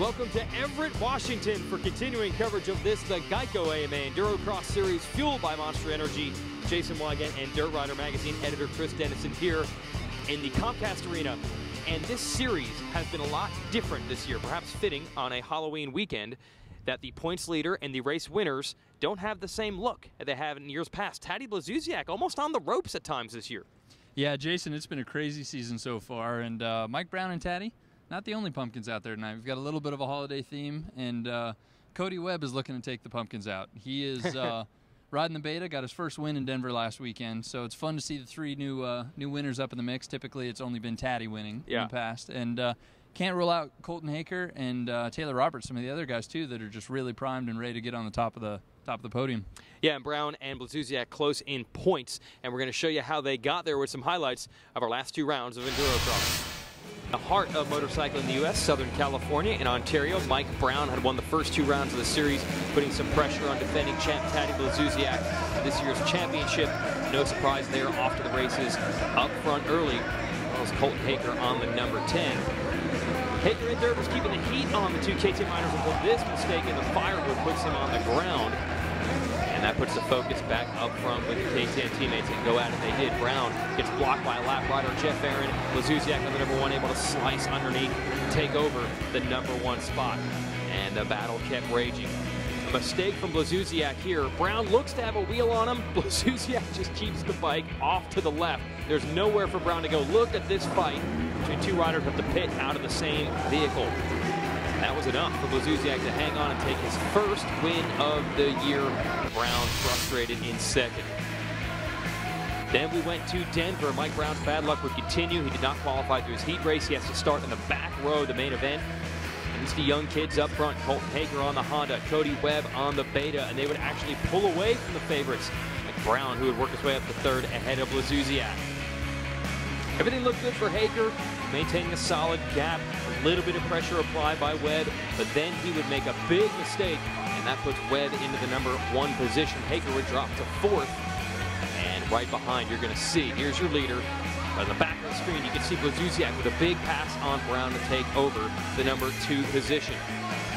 Welcome to Everett, Washington for continuing coverage of this, the Geico AMA EnduroCross Series, fueled by Monster Energy. Jason Wygant and Dirt Rider Magazine editor Chris Dennison here in the Comcast Arena. And this series has been a lot different this year, perhaps fitting on a Halloween weekend, that the points leader and the race winners don't have the same look that they have in years past. Taddy Blazuzziak almost on the ropes at times this year. Yeah, Jason, it's been a crazy season so far, and Mike Brown and Taddy, not the only pumpkins out there tonight. We've got a little bit of a holiday theme, and Cody Webb is looking to take the pumpkins out. He is riding the beta, got his first win in Denver last weekend, so it's fun to see the three new winners up in the mix. Typically, it's only been Taddy winning in the past, and can't rule out Colton Haker and Taylor Roberts, some of the other guys too, that are just really primed and ready to get on the top of the podium. Yeah, and Brown and Blazuzziak close in points, and we're going to show you how they got there with some highlights of our last two rounds of EnduroCross. The heart of motorcycling in the U.S., Southern California and Ontario. Mike Brown had won the first two rounds of the series, putting some pressure on defending champ Taddy Blazuzziak. This year's championship, no surprise there, off to the races up front early. That was Colton Haker on the number 10. Haker and Dirt was keeping the heat on the two KTM miners until this mistake in the firewood puts him on the ground. And that puts the focus back up front with the KTM teammates and go at it. They did. Brown gets blocked by a lap rider, Geoff Aaron. Blazuzziak on the number 1, able to slice underneath, take over the number 1 spot. And the battle kept raging. A mistake from Blazuzziak here. Brown looks to have a wheel on him. Blazuzziak just keeps the bike off to the left. There's nowhere for Brown to go. Look at this fight between two riders at the pit out of the same vehicle. That was enough for Blazuzziak to hang on and take his first win of the year. Brown frustrated in second. Then we went to Denver. Mike Brown's bad luck would continue. He did not qualify through his heat race. He has to start in the back row of the main event. And it's the young kids up front. Colton Haker on the Honda, Cody Webb on the Beta, and they would actually pull away from the favorites, like Brown, who would work his way up to third ahead of Blazuzziak. Everything looked good for Haker, maintaining a solid gap, a little bit of pressure applied by Webb, but then he would make a big mistake, and that puts Webb into the number 1 position. Haker would drop to 4th, and right behind you're going to see, here's your leader. On the back of the screen, you can see Blazuzziak with a big pass on Brown to take over the number 2 position.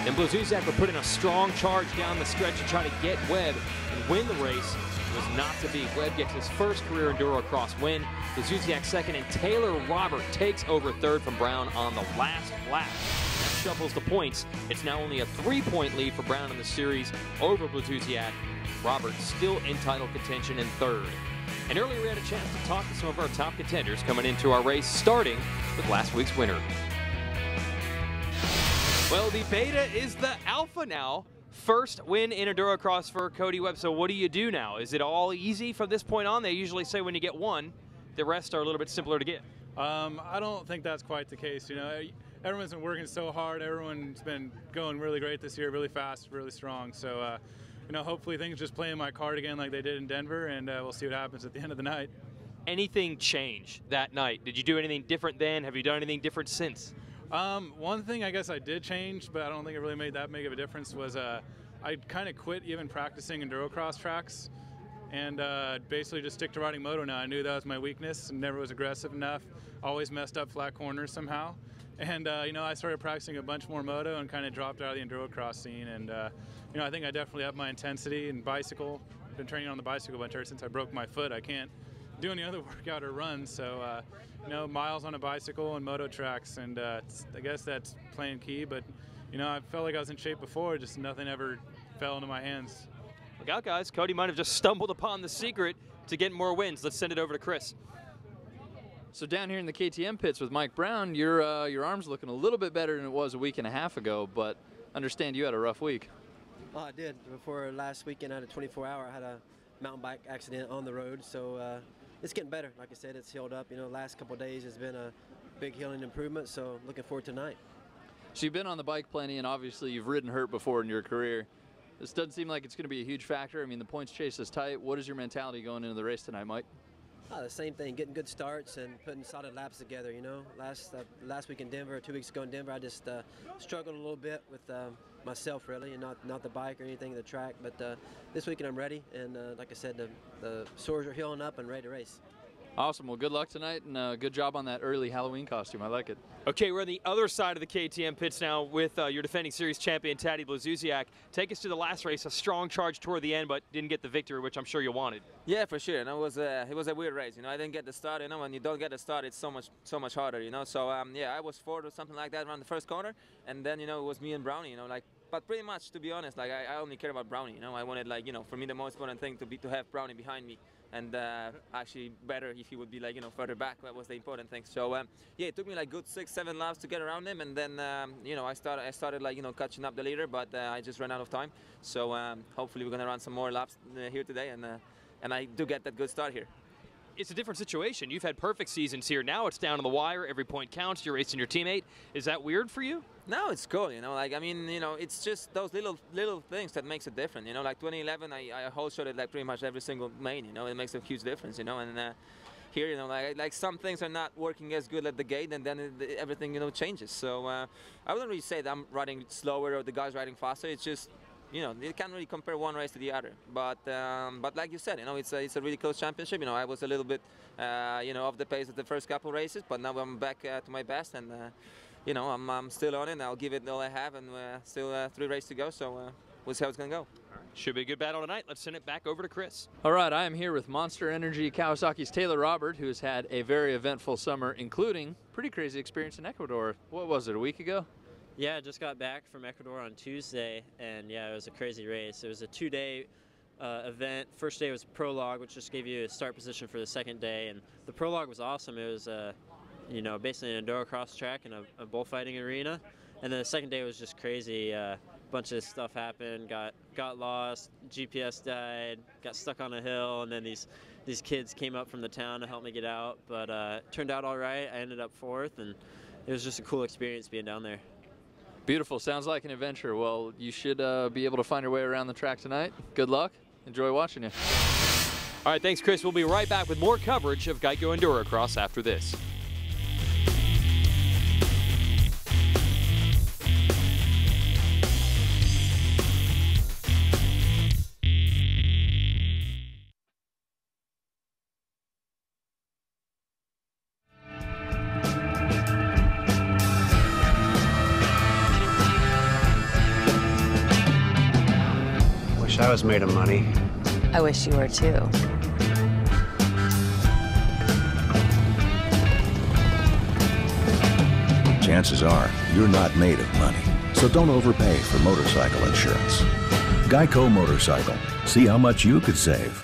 Then Blazuzziak would put in a strong charge down the stretch to try to get Webb and win the race. It was not to be. Webb gets his first career EnduroCross win. Blazuzziak second, and Taylor Robert takes over third from Brown on the last lap. That shuffles the points. It's now only a 3-point lead for Brown in the series over Blazuzziak. Robert still in title contention in third. And earlier we had a chance to talk to some of our top contenders coming into our race, starting with last week's winner. Well, the Beta is the Alpha now. First win in EnduroCross for Cody Webb. So what do you do now? Is it all easy from this point on? They usually say when you get one, the rest are a little bit simpler to get. I don't think that's quite the case. You know, everyone's been working so hard. Everyone's been going really great this year, really fast, really strong. So, you know, hopefully things just play in my card again like they did in Denver, and we'll see what happens at the end of the night. Anything change that night? Did you do anything different then? Have you done anything different since? One thing I guess I did change, but I don't think it really made that big of a difference, was I kind of quit even practicing EnduroCross tracks and basically just stick to riding moto now. I knew that was my weakness and never was aggressive enough. Always messed up flat corners somehow. And, you know, I started practicing a bunch more moto and kind of dropped out of the EnduroCross scene. And, you know, I think I definitely have my intensity and bicycle. I've been training on the bicycle a bunch ever since I broke my foot. I can't do any other workout or run, so you know, miles on a bicycle and moto tracks, and I guess that's playing key. But you know, I felt like I was in shape before, just nothing ever fell into my hands. Look out, guys! Cody might have just stumbled upon the secret to getting more wins. Let's send it over to Chris. So down here in the KTM pits with Mike Brown, your arm's looking a little bit better than it was a week and a half ago, but understand you had a rough week. Oh, I did. Before last weekend, I had a 24-hour. I had a mountain bike accident on the road, so it's getting better. Like I said, it's healed up. You know, last couple of days has been a big healing improvement, so looking forward to tonight. So you've been on the bike plenty, and obviously you've ridden hurt before in your career. This doesn't seem like it's going to be a huge factor. I mean, the points chase is tight. What is your mentality going into the race tonight, Mike? The same thing, getting good starts and putting solid laps together, you know. Last week in Denver, 2 weeks ago in Denver, I just struggled a little bit with myself, really, and not the bike or anything, the track. But this weekend I'm ready, and like I said, the sores are healing up and ready to race. Awesome. Well, good luck tonight, and good job on that early Halloween costume. I like it. Okay, we're on the other side of the KTM pits now with your defending series champion, Taddy Blazusiak. Take us to the last race, a strong charge toward the end, but didn't get the victory, which I'm sure you wanted. Yeah, for sure. It was a weird race. I didn't get the start. When you don't get the start, it's so much harder. So yeah, I was fourth or something like that around the first corner, and then it was me and Brownie. But pretty much, to be honest, I only care about Brownie. I wanted for me the most important thing to have Brownie behind me. And actually better if he would be further back. That was the important thing. So yeah, it took me good 6-7 laps to get around him, and then I started catching up the leader, but I just ran out of time. So hopefully we're gonna run some more laps here today, and I do get that good start here. It's a different situation. You've had perfect seasons here. Now it's down to the wire. Every point counts. You're racing your teammate. Is that weird for you? No, it's cool. It's just those little things that makes it different. Like 2011, I whole shot it pretty much every single main. It makes a huge difference. And here, like some things are not working as good at the gate, and then everything changes. So I wouldn't really say that I'm riding slower or the guy's riding faster. It's just you can't really compare one race to the other. But like you said, it's a really close championship. I was a little bit off the pace of the first couple races, but now I'm back to my best, and I'm still on it. I'll give it all I have, and still 3 races to go. So we'll see how it's gonna go. Should be a good battle tonight. Let's send it back over to Chris. All right, I am here with Monster Energy Kawasaki's Taylor Robert, who has had a very eventful summer, including pretty crazy experience in Ecuador. What was it, a week ago? Yeah, I just got back from Ecuador on Tuesday, and yeah, it was a crazy race. It was a 2-day event. First day was a prologue, which just gave you a start position for the second day, and the prologue was awesome. It was basically an endurocross track in a bullfighting arena, and then the second day was just crazy. A bunch of stuff happened. Got lost. GPS died. Got stuck on a hill, and then these kids came up from the town to help me get out. But it turned out all right. I ended up 4th, and it was just a cool experience being down there. Beautiful. Sounds like an adventure. Well, you should be able to find your way around the track tonight. Good luck. Enjoy watching you. All right, thanks, Chris. We'll be right back with more coverage of Geico EnduroCross after this. I was made of money. I wish you were too. Chances are you're not made of money, so don't overpay for motorcycle insurance. Geico Motorcycle. See how much you could save.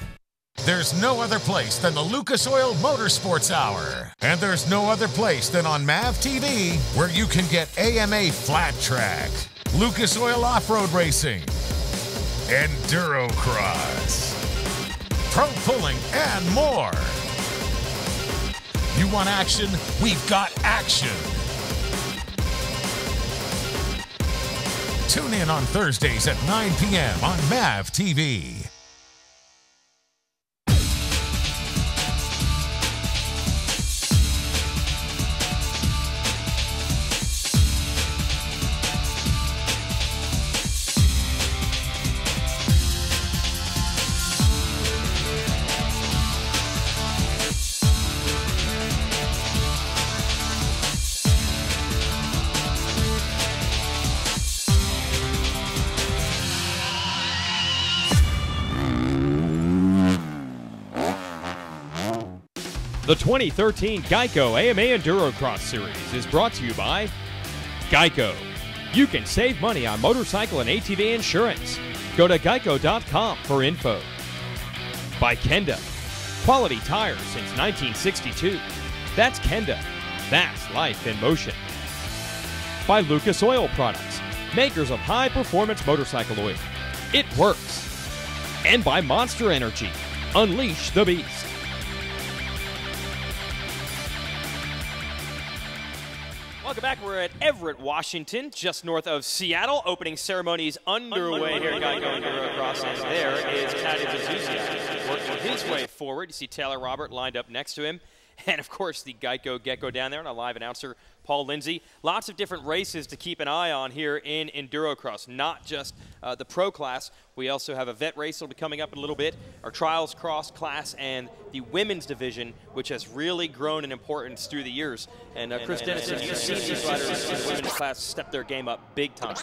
There's no other place than the Lucas Oil Motorsports Hour. And there's no other place than on MAV TV, where you can get AMA Flat Track, Lucas Oil Off-Road Racing, EnduroCross, Pro Pulling, and more. You want action? We've got action. Tune in on Thursdays at 9 p.m. on MAV TV. The 2013 Geico AMA EnduroCross Series is brought to you by Geico. You can save money on motorcycle and ATV insurance. Go to geico.com for info. By Kenda. Quality tires since 1962. That's Kenda. That's life in motion. By Lucas Oil Products, makers of high-performance motorcycle oil. It works. And by Monster Energy. Unleash the beast. Welcome back. We're at Everett, Washington, just north of Seattle. Opening ceremonies underway here at Geico EnduroCross. And there is Cody Webb working his way forward. You see Taylor Robert lined up next to him. and of course the Geico Gecko down there, and a live announcer, Paul Lindsay. Lots of different races to keep an eye on here in EnduroCross, not just the pro class. We also have a vet race that will be coming up in a little bit, our trials cross class, and the women's division, which has really grown in importance through the years. And Chris Dennison, you've seen these riders in the women's class step their game up big time.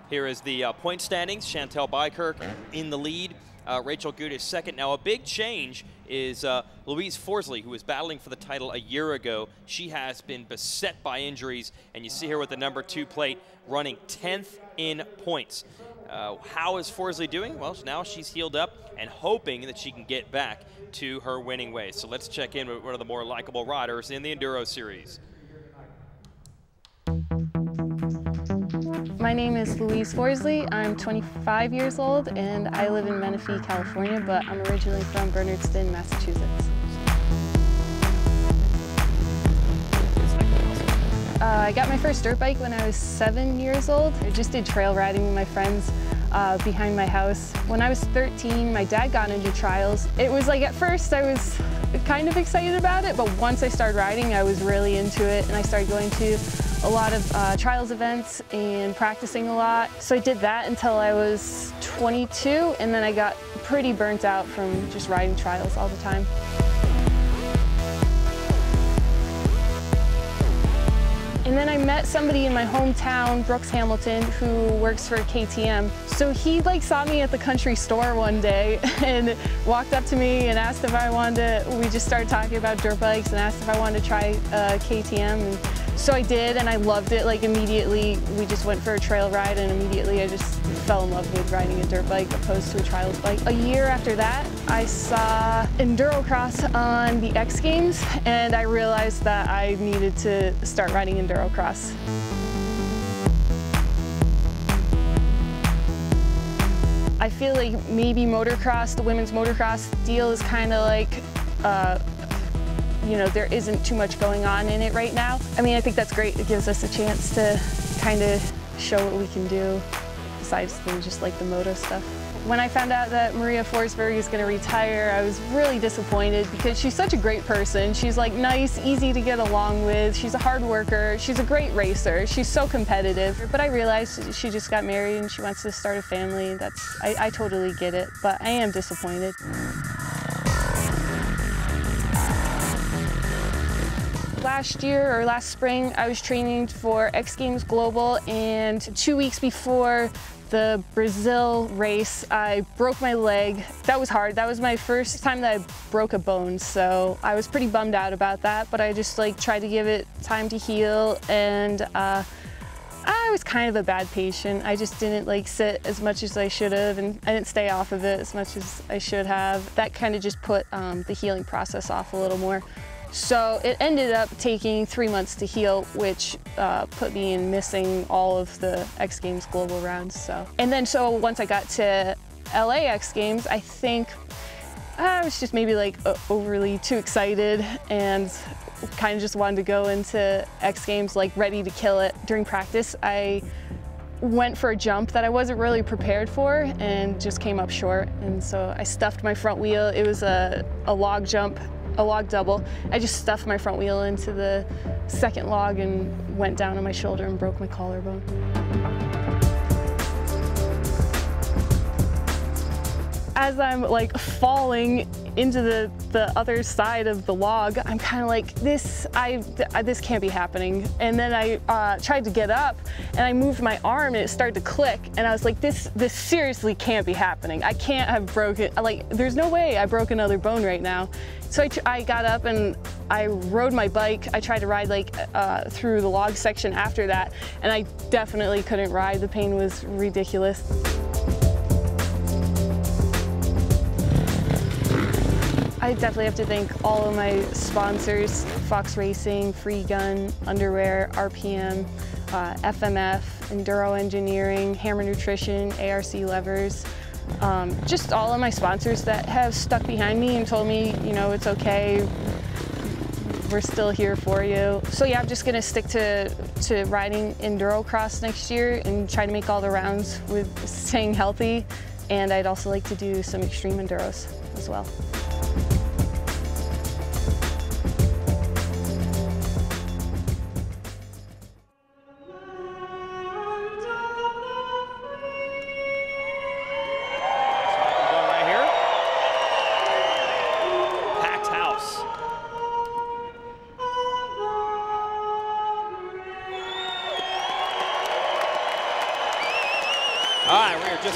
Here is the point standings. Chantel Bykirk in the lead. Rachel Good is second. Now, a big change is Louise Forsley, who was battling for the title a year ago. She has been beset by injuries, and you see her with the number 2 plate running 10th in points. How is Forsley doing? Well, now she's healed up and hoping that she can get back to her winning ways. So let's check in with one of the more likable riders in the Enduro Series. My name is Louise Forsley. I'm 25 years old and I live in Menifee, California, but I'm originally from Bernardston, Massachusetts. I got my first dirt bike when I was 7 years old. I just did trail riding with my friends behind my house. When I was 13, my dad got into trials. It was like, at first I was kind of excited about it, but once I started riding, I was really into it, and I started going to a lot of trials events and practicing a lot. So I did that until I was 22, and then I got pretty burnt out from just riding trials all the time. And then I met somebody in my hometown, Brooks Hamilton, who works for KTM. So he saw me at the country store one day and walked up to me and asked if I wanted to, we just started talking about dirt bikes and asked if I wanted to try KTM. And so I did, and I loved it. Immediately, we just went for a trail ride, and immediately I just fell in love with riding a dirt bike opposed to a trials bike. A year after that, I saw EnduroCross on the X Games, and I realized that I needed to start riding EnduroCross. I feel like maybe motocross, the women's motocross deal is kind of there isn't too much going on in it right now. I mean, I think that's great. It gives us a chance to kind of show what we can do besides than just the moto stuff. When I found out that Maria Forsberg is going to retire, I was really disappointed because she's such a great person. She's nice, easy to get along with. She's a hard worker. She's a great racer. She's so competitive. But I realized she just got married and she wants to start a family. I totally get it, but I am disappointed. Last year or last spring, I was training for X Games Global, and 2 weeks before the Brazil race, I broke my leg. That was hard. That was my first time that I broke a bone, so I was pretty bummed out about that, but I just tried to give it time to heal, and I was kind of a bad patient. I just didn't sit as much as I should have, and I didn't stay off of it as much as I should have. That kind of just put the healing process off a little more. So it ended up taking 3 months to heal, which put me in missing all of the X Games Global rounds. And then once I got to LA X Games, I think I was just maybe overly too excited and kind of just wanted to go into X Games ready to kill it. During practice, I went for a jump that I wasn't really prepared for and just came up short. And so I stuffed my front wheel. It was a log jump, a log double. I just stuffed my front wheel into the second log and went down on my shoulder and broke my collarbone. As I'm falling into the other side of the log, I'm kind of this can't be happening. And then I tried to get up and I moved my arm and it started to click, and I was like, this seriously can't be happening. I can't have broken, there's no way I broke another bone right now. So I got up and I rode my bike. I tried to ride through the log section after that, and I definitely couldn't ride. The pain was ridiculous. I definitely have to thank all of my sponsors: Fox Racing, Free Gun, Underwear, RPM, FMF, Enduro Engineering, Hammer Nutrition, ARC Levers. Just all of my sponsors that have stuck behind me and told me, it's okay, we're still here for you. So yeah, I'm just gonna stick to riding EnduroCross next year and try to make all the rounds with staying healthy. And I'd also like to do some extreme enduros as well.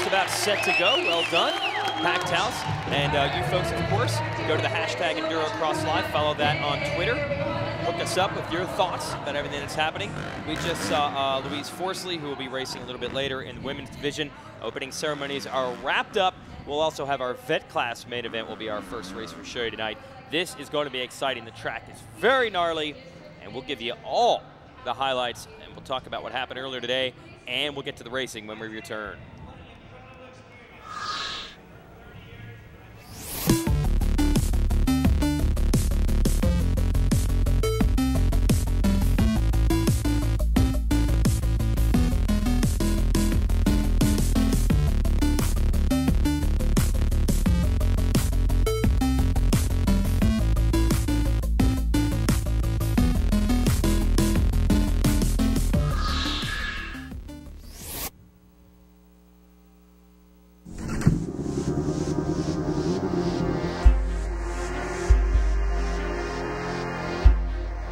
just about set to go. Well done. Packed house. And you folks, of course, go to the hashtag EnduroCross Live. Follow that on Twitter. Hook us up with your thoughts about everything that's happening. We just saw Louise Forsley, who will be racing a little bit later in the women's division. Opening ceremonies are wrapped up. We'll also have our vet class main event will be our first race for show you tonight. This is going to be exciting. The track is very gnarly, and we'll give you all the highlights, and we'll talk about what happened earlier today, and we'll get to the racing when we return.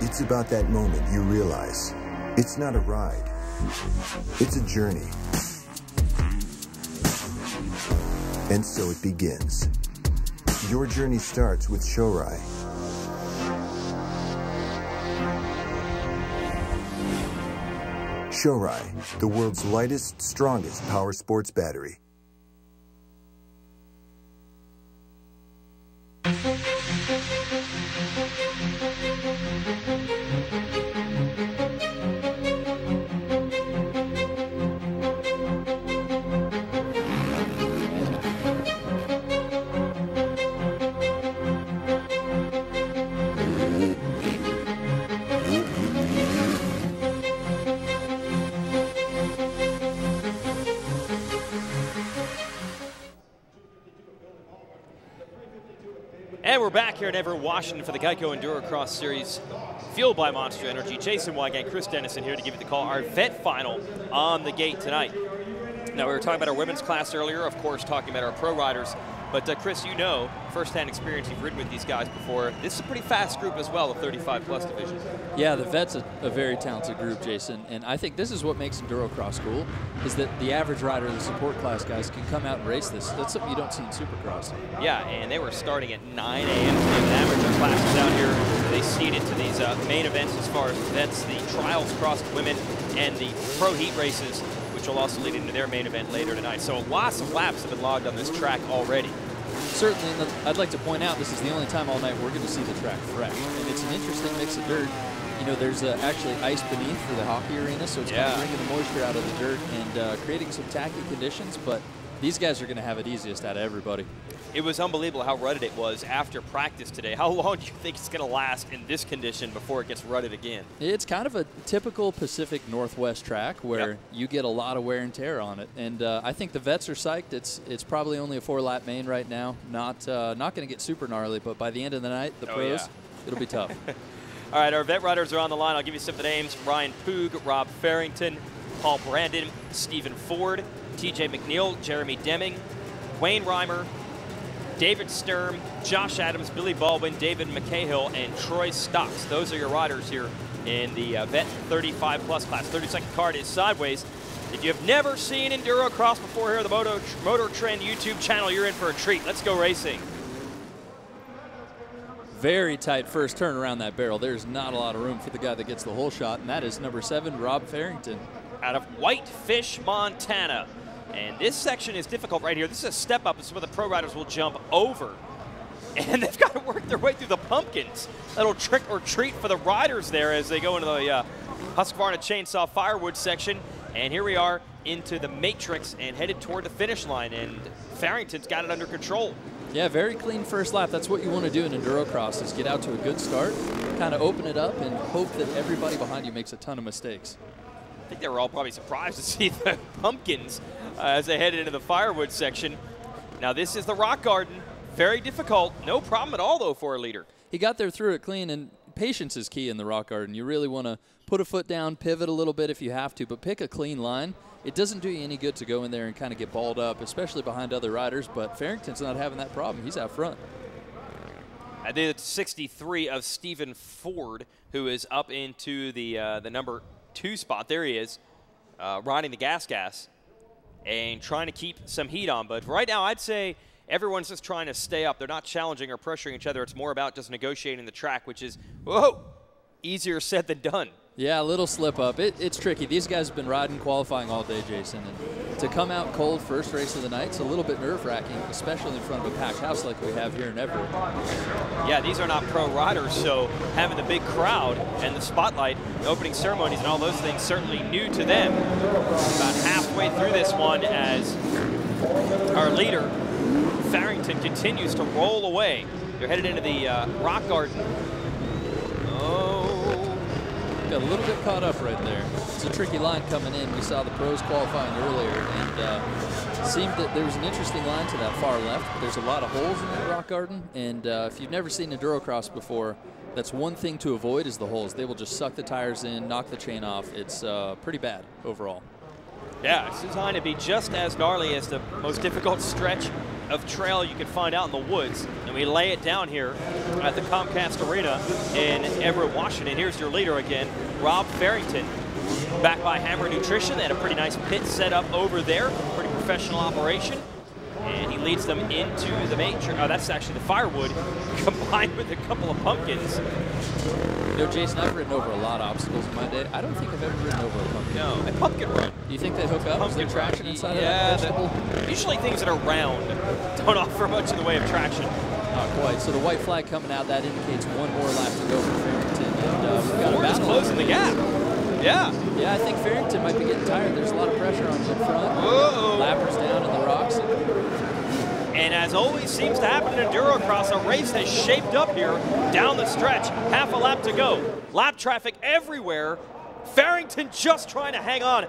It's about that moment you realize it's not a ride, it's a journey. And so it begins. Your journey starts with Shorai. Shorai, the world's lightest, strongest power sports battery. And we're back here in Everett, Washington for the Geico EnduroCross Series, fueled by Monster Energy. Jason Wygant, Chris Dennison here to give you the call. Our vet final on the gate tonight. Now, we were talking about our women's class earlier, of course, talking about our pro riders. But, Chris, you know, firsthand experience, you've ridden with these guys before. This is a pretty fast group as well, the 35-plus division. Yeah, the vet's a very talented group, Jason. And I think this is what makes EnduroCross cool, is that the average rider, the support class guys, can come out and race this. That's something you don't see in Supercross. Yeah, and they were starting at 9 a.m. today with amateur classes out here. They seeded to these main events as far as vets, the trials cross women, and the pro heat races, which will also lead into their main event later tonight. So lots of laps have been logged on this track already. Certainly, and I'd like to point out this is the only time all night we're going to see the track fresh. And it's an interesting mix of dirt. You know, there's actually ice beneath for the hockey arena, so it's kind of bringing the moisture out of the dirt and creating some tacky conditions, but these guys are going to have it easiest out of everybody. It was unbelievable how rutted it was after practice today. How long do you think it's going to last in this condition before it gets rutted again? It's kind of a typical Pacific Northwest track where you get a lot of wear and tear on it. And I think the vets are psyched. It's probably only a 4-lap main right now. Not going to get super gnarly, but by the end of the night, the pros, it'll be tough. All right, our vet riders are on the line. I'll give you some of the names. Ryan Poog, Rob Farrington, Paul Brandon, Stephen Ford, TJ McNeil, Jeremy Deming, Wayne Reimer, David Sturm, Josh Adams, Billy Baldwin, David McCahill, and Troy Stocks. Those are your riders here in the vet 35-plus class. 32nd card is sideways. If you have never seen EnduroCross before here on the MotorTrend YouTube channel, you're in for a treat. Let's go racing. Very tight first turn around that barrel. There's not a lot of room for the guy that gets the whole shot, and that is number 7, Rob Farrington. Out of Whitefish, Montana. And this section is difficult right here. This is a step up. This is where the pro riders will jump over. And they've got to work their way through the pumpkins. That'll trick or treat for the riders there as they go into the Husqvarna Chainsaw Firewood section. And here we are into the Matrix and headed toward the finish line. And Farrington's got it under control. Yeah, very clean first lap. That's what you want to do in EnduroCross, is get out to a good start, kind of open it up, and hope that everybody behind you makes a ton of mistakes. I think they were all probably surprised to see the pumpkins as they headed into the firewood section. Now this is the rock garden. Very difficult. No problem at all, though, for a leader. He got there through it clean, and patience is key in the rock garden. You really want to put a foot down, pivot a little bit if you have to, but pick a clean line. It doesn't do you any good to go in there and kind of get balled up, especially behind other riders, but Farrington's not having that problem. He's out front. I think it's 63 of Stephen Ford, who is up into the number 2 spot. There he is, riding the gas. and trying to keep some heat on. But right now, I'd say everyone's just trying to stay up. They're not challenging or pressuring each other. It's more about just negotiating the track, which is, whoa, easier said than done. Yeah, a little slip up. It's tricky. These guys have been riding qualifying all day, Jason. And to come out cold first race of the night, it's a little bit nerve-wracking, especially in front of a packed house like we have here in Everett. Yeah, these are not pro riders, so having the big crowd and the spotlight, the opening ceremonies and all those things certainly new to them. About halfway through this one as our leader, Farrington, continues to roll away. They're headed into the rock garden. Got a little bit caught up right there. It's a tricky line coming in. We saw the pros qualifying earlier, and seemed that there was an interesting line to that far left. But there's a lot of holes in that rock garden, and if you've never seen EnduroCross before, that's one thing to avoid is the holes. They will just suck the tires in, knock the chain off. It's pretty bad overall. Yeah, it's designed to be just as gnarly as the most difficult stretch of trail you can find out in the woods. And we lay it down here at the Comcast Arena in Everett, Washington. Here's your leader again, Rob Farrington. Back by Hammer Nutrition. They had a pretty nice pit set up over there. Pretty professional operation. And he leads them into the matrix. Oh, that's actually the firewood combined with a couple of pumpkins. You know, Jason, I've ridden over a lot of obstacles in my day. I don't think I've ever ridden over a pumpkin. No, a pumpkin run. Do you think they hook up? Is there traction inside of that vegetable? Usually things that are round don't offer much in the way of traction. Not quite. So the white flag coming out, that indicates one more lap to go for Farrington. And we've got Ford is closing the gap. Yeah. Yeah, I think Farrington might be getting tired. There's a lot of pressure on him in front. Whoa. Lappers down in the rocks. And as always seems to happen in EnduroCross, a race has shaped up here down the stretch. Half a lap to go. Lap traffic everywhere. Farrington just trying to hang on.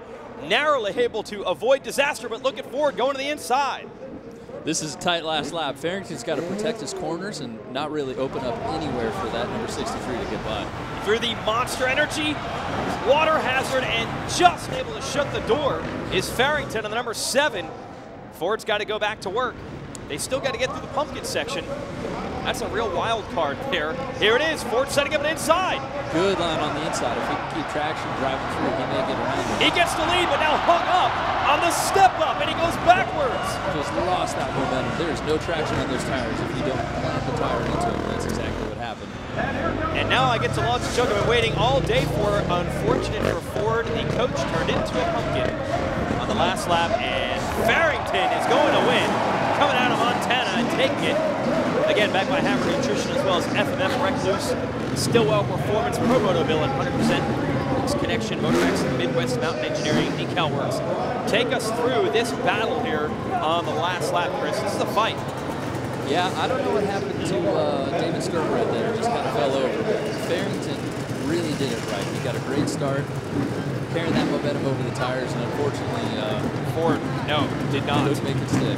Narrowly able to avoid disaster, but looking forward, going to the inside. This is a tight last lap. Farrington's got to protect his corners and not really open up anywhere for that number 63 to get by. Through the Monster Energy, water hazard, and just able to shut the door is Farrington on the number 7. Ford's got to go back to work. They still got to get through the pumpkin section. That's a real wild card there. Here it is, Ford setting up an inside. Good line on the inside. If he can keep traction driving through, he may get around. He gets the lead, but now hung up on the step up, and he goes backwards. Just lost that momentum. There's no traction on those tires if you don't plant the tire into them. That's exactly what happened. And now I get to launch the joke I've been waiting all day for. Unfortunate for Ford, the coach turned into a pumpkin on the last lap, and Farrington is going to win. Coming out of Montana and taking it. Again, backed by Hammer Nutrition as well as FMF Recluse, Stillwell Performance, Pro Motoville, and 100% Works Connection, Motorex, and Midwest Mountain Engineering, Decal Works. Take us through this battle here on the last lap, Chris. This is a fight. Yeah, I don't know what happened to David Skirp right there. Just kind of fell over. Farrington really did it right. He got a great start, carrying that momentum over the tires, and unfortunately, Ford, no, did not. Couldn't make it stick.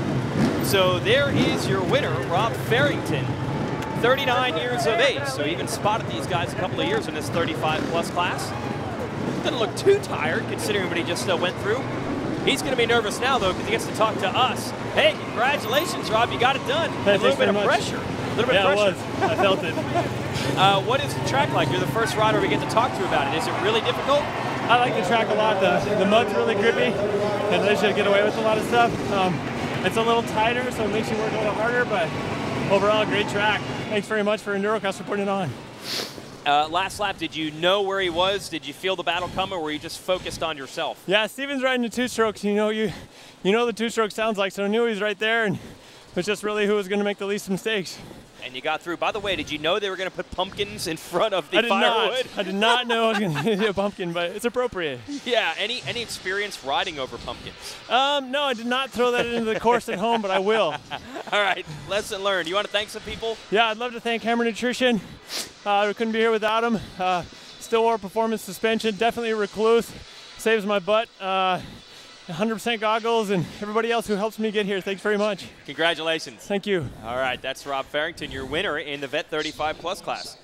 So there is your winner, Rob Farrington, 39 years of age. So even spotted these guys a couple of years in this 35-plus class. Doesn't look too tired considering what he just went through. He's going to be nervous now, though, because he gets to talk to us. Hey, congratulations, Rob. You got it done. Hey, a little bit of pressure. A little bit of pressure. It was. I felt it. What is the track like? You're the first rider we get to talk to about it. Is it really difficult? I like the track a lot. The mud's really grippy, and they should get away with a lot of stuff. It's a little tighter, so it makes you work a little harder, but overall, great track. Thanks very much for EnduroCross for putting it on. Last lap, did you know where he was? Did you feel the battle coming, or were you just focused on yourself? Yeah, Steven's riding the two-strokes. You know the two-stroke sounds like, so I knew he was right there, and it was just really who was going to make the least mistakes. And you got through. By the way, did you know they were going to put pumpkins in front of the firewood? I did not know I was going to do a pumpkin, but it's appropriate. Yeah, any experience riding over pumpkins? No, I did not throw that into the course at home, but I will. All right, lesson learned. You want to thank some people? Yeah, I'd love to thank Hammer Nutrition. We couldn't be here without them. Stillwell Performance Suspension, definitely a recluse. Saves my butt. 100% goggles, and everybody else who helps me get here. Thanks very much. Congratulations. Thank you. All right, that's Rob Farrington, your winner in the Vet 35-plus class.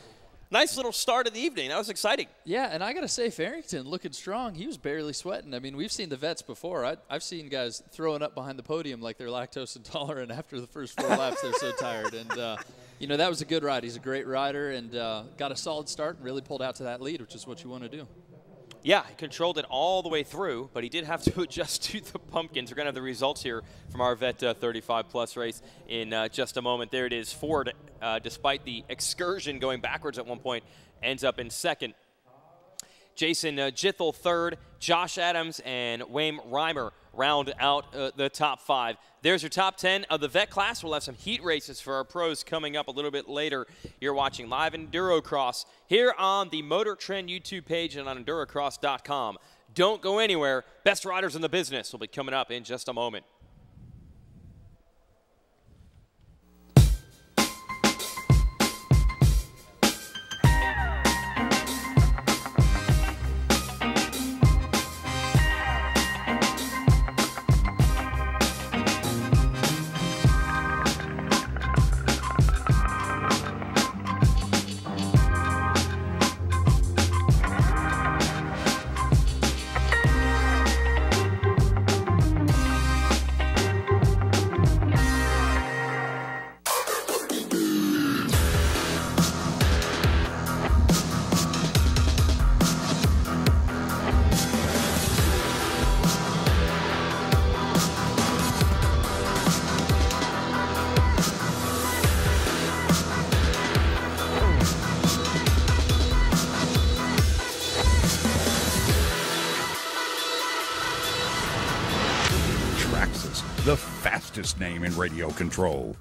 Nice little start of the evening. That was exciting. Yeah, and I got to say, Farrington looking strong. He was barely sweating. I mean, we've seen the vets before. I've seen guys throwing up behind the podium like they're lactose intolerant after the first 4 laps. They're so tired. And, you know, that was a good ride. He's a great rider and got a solid start and really pulled out to that lead, which is what you want to do. Yeah, he controlled it all the way through, but he did have to adjust to the pumpkins. We're going to have the results here from our Vet 35 Plus race in just a moment. There it is. Ford, despite the excursion going backwards at one point, ends up in second. Jason Githel third, Josh Adams and Wayne Reimer round out the top 5. There's your top 10 of the vet class. We'll have some heat races for our pros coming up a little bit later. You're watching live EnduroCross here on the MotorTrend YouTube page and on EnduroCross.com. Don't go anywhere. Best riders in the business will be coming up in just a moment. The fastest name in radio control.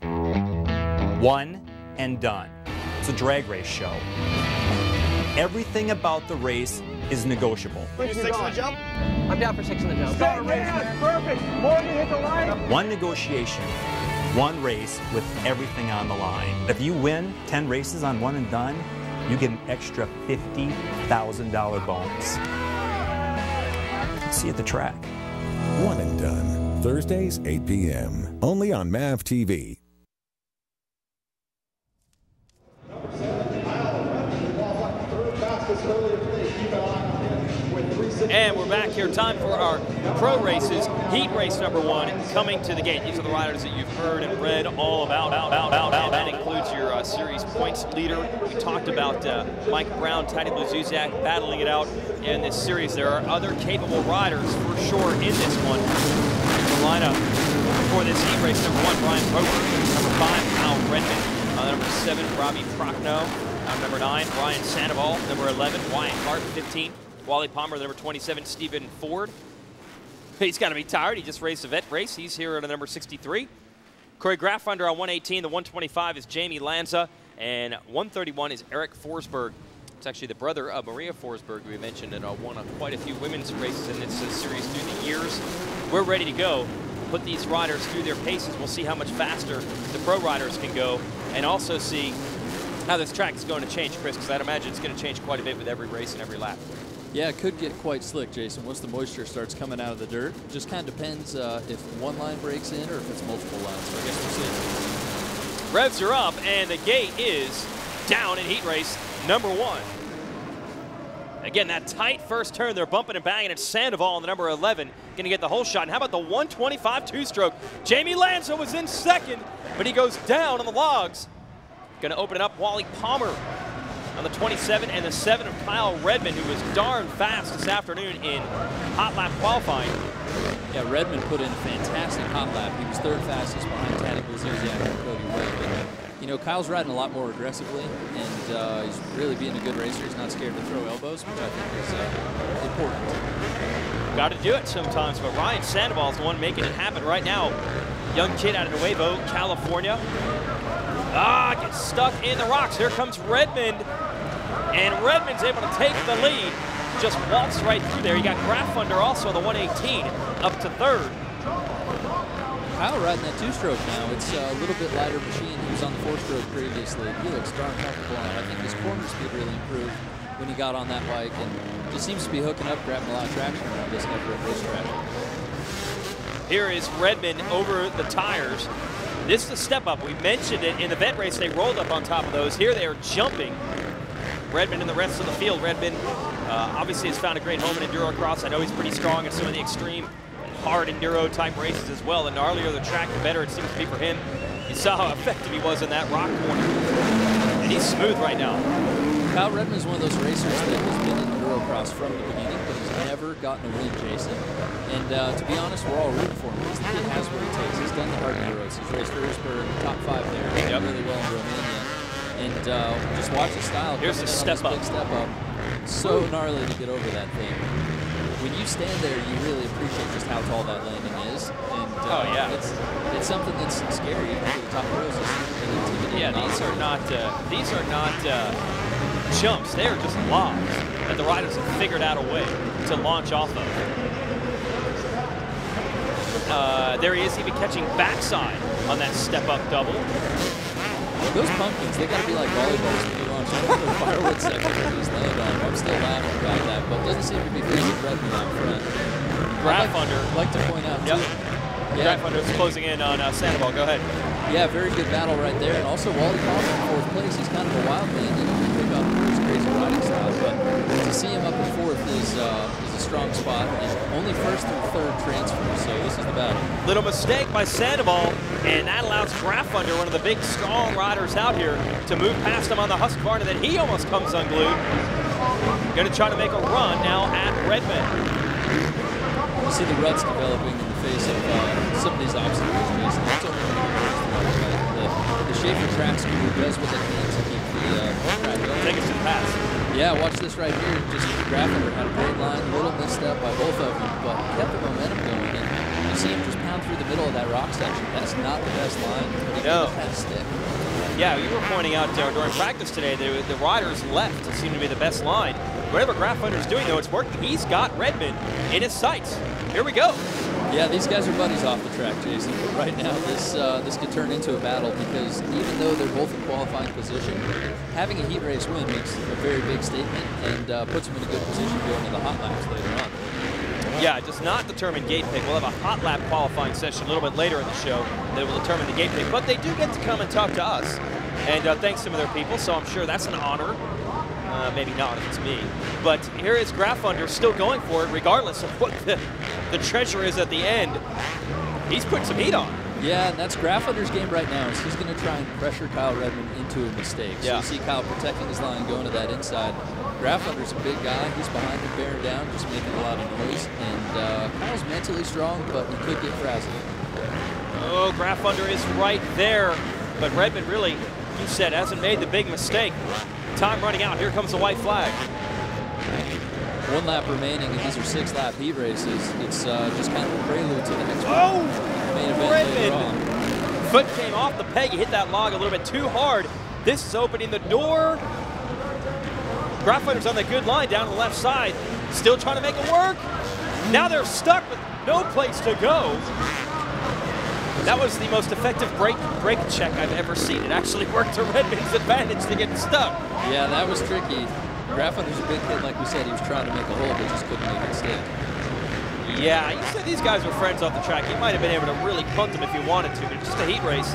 One and done. It's a drag race show. Everything about the race is negotiable. 6 in the jump? I'm down for 6 in the jump. Perfect. More than hit the line. One negotiation, one race with everything on the line. If you win 10 races on one and done, you get an extra $50,000 bonus. See you at the track. One and done. Thursdays, 8 p.m. Only on MAV TV. And we're back here. Time for our pro races. Heat race number 1 coming to the gate. These are the riders that you've heard and read all about. And that includes your series points leader. We talked about Mike Brown, Tiny Blazuzak battling it out in this series. There are other capable riders for sure in this one. The lineup for this heat race: number 1, Brian Roper; number 5, Kyle Redmond; number 7, Robbie Prochnow; number 9, Ryan Sandoval; number 11, Wyatt Hart; 15, Wally Palmer; number 27, Stephen Ford. He's got to be tired. He just raced a vet race. He's here at number 63. Corey Graffunder on 118. The 125 is Jamie Lanza, and 131 is Eric Forsberg. It's actually the brother of Maria Forsberg, we mentioned, and won quite a few women's races in this series through the years. We're ready to go. Put these riders through their paces. We'll see how much faster the pro riders can go, and also see how this track is going to change, Chris, because I'd imagine it's going to change quite a bit with every race and every lap. Yeah, it could get quite slick, Jason, once the moisture starts coming out of the dirt. Just kind of depends if one line breaks in or if it's multiple lines. So I guess we'll see. Revs are up, and the gate is down in heat race number 1. Again, that tight first turn, they're bumping and banging. It's Sandoval in the number 11, going to get the whole shot. And how about the 125 two-stroke? Jamie Lanza was in second, but he goes down on the logs. Going to open it up, Wally Palmer on the 27, and the 7 of Kyle Redmond, who was darn fast this afternoon in hot lap qualifying. Yeah, Redmond put in a fantastic hot lap. He was 3rd fastest behind Taddy Blazuzak and Cody Webb. But, you know, Kyle's riding a lot more aggressively, and he's really being a good racer. He's not scared to throw elbows, which I think is important. Got to do it sometimes, but Ryan Sandoval is the one making it happen right now. Young kid out of Nuevo, California. Gets stuck in the rocks. Here comes Redmond, and Redmond's able to take the lead. Just waltzed right through there. You got Graffunder also on the 118, up to 3rd. Kyle riding that two-stroke now. It's a little bit lighter machine. He was on the 4-stroke previously. He looks darn comfortable on it. I think his corner speed really improved when he got on that bike, and just seems to be hooking up, grabbing a lot of traction around this Everett racetrack. Here is Redmond over the tires. This is a step up. We mentioned it in the vet race. They rolled up on top of those. Here they are jumping. Redmond and the rest of the field. Redmond obviously has found a great home in EnduroCross. I know he's pretty strong in some of the extreme and hard enduro type races as well. And the gnarlier the track, the better it seems to be for him. You saw how effective he was in that rock corner. And he's smooth right now. Kyle Redmond is one of those racers that has been in Endurocross from the beginning, but he's never gotten a win, Jason. And to be honest, we're all rooting for him because the kid has what it takes. He's done the hard Enduros. He's raced Harrisburg, top 5 there. He's done really well in Romania. And just watch his style. Here's the step up. Big step up. So gnarly to get over that thing. When you stand there, you really appreciate just how tall that landing is. And it's something that's scary for the top rows. Yeah, these are not jumps. They are just lobs that the riders have figured out a way to launch off of. There he is, even catching backside on that step-up double. Those pumpkins, they got to be like volleyballs when you launch into the firewood section where he's land on. I'm still laughing about that, but doesn't seem to be facing Redmond out front. Graph under. I'd like to point out, too. Yeah. Graph under is closing in on Sandoval. Go ahead. Yeah, very good battle right there. And also, Wally Palmer in 4th place. He's kind of a wild man. He didn't pick up his crazy riding style, but to see him up in 4th is a strong spot. And only 1st through 3rd transfer, so this is the battle. Little mistake by Sandoval, and that allows Graph under, one of the big, strong riders out here, to move past him on the Husqvarna, and then he almost comes unglued. Going to try to make a run now at Redmond. You see the ruts developing in the face of some of these obstacles, Jason. That's only the Schaefer track scooter does what it can to keep the track going. Take us to the pass. Yeah, watch this right here. Just Graph under had a great line, a little misstep by both of them, but kept the momentum going. And you see him just pound through the middle of that rock section. That's not the best line, but he did kind of stick. Yeah, you were pointing out during practice today, the riders left seem to be the best line. Whatever Graph Under's doing, though, it's working. He's got Redmond in his sights. Here we go. Yeah, these guys are buddies off the track, Jason. But right now, this could turn into a battle because even though they're both in qualifying position, having a heat race win makes a very big statement and puts them in a good position going to the hot laps later on. Yeah, it does not determine gate pick. We'll have a hot lap qualifying session a little bit later in the show that will determine the gate pick. But they do get to come and talk to us. And thanks to some of their people, so I'm sure that's an honor. Maybe not if it's me. But here is Graph Under still going for it, regardless of what the treasure is at the end. He's putting some heat on. Yeah, and that's Graph Under's game right now. Is he's going to try and pressure Kyle Redmond into a mistake. So you see Kyle protecting his line, going to that inside. Graph Under's a big guy. He's behind him, bearing down, just making a lot of noise. And Kyle's mentally strong, but he could get frazzled. Oh, Graph Under is right there. But Redmond really, you said, hasn't made the big mistake. Time running out. Here comes the white flag. 1 lap remaining, and these are 6-lap heat races. It's just kind of a prelude to the next main event later on. Foot came off the peg. He hit that log a little bit too hard. This is opening the door. Graph Under's on the good line down the left side. Still trying to make it work. Now they're stuck with no place to go. That was the most effective brake check I've ever seen. It actually worked to Redmond's advantage to get stuck. Yeah, that was tricky. Graph Under's a big kid, like we said. He was trying to make a hole, but just couldn't make it stick. Yeah, you said these guys were friends off the track. You might have been able to really punt them if you wanted to, but it's just a heat race.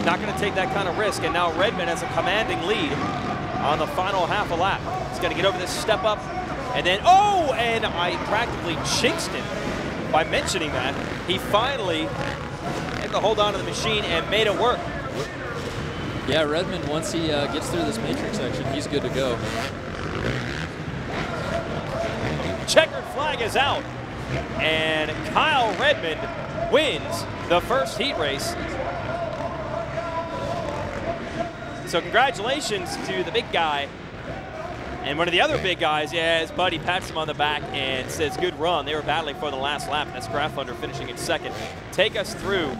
Not going to take that kind of risk. And now Redmond has a commanding lead on the final half a lap. He's going to get over this step up. And then, and I practically jinxed him by mentioning that. He finally had to hold on to the machine and made it work. Yeah, Redmond, once he gets through this matrix section, he's good to go. Checkered flag is out, and Kyle Redmond wins the first heat race. So congratulations to the big guy. And one of the other big guys, his buddy pats him on the back and says, good run. They were battling for the last lap. That's Graph Under finishing in second. Take us through.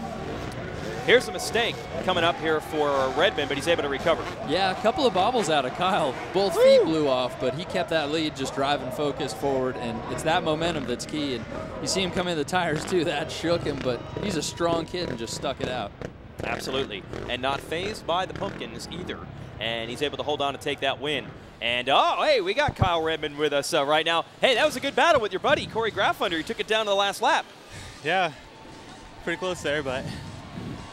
Here's a mistake coming up here for Redmond, but he's able to recover. Yeah, a couple of bobbles out of Kyle. Both feet blew off, but he kept that lead, just driving focused forward, and it's that momentum that's key. And you see him come in the tires, too. That shook him, but he's a strong kid and just stuck it out. Absolutely, and not fazed by the pumpkins either. And he's able to hold on to take that win. And, hey, we got Kyle Redmond with us right now. Hey, that was a good battle with your buddy, Corey Graph Under. He took it down to the last lap. Yeah, pretty close there, but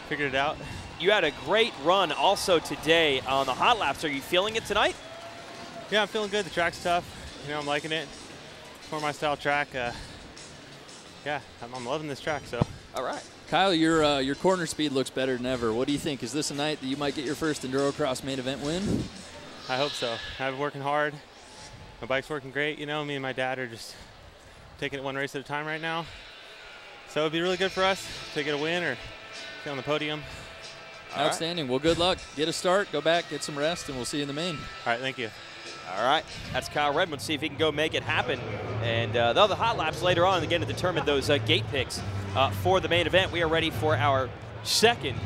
figured it out. You had a great run also today on the hot laps. Are you feeling it tonight? Yeah, I'm feeling good. The track's tough. You know, I'm liking it. For my style track, yeah, I'm loving this track, so. All right. Kyle, your corner speed looks better than ever. What do you think? Is this a night that you might get your first EnduroCross main event win? I hope so. I've been working hard. My bike's working great. You know, me and my dad are just taking it one race at a time right now. So it'd be really good for us to get a win or get on the podium. Outstanding. Well, good luck. Get a start, go back, get some rest, and we'll see you in the main. All right, thank you. All right, that's Kyle Redmond. See if he can go make it happen. And the other hot laps later on, again, to determine those gate picks for the main event. We are ready for our second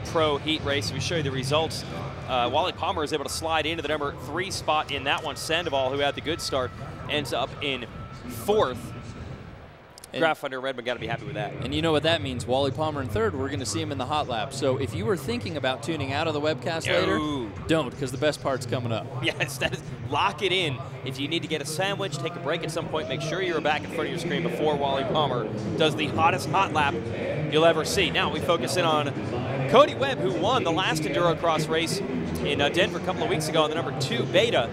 pro heat race. We show you the results. Wally Palmer is able to slide into the number 3 spot in that one. Sandoval, who had the good start, ends up in 4th. Graf under Redmond got to be happy with that. And you know what that means. Wally Palmer in 3rd, we're going to see him in the hot lap. So if you were thinking about tuning out of the webcast later, don't, because the best part's coming up. Yes, lock it in. If you need to get a sandwich, take a break at some point, make sure you're back in front of your screen before Wally Palmer does the hottest hot lap you'll ever see. Now we focus in on Cody Webb, who won the last EnduroCross race in Denver a couple of weeks ago on the number 2 Beta.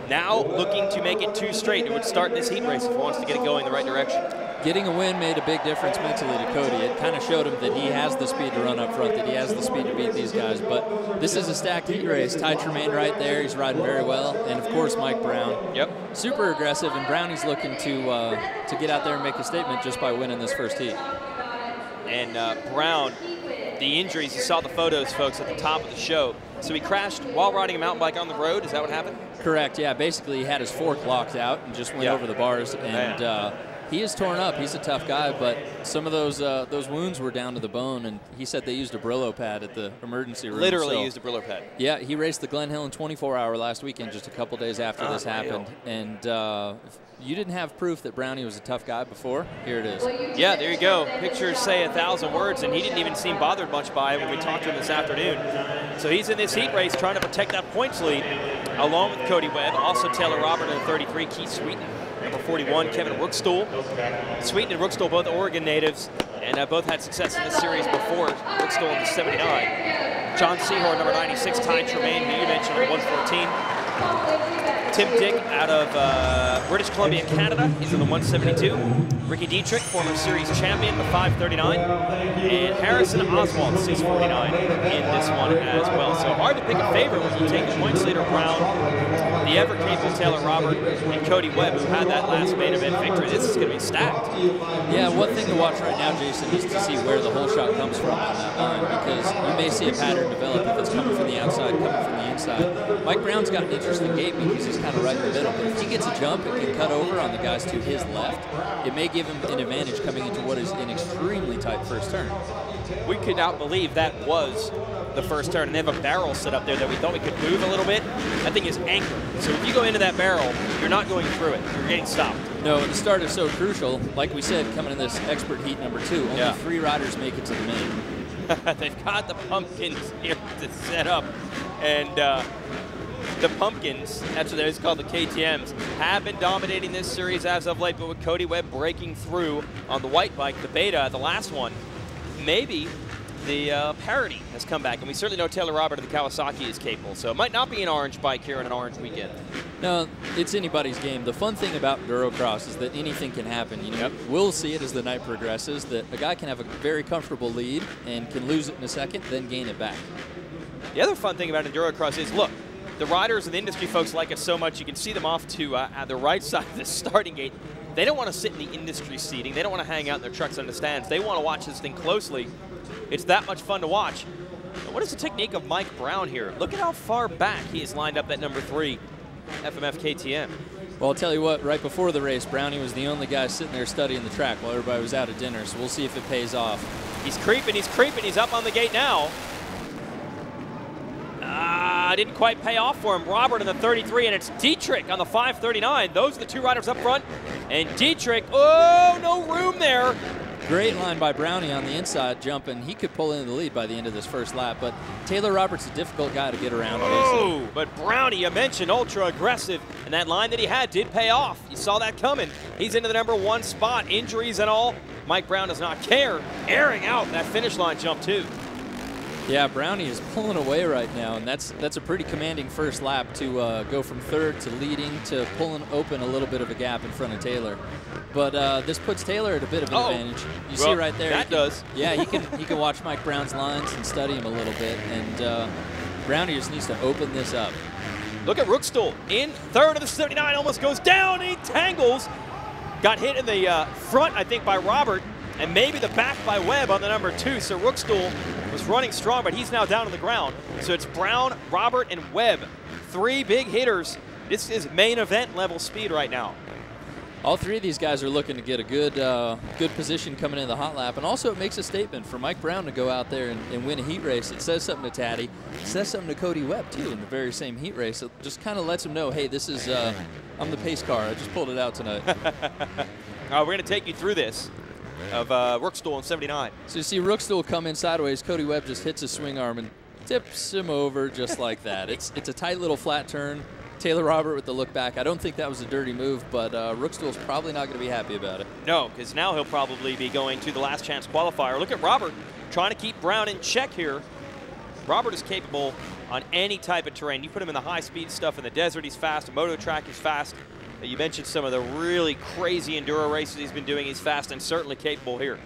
Now looking to make it 2 straight. It would start this heat race if he wants to get it going in the right direction. Getting a win made a big difference mentally to Cody. It kind of showed him that he has the speed to run up front, that he has the speed to beat these guys. But this is a stacked heat race. Ty Tremaine right there. He's riding very well. And, of course, Mike Brown. Yep. Super aggressive, and Brownie's looking to get out there and make a statement just by winning this first heat. And Brown, the injuries, you saw the photos, folks, at the top of the show. So he crashed while riding a mountain bike on the road. Is that what happened? Correct, yeah. Basically, he had his fork locked out and just went over the bars. And he is torn up. He's a tough guy, but some of those wounds were down to the bone, and he said they used a Brillo pad at the emergency room. Literally used a Brillo pad. Yeah, he raced the Glen Helen 24-hour last weekend, just a couple days after this happened. And if you didn't have proof that Brownie was a tough guy before, here it is. Yeah, there you go. Pictures say 1,000 words, and he didn't even seem bothered much by it when we talked to him this afternoon. So he's in this heat race trying to protect that points lead, along with Cody Webb, also Taylor Robert in the 33, Keith Sweeten, number 41, Kevin Rookstool. Sweeten and Rookstool, both Oregon natives, and both had success in this series before. Rookstool in the 79. John Sehor, number 96, Ty Tremaine, who you mentioned, on 114. Tim Dick out of British Columbia, Canada. He's in the 172. Ricky Dietrich, former series champion, the 539. And Harrison Oswald, 649 in this one as well. So hard to pick a favorite when you take the points leader Brown, the ever-capable Taylor Robert, and Cody Webb, who had that last main event victory. This is going to be stacked. Yeah, one thing to watch right now, Jason, is to see where the whole shot comes from on that line, because you may see a pattern develop if it's coming from the outside, coming from the inside. Mike Brown's got an interesting gait because he's kind of right in the middle, but if he gets a jump and can cut over on the guys to his left, it may give him an advantage coming into what is an extremely tight first turn. We could not believe that was the first turn, and they have a barrel set up there that we thought we could move a little bit. That thing is anchored, so if you go into that barrel, you're not going through it. You're getting stopped. No, the start is so crucial. Like we said, coming in this expert heat number 2, only 3 riders make it to the main. They've got the pumpkins here to set up, and the pumpkins, that's what it's called, the KTMs, have been dominating this series as of late, but with Cody Webb breaking through on the white bike, the Beta, the last one, maybe the parity has come back, and we certainly know Taylor Robert of the Kawasaki is capable, so it might not be an orange bike here on an orange weekend. No, it's anybody's game. The fun thing about EnduroCross is that anything can happen. You know, we'll see it as the night progresses, that a guy can have a very comfortable lead and can lose it in a second, then gain it back. The other fun thing about EnduroCross is, look, the riders and the industry folks like us so much, you can see them off to the right side of the starting gate. They don't want to sit in the industry seating. They don't want to hang out in their trucks on the stands. They want to watch this thing closely. It's that much fun to watch. Now, what is the technique of Mike Brown here? Look at how far back he has lined up that number 3 FMF KTM. Well, I'll tell you what, right before the race, Brownie was the only guy sitting there studying the track while everybody was out at dinner, so we'll see if it pays off. He's creeping, he's up on the gate now. Didn't quite pay off for him. Robert in the 33, and it's Dietrich on the 539. Those are the 2 riders up front. And Dietrich, oh, no room there. Great line by Brownie on the inside jumping. He could pull into the lead by the end of this first lap, but Taylor Roberts is a difficult guy to get around. Oh, but Brownie, you mentioned ultra aggressive, and that line that he had did pay off. You saw that coming. He's into the number 1 spot, injuries and all. Mike Brown does not care, airing out that finish line jump too. Yeah, Brownie is pulling away right now, and that's a pretty commanding first lap to go from 3rd to leading to pulling open a little bit of a gap in front of Taylor. But this puts Taylor at a bit of an advantage. You see right there. That does. Yeah, he can watch Mike Brown's lines and study him a little bit, and Brownie just needs to open this up. Look at Rookstool in third of the 79, almost goes down, he tangles. Got hit in the front, I think, by Robert, and maybe the back by Webb on the number 2. So Rookstool was running strong, but he's now down on the ground. So it's Brown, Robert, and Webb. 3 big hitters. This is main event level speed right now. All 3 of these guys are looking to get a good position coming in the hot lap, and also it makes a statement for Mike Brown to go out there and win a heat race. It says something to Taddy. It says something to Cody Webb, too, in the very same heat race. It just kind of lets him know, hey, this is, I'm the pace car. I just pulled it out tonight. We're going to take you through this of Rookstool in 79. So you see Rookstool come in sideways. Cody Webb just hits his swing arm and tips him over just like that. It's a tight little flat turn. Taylor Robert with the look back. I don't think that was a dirty move, but Rookstool's probably not going to be happy about it. No, because now he'll probably be going to the last chance qualifier. Look at Robert trying to keep Brown in check here. Robert is capable on any type of terrain. You put him in the high-speed stuff in the desert, he's fast. Moto track, he's fast. You mentioned some of the really crazy enduro races he's been doing. He's fast and certainly capable here.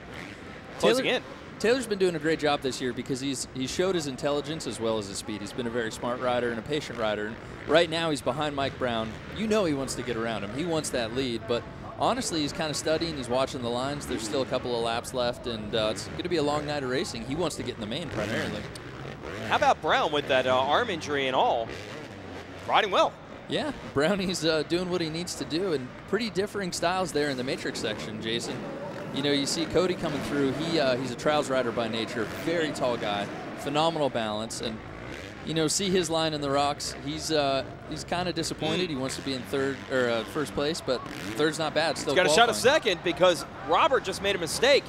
Closing in. Taylor's been doing a great job this year because he showed his intelligence as well as his speed. He's been a very smart rider and a patient rider. And right now he's behind Mike Brown. You know he wants to get around him. He wants that lead. But honestly, he's kind of studying. He's watching the lines. There's still a couple of laps left, and it's going to be a long night of racing. He wants to get in the main primarily. How about Brown with that arm injury and all? Riding well. Yeah, Brownie's doing what he needs to do, and pretty differing styles there in the Matrix section, Jason. You know, you see Cody coming through. He's a trials rider by nature, very tall guy, phenomenal balance, and you know, see his line in the rocks. He's kind of disappointed. He wants to be in first place, but third's not bad. Still, he's got a shot at second because Robert just made a mistake,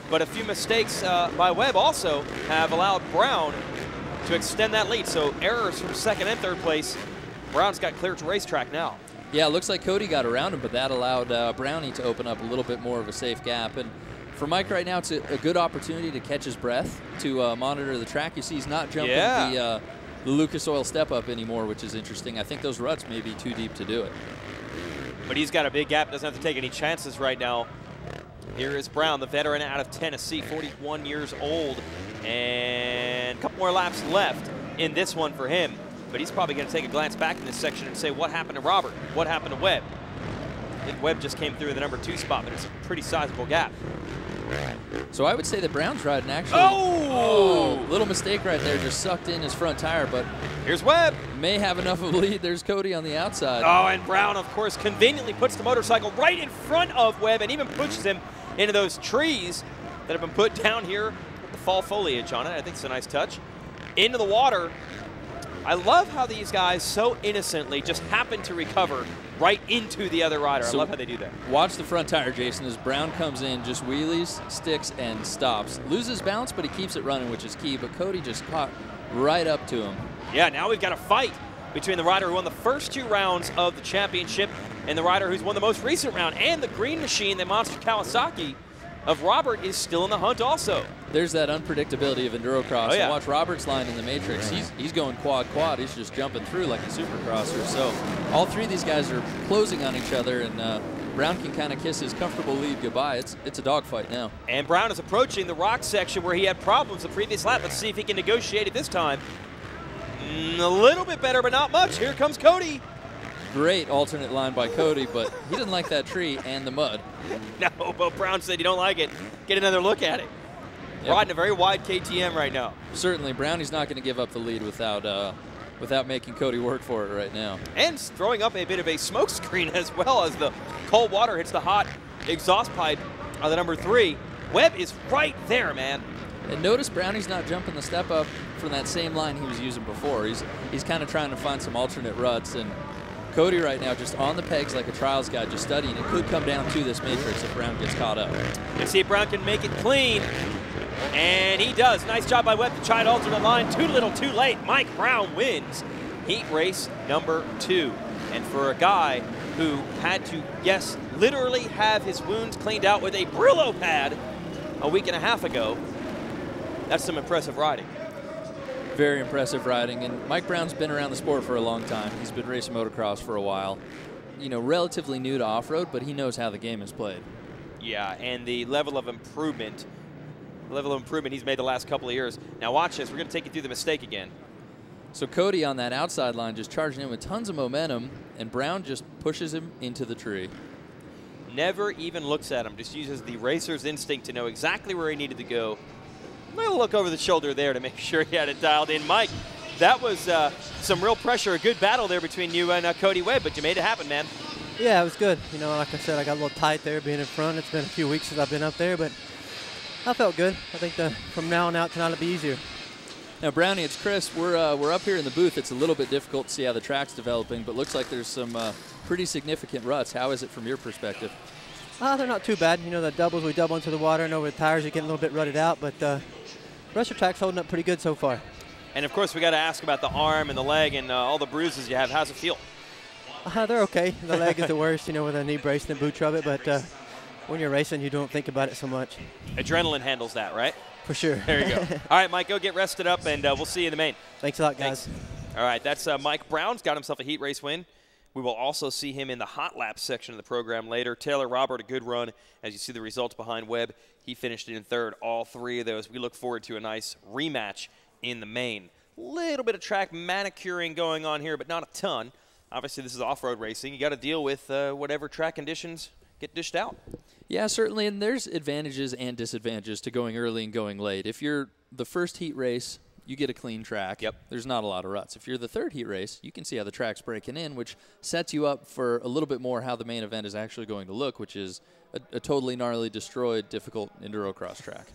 but a few mistakes by Webb also have allowed Brown to extend that lead. So errors from second and third place. Brown's got clear to racetrack now. Yeah, it looks like Cody got around him, but that allowed Brownie to open up a little bit more of a safe gap. And for Mike right now, it's a good opportunity to catch his breath, to monitor the track. You see he's not jumping the Lucas Oil step-up anymore, which is interesting. I think those ruts may be too deep to do it. But he's got a big gap, doesn't have to take any chances right now. Here is Brown, the veteran out of Tennessee, 41 years old. And a couple more laps left in this one for him. But he's probably going to take a glance back in this section and say, what happened to Robert? What happened to Webb? I think Webb just came through the number 2 spot, but it's a pretty sizable gap. So I would say that Brown's riding actually. Little mistake right there, just sucked in his front tire, but here's Webb. May have enough of a lead. There's Cody on the outside. Oh, and Brown, of course, conveniently puts the motorcycle right in front of Webb and even pushes him into those trees that have been put down here with the fall foliage on it. I think it's a nice touch. Into the water. I love how these guys so innocently just happen to recover right into the other rider. So I love how they do that. Watch the front tire, Jason, as Brown comes in, just wheelies, sticks, and stops. Loses balance, but he keeps it running, which is key. But Cody just caught right up to him. Yeah, now we've got a fight between the rider who won the first 2 rounds of the championship and the rider who's won the most recent round. And the green machine, the Monster Kawasaki of Robert, is still in the hunt also. There's that unpredictability of EnduroCross. Oh, yeah. Watch Robert's line in the Matrix. He's going quad. He's just jumping through like a Supercrosser. So all 3 of these guys are closing on each other, and Brown can kind of kiss his comfortable lead goodbye. It's a dogfight now. And Brown is approaching the rock section where he had problems the previous lap. Let's see if he can negotiate it this time. A little bit better, but not much. Here comes Cody. Great alternate line by Cody, but he didn't like that tree and the mud. No, but Brown said you don't like it. Get another look at it. Yep. Riding a very wide KTM right now. Certainly, Brownie's not going to give up the lead without making Cody work for it right now. And throwing up a bit of a smoke screen as well as the cold water hits the hot exhaust pipe on the number 3. Webb is right there, man. And notice Brownie's not jumping the step up from that same line he was using before. He's kind of trying to find some alternate ruts, and Cody right now just on the pegs like a trials guy, just studying. It could come down to this Matrix if Brown gets caught up. Let's see if Brown can make it clean. And he does. Nice job by Webb to try an alternate line. Too little, too late. Mike Brown wins heat race number 2. And for a guy who had to, yes, literally have his wounds cleaned out with a Brillo pad a week and a half ago, that's some impressive riding. Very impressive riding, and Mike Brown's been around the sport for a long time. He's been racing motocross for a while. You know, relatively new to off-road, but he knows how the game is played. Yeah, and the level of improvement he's made the last couple of years. Now watch this. We're going to take you through the mistake again. So Cody on that outside line just charging in with tons of momentum, and Brown just pushes him into the tree. Never even looks at him, just uses the racer's instinct to know exactly where he needed to go. A little look over the shoulder there to make sure he had it dialed in. Mike, that was some real pressure, a good battle there between you and Cody Webb, but you made it happen, man. Yeah, it was good. You know, like I said, I got a little tight there being in front. It's been a few weeks since I've been up there, but I felt good. I think from now on out tonight it'll be easier. Now, Brownie, it's Chris. We're up here in the booth. It's a little bit difficult to see how the track's developing, but looks like there's some pretty significant ruts. How is it from your perspective? They're not too bad. You know, the doubles, we double into the water, and over the tires, you get a little bit rutted out, but the rest of the track's holding up pretty good so far. And, of course, we got to ask about the arm and the leg and all the bruises you have. How's it feel? They're okay. The leg is the worst, you know, with a knee brace and a boot of it, but when you're racing, you don't think about it so much. Adrenaline handles that, right? For sure. There you go. All right, Mike, go get rested up, and we'll see you in the main. Thanks a lot, guys. Thanks. All right, that's Mike Brown's got himself a heat race win. We will also see him in the hot lap section of the program later. Taylor Robert, a good run. As you see the results behind Webb, he finished in third. All three of those. We look forward to a nice rematch in the main. Little bit of track manicuring going on here, but not a ton. Obviously, this is off-road racing. You got to deal with whatever track conditions get dished out. Yeah, certainly, and there's advantages and disadvantages to going early and going late. If you're the first heat race, you get a clean track. Yep. There's not a lot of ruts. If you're the third heat race, you can see how the track's breaking in, which sets you up for a little bit more how the main event is actually going to look, which is a totally gnarly, destroyed, difficult endurocross track.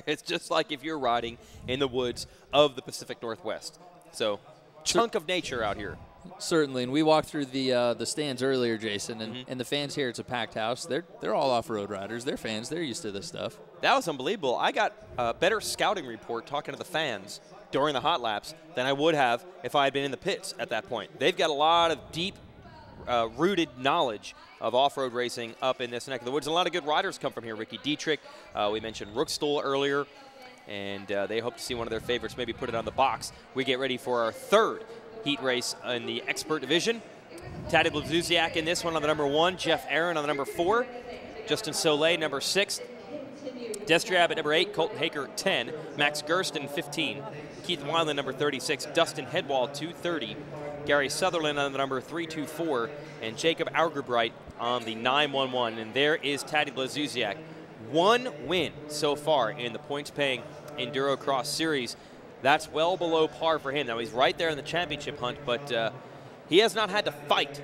It's just like if you're riding in the woods of the Pacific Northwest. So, chunk of nature out here. Certainly, and we walked through the stands earlier, Jason, and the fans here, it's a packed house. They're all off-road riders. They're fans. They're used to this stuff. That was unbelievable. I got a better scouting report talking to the fans during the hot laps than I would have if I had been in the pits at that point. They've got a lot of deep rooted knowledge of off-road racing up in this neck of the woods. And a lot of good riders come from here. Ricky Dietrich, we mentioned Rookstool earlier, and they hope to see one of their favorites maybe put it on the box. We get ready for our third heat race in the expert division. Taddy Blazusiak in this one on the number 1, Geoff Aaron on the number 4, Justin Soleil number 6, Destriab at number 8, Colton Haker 10, Max Gersten 15, Keith Wineland number 36, Dustin Headwall 230, Gary Sutherland on the number 324, and Jacob Augerbright on the 911. And there is Taddy Blazusiak. One win so far in the points-paying EnduroCross Series. That's well below par for him. Now, he's right there in the championship hunt, but he has not had to fight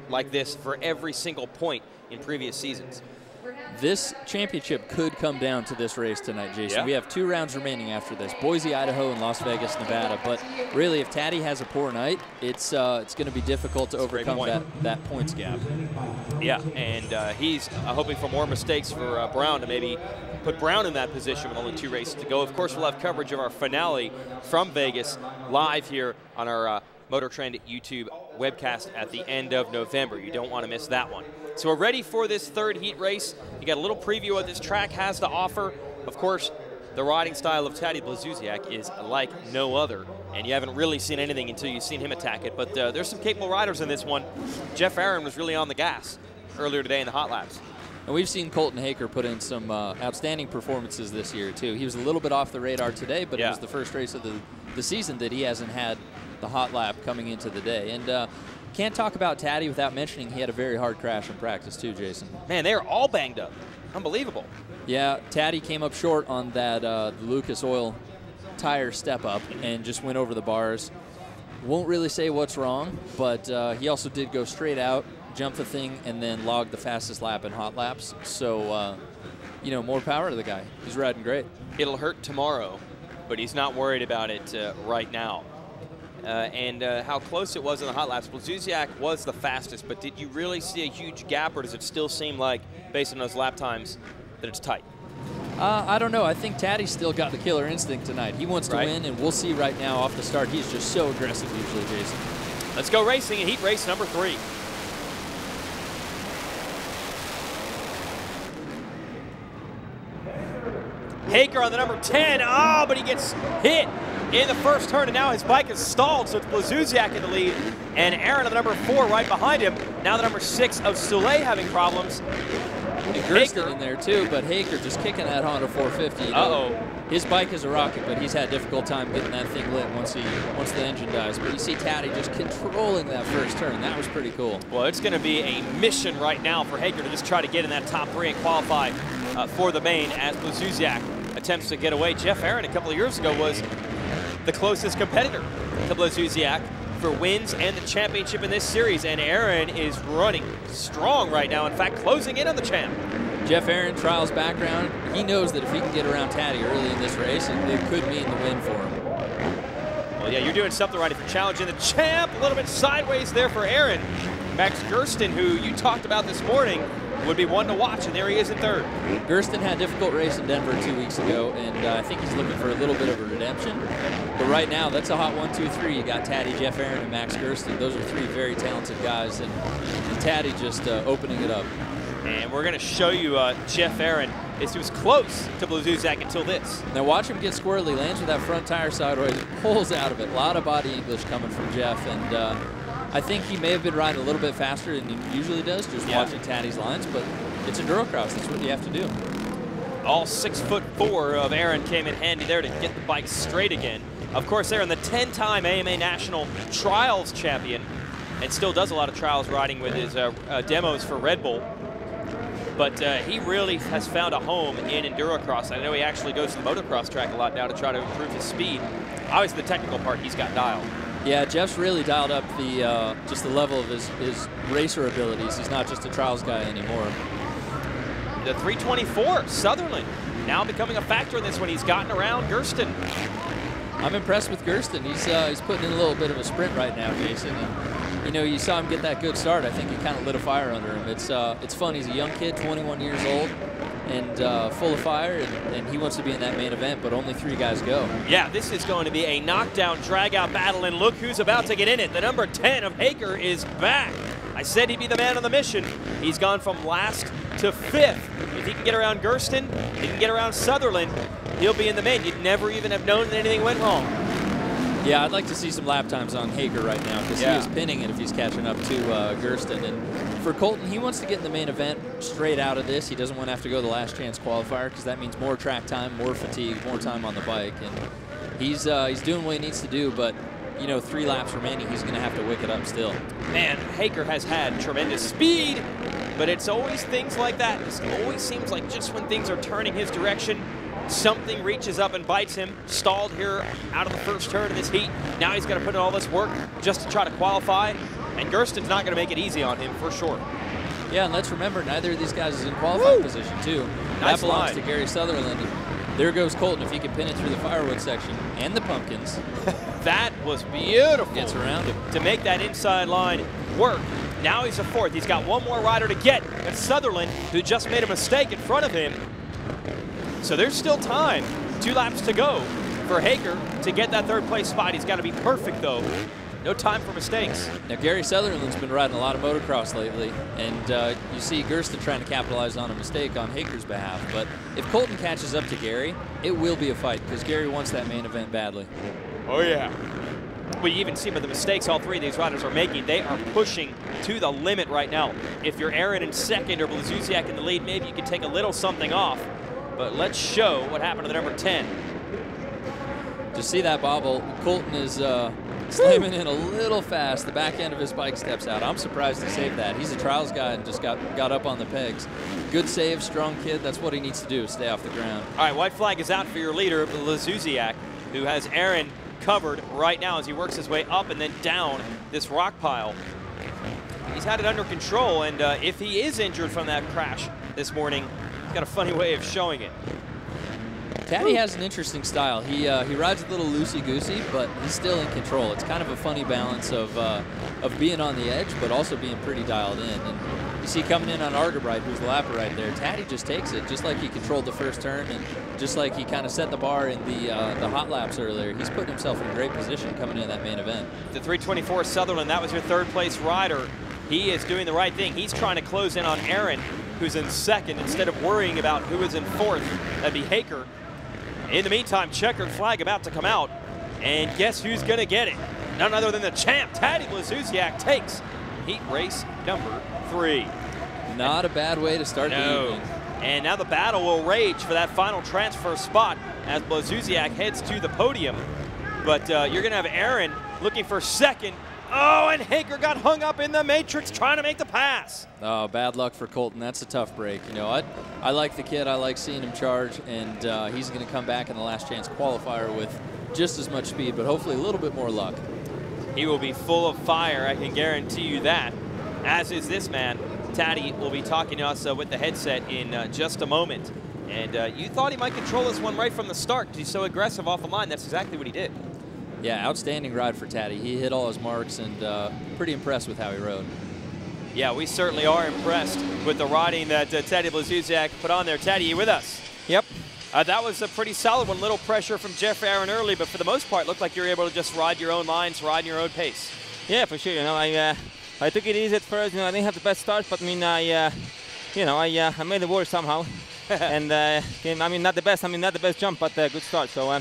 like this for every single point in previous seasons. This championship could come down to this race tonight, Jason. Yeah. We have 2 rounds remaining after this. Boise, Idaho, and Las Vegas, Nevada. But really, if Taddy has a poor night, it's going to be difficult to overcome that points gap. Yeah, and he's hoping for more mistakes for Brown to maybe put Brown in that position with only 2 races to go. Of course, we'll have coverage of our finale from Vegas live here on our MotorTrend YouTube webcast at the end of November. You don't want to miss that one. So we're ready for this third heat race. You got a little preview of what this track has to offer. Of course, the riding style of Taddy Blazusiak is like no other, and you haven't really seen anything until you've seen him attack it. But there's some capable riders in this one. Geoff Aaron was really on the gas earlier today in the hot laps. And we've seen Colton Haker put in some outstanding performances this year, too. He was a little bit off the radar today, but it was the first race of the season that he hasn't had the hot lap coming into the day. And can't talk about Taddy without mentioning he had a very hard crash in practice, too, Jason. Man, they are all banged up. Unbelievable. Yeah, Taddy came up short on that Lucas Oil tire step-up and just went over the bars. Won't really say what's wrong, but he also did go straight out, jump the thing, and then log the fastest lap in hot laps. So, you know, more power to the guy. He's riding great. It'll hurt tomorrow, but he's not worried about it right now. And how close it was in the hot laps. Blazusiak was the fastest, but did you really see a huge gap, or does it still seem like, based on those lap times, that it's tight? I don't know. I think Taddy's still got the killer instinct tonight. He wants to win, and we'll see right now off the start. He's just so aggressive usually, Jason. Let's go racing in heat race number 3. Haker on the number 10. Oh, but he gets hit in the first turn, and now his bike is stalled, so it's Blazusiak in the lead, and Aaron on the number 4 right behind him. Now the number 6 of Soleil having problems. And Gersten in there too, but Hager just kicking that Honda 450. You know, his bike is a rocket, but he's had a difficult time getting that thing lit once the engine dies. But you see Taddy just controlling that first turn. That was pretty cool. Well, it's going to be a mission right now for Hager to just try to get in that top 3 and qualify for the main as Blazuzak attempts to get away. Geoff Aaron a couple of years ago was the closest competitor to Blazuzak for wins and the championship in this series, and Aaron is running strong right now. In fact, closing in on the champ. Geoff Aaron, trials background, he knows that if he can get around Taddy early in this race, it could mean the win for him. Well, yeah, you're doing something right if you're challenging the champ. A little bit sideways there for Aaron. Max Gersten, who you talked about this morning, would be one to watch, and there he is in third. Gersten had a difficult race in Denver 2 weeks ago, and I think he's looking for a little bit of a redemption. But right now, that's a hot 1, 2, 3. You got Taddy, Geoff Aaron, and Max Gersten. Those are 3 very talented guys, and Taddy just opening it up. And we're going to show you Geoff Aaron. He was close to Blazuzak until this. Now watch him get squirrely, lands with that front tire sideways, pulls out of it. A lot of body English coming from Geoff, and I think he may have been riding a little bit faster than he usually does, just watching Taddy's lines, but it's EnduroCross. That's what you have to do. All 6'4" of Aaron came in handy there to get the bike straight again. Of course, Aaron, the 10-time AMA National Trials champion, and still does a lot of trials riding with his demos for Red Bull. But he really has found a home in EnduroCross. I know he actually goes to the motocross track a lot now to try to improve his speed. Obviously, the technical part he's got dialed. Yeah, Geoff's really dialed up the just the level of his racer abilities. He's not just a trials guy anymore. The 324, Sutherland, now becoming a factor in this one. He's gotten around Gersten. I'm impressed with Gersten. He's putting in a little bit of a sprint right now, Jason. And, you know, you saw him get that good start. I think he kind of lit a fire under him. It's fun. He's a young kid, 21 years old, and full of fire, and he wants to be in that main event, but only 3 guys go. Yeah, this is going to be a knockdown, drag-out battle, and look who's about to get in it. The number 10 of Hager is back. I said he'd be the man on the mission. He's gone from last to 5th. If he can get around Gersten, he can get around Sutherland, he'll be in the main. You'd never even have known that anything went wrong. Yeah, I'd like to see some lap times on Hager right now, because he is pinning it if he's catching up to Gersten. And for Colton, he wants to get in the main event straight out of this. He doesn't want to have to go the last chance qualifier, because that means more track time, more fatigue, more time on the bike. And he's doing what he needs to do, but you know, 3 laps remaining, he's going to have to wick it up still. Man, Hager has had tremendous speed, but it's always things like that. It always seems like just when things are turning his direction, something reaches up and bites him. Stalled here out of the first turn of this heat. Now he's got to put in all this work just to try to qualify, and Gersten's not going to make it easy on him for sure. Yeah, and let's remember, neither of these guys is in qualifying position, too. Nice that belongs line to Gary Sutherland. There goes Colton if he can pin it through the firewood section and the pumpkins. That was beautiful. Gets around him. To make that inside line work. Now he's a 4th. He's got one more rider to get. That's Sutherland, who just made a mistake in front of him. So there's still time. 2 laps to go for Hager to get that 3rd place spot. He's got to be perfect, though. No time for mistakes. Now, Gary Sutherland's been riding a lot of motocross lately, and you see Gersten trying to capitalize on a mistake on Hager's behalf. But if Colton catches up to Gary, it will be a fight, because Gary wants that main event badly. Oh, yeah. We even see with the mistakes all 3 of these riders are making, they are pushing to the limit right now. If you're Aaron in 2nd or Blazuzak in the lead, maybe you can take a little something off. But let's show what happened to the number 10. Just see that bobble. Colton is slamming in a little fast. The back end of his bike steps out. I'm surprised he saved that. He's a trials guy and just got up on the pegs. Good save, strong kid. That's what he needs to do, stay off the ground. All right, white flag is out for your leader, Blazuzak, who has Aaron covered right now as he works his way up and then down this rock pile. He's had it under control, and if he is injured from that crash this morning, he's got a funny way of showing it. Taddy has an interesting style. He rides a little loosey-goosey, but he's still in control. It's kind of a funny balance of being on the edge, but also being pretty dialed in. And you see coming in on Argerbright, who's the lapper right there, Taddy just takes it, just like he controlled the first turn, and just like he kind of set the bar in the hot laps earlier. He's putting himself in a great position coming in that main event. The 324 Sutherland, that was your 3rd place rider. He is doing the right thing. He's trying to close in on Aaron, who's in 2nd, instead of worrying about who is in 4th. That'd be Hager. In the meantime, checkered flag about to come out, and guess who's going to get it? None other than the champ, Taddy Blazuzak, takes heat race number 3. Not a bad way to start the evening. And now the battle will rage for that final transfer spot as Blazusiak heads to the podium. But you're going to have Aaron looking for second. Oh, and Haker got hung up in the matrix trying to make the pass. Oh, bad luck for Colton. That's a tough break. You know, I like the kid. I like seeing him charge, and he's going to come back in the last chance qualifier with just as much speed, but hopefully a little bit more luck. He will be full of fire, I can guarantee you that, as is this man. Taddy will be talking to us with the headset in just a moment. And you thought he might control this one right from the start because he's so aggressive off the line. That's exactly what he did. Yeah, outstanding ride for Taddy. He hit all his marks and pretty impressed with how he rode. Yeah, we certainly are impressed with the riding that Taddy Blazusiak put on there. Taddy, you with us? Yep. That was a pretty solid one. Little pressure from Geoff Aaron early, but for the most part, looked like you were able to just ride your own lines, ride your own pace. Yeah, for sure. You know, I took it easy at first. You know, I didn't have the best start, but I mean, I made it work somehow. And I mean, not the best jump, but a good start. So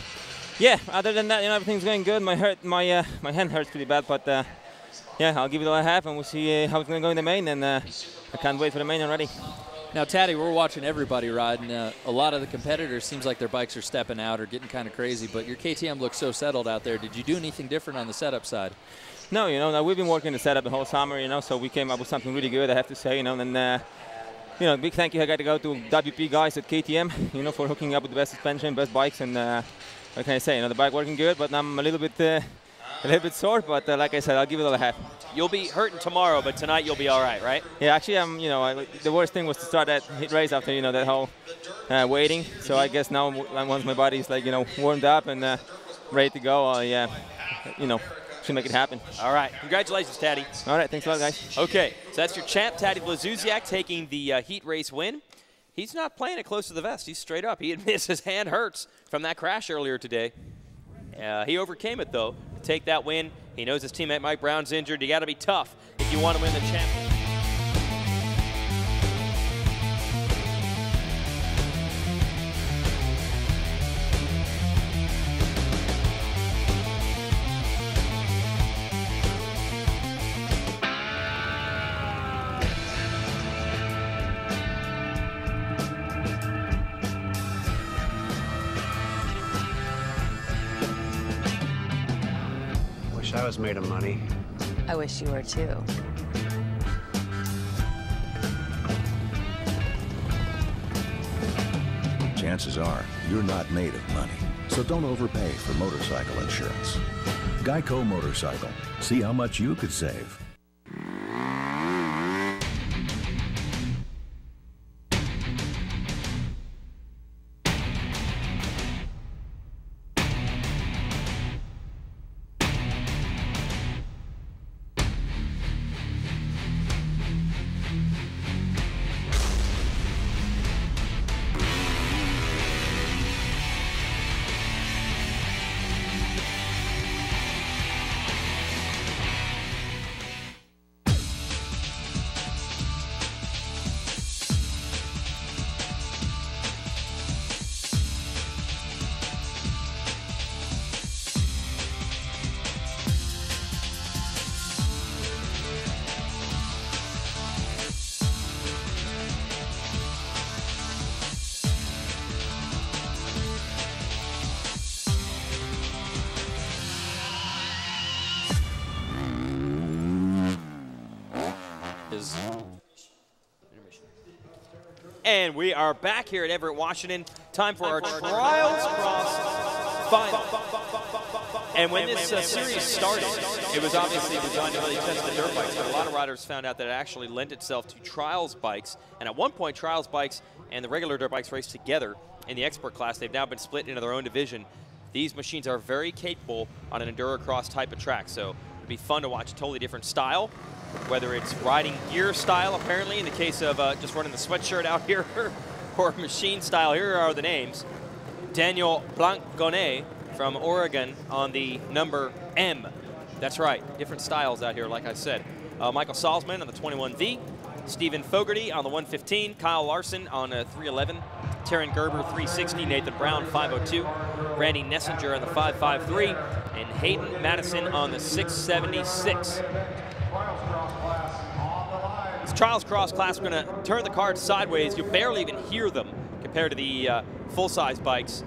yeah, other than that, you know, everything's going good. My hand hurts pretty bad, but yeah, I'll give it all I have, and we'll see how it's going to go in the main. And I can't wait for the main already. Now, Taddy, we're watching everybody ride, and a lot of the competitors seems like their bikes are stepping out or getting kind of crazy, but your KTM looks so settled out there. Did you do anything different on the setup side? No, you know, we've been working the setup the whole summer, you know, so we came up with something really good, I have to say, you know, and you know, big thank you I got to go to WP guys at KTM, you know, for hooking up with the best suspension, best bikes, and what can I say, you know, the bike working good, but I'm a little bit sore, but like I said, I'll give it all I have. You'll be hurting tomorrow, but tonight you'll be all right, right? Yeah, actually, you know, the worst thing was to start that hit race after, you know, that whole waiting. So I guess now once my body's like, you know, warmed up and ready to go, yeah, you know, should make it happen. All right, congratulations, Taddy. All right, thanks a lot, guys. Okay, so that's your champ, Taddy Blazusiak, taking the heat race win. He's not playing it close to the vest. He's straight up. He admits his hand hurts from that crash earlier today. He overcame it, though, to take that win. He knows his teammate Mike Brown's injured. You got to be tough if you want to win the championship. I was made of money. I wish you were too. Chances are you're not made of money, so don't overpay for motorcycle insurance. Geico Motorcycle. See how much you could save. And we are back here at Everett, Washington. Time for our Trials Cross Final. And when this series started, it was obviously designed to really test the dirt bikes, but a lot of riders found out that it actually lent itself to trials bikes. And at one point, trials bikes and the regular dirt bikes raced together in the expert class. They've now been split into their own division. These machines are very capable on an EnduroCross type of track, so it'd be fun to watch a totally different style, whether it's riding gear style, apparently, in the case of just running the sweatshirt out here, or machine style. Here are the names. Daniel Blancgonet from Oregon on the number M. That's right, different styles out here, like I said. Michael Salzman on the 21V. Stephen Fogarty on the 115. Kyle Larson on a 311. Taryn Gerber 360. Nathan Brown 502. Randy Nessinger on the 553. And Hayden Madison on the 676. This Trials Cross class, we're going to turn the card sideways. You barely even hear them compared to the full-size bikes.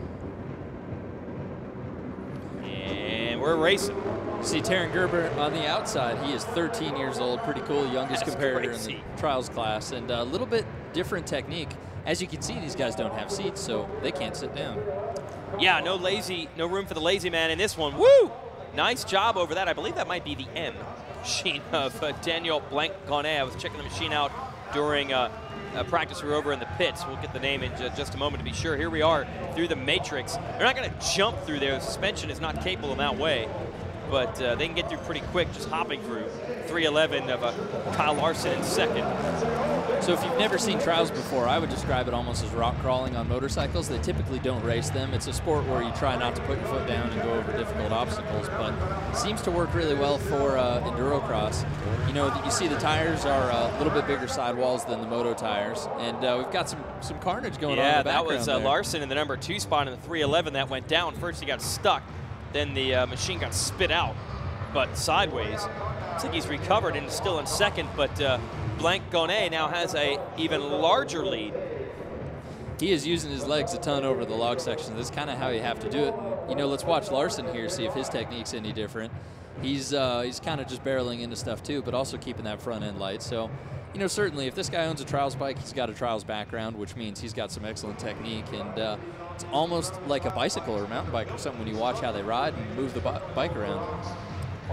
And we're racing. See Taryn Gerber on the outside. He is 13 years old, pretty cool, youngest competitor in the trials class, and a little bit different technique. As you can see, these guys don't have seats, so they can't sit down. Yeah, no room for the lazy man in this one. Woo! Nice job over that. I believe that might be the M machine of Daniel Blanc-Gonnet. I was checking the machine out during a practice we were over in the pits. We'll get the name in just a moment to be sure. Here we are through the matrix. They're not going to jump through there. The suspension is not capable in that way, but they can get through pretty quick just hopping through. 3:11 of Kyle Larson in second. So if you've never seen trials before, I would describe it almost as rock crawling on motorcycles. They typically don't race them. It's a sport where you try not to put your foot down and go over difficult obstacles, but it seems to work really well for endurocross. You know, you see the tires are a little bit bigger sidewalls than the moto tires, and we've got some carnage going on in the background. Yeah, that was Larson in the number 2 spot in the 3:11 that went down. First he got stuck, then the machine got spit out, but sideways. Looks like he's recovered and is still in second, but Blanc-Gonnet now has a even larger lead. He is using his legs a ton over the log section. That's kind of how you have to do it. And, you know, let's watch Larson here, see if his technique's any different. He's kind of just barreling into stuff too, but also keeping that front end light. So, you know, certainly if this guy owns a trials bike, he's got a trials background, which means he's got some excellent technique. And it's almost like a bicycle or a mountain bike or something when you watch how they ride and move the bike around.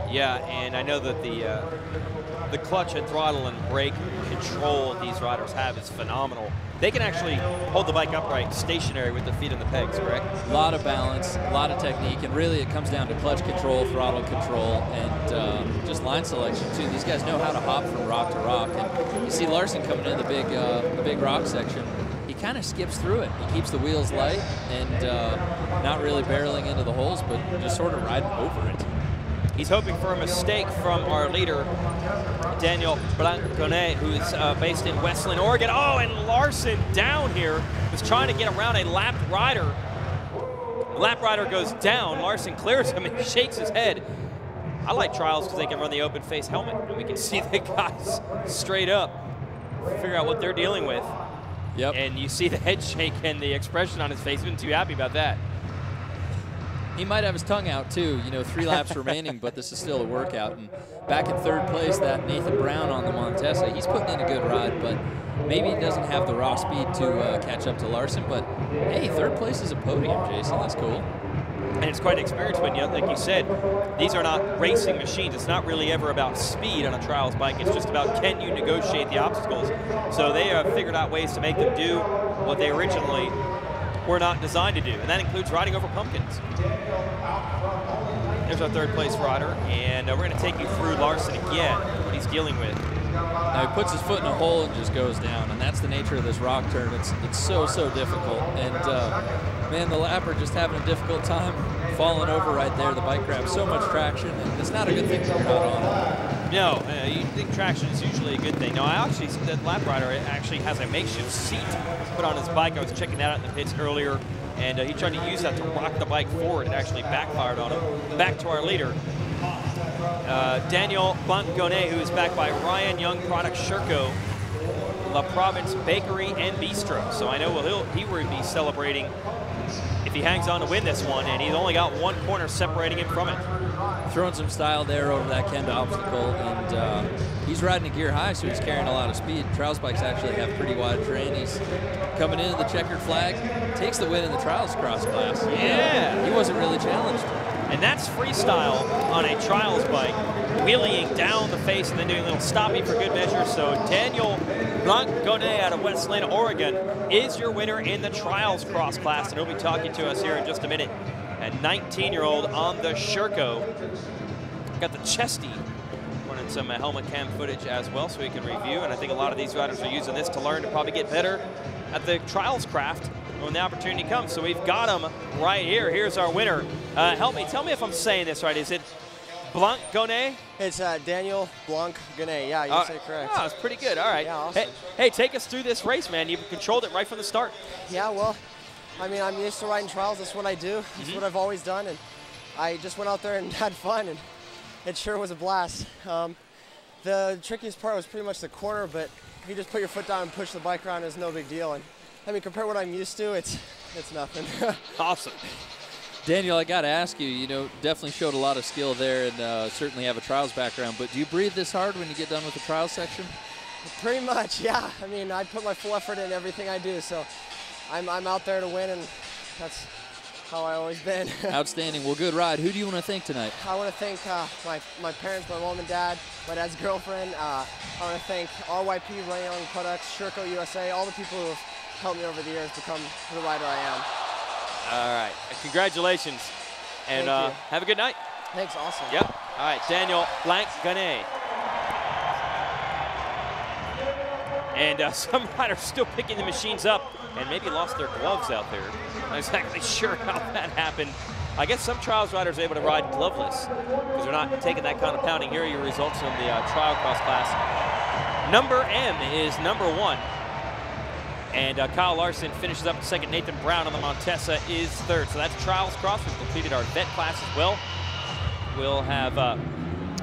Yeah, and I know that the clutch and throttle and brake control these riders have is phenomenal. They can actually hold the bike upright, stationary with the feet on the pegs, correct? A lot of balance, a lot of technique, and really it comes down to clutch control, throttle control, and just line selection too. These guys know how to hop from rock to rock, and you see Larson coming in the big rock section. He kind of skips through it. He keeps the wheels light and not really barreling into the holes, but just sort of riding over it. He's hoping for a mistake from our leader, Daniel Blanc-Gonnet, who's based in Westland, Oregon. Oh, and Larson down here was trying to get around a lapped rider. The lap rider goes down. Larson clears him and shakes his head. I like trials because they can run the open face helmet, and we can see the guys straight up, figure out what they're dealing with. Yep. And you see the head shake and the expression on his face. He wasn't too happy about that. He might have his tongue out too, you know, 3 laps remaining, but this is still a workout. And back in 3rd place, that Nathan Brown on the Montesa, he's putting in a good ride, but maybe he doesn't have the raw speed to catch up to Larson. But hey, 3rd place is a podium, Jason. That's cool. And it's quite an experience when, like you said, these are not racing machines. It's not really ever about speed on a trials bike. It's just about, can you negotiate the obstacles? So they have figured out ways to make them do what they originally were not designed to do, and that includes riding over pumpkins. There's our 3rd place rider, and we're going to take you through Larson again, what he's dealing with. Now he puts his foot in a hole and just goes down, and that's the nature of this rock turn. It's so difficult, and man, the lapper just having a difficult time falling over right there. The bike grabs so much traction, and it's not a good thing when you're not on it. No, you think traction is usually a good thing. No, the lap rider actually has a makeshift seat put on his bike. I was checking that out in the pits earlier, and he tried to use that to rock the bike forward. It actually backfired on him. Back to our leader, Daniel Blanc-Gonnet, who is backed by Ryan Young Product Sherco, La Province Bakery and Bistro. So I know he will be celebrating if he hangs on to win this one, and he's only got 1 corner separating him from it. Throwing some style there over that Kenda obstacle, and he's riding a gear high, so he's carrying a lot of speed. Trials bikes actually have pretty wide terrain. He's coming into the checkered flag, takes the win in the Trials Cross class. Yeah. He wasn't really challenged. And that's freestyle on a trials bike, wheeling down the face and then doing a little stopping for good measure. So Daniel Blanc-Gonnet out of Westland, Oregon is your winner in the Trials Cross class, and he'll be talking to us here in just a minute. A 19-year-old on the Sherco. Got the Chesty running some helmet cam footage as well so we can review, and I think a lot of these riders are using this to learn to probably get better at the trials craft when the opportunity comes. So we've got him right here. Here's our winner. Help me, tell me if I'm saying this right. Is it Blanc-Gonnet? It's Daniel Blanc-Gonnet. Yeah, you said correct. Oh, that's pretty good. All right. Yeah, awesome. Hey, take us through this race, man. You controlled it right from the start. Yeah, well, I mean, I'm used to riding trials. That's what I do. That's what I've always done, and I just went out there and had fun, and it sure was a blast. The trickiest part was pretty much the corner, but if you just put your foot down and push the bike around, it's no big deal. And I mean, compared to what I'm used to, it's nothing. Awesome. Daniel, I got to ask you, you know, definitely showed a lot of skill there and certainly have a trials background, but do you breathe this hard when you get done with the trials section? Pretty much, yeah. I mean, I put my full effort in everything I do, so I'm out there to win, and that's how I always been. Outstanding. Well, good ride. Who do you want to thank tonight? I want to thank my parents, my mom and dad, my dad's girlfriend. I want to thank RYP, Run Young Products, Sherco USA, all the people who have helped me over the years become the rider I am. All right. Congratulations. And have a good night. Thanks. Awesome. Yep. All right. Daniel Blanc-Ganet. And some riders still picking the machines up and maybe lost their gloves out there. Not exactly sure how that happened. I guess some trials riders are able to ride gloveless because they're not taking that kind of pounding. Here are your results from the trial cross class. Number M is number 1. And Kyle Larson finishes up second. Nathan Brown on the Montesa is third. So that's trials cross. We've completed our vet class as well. We'll have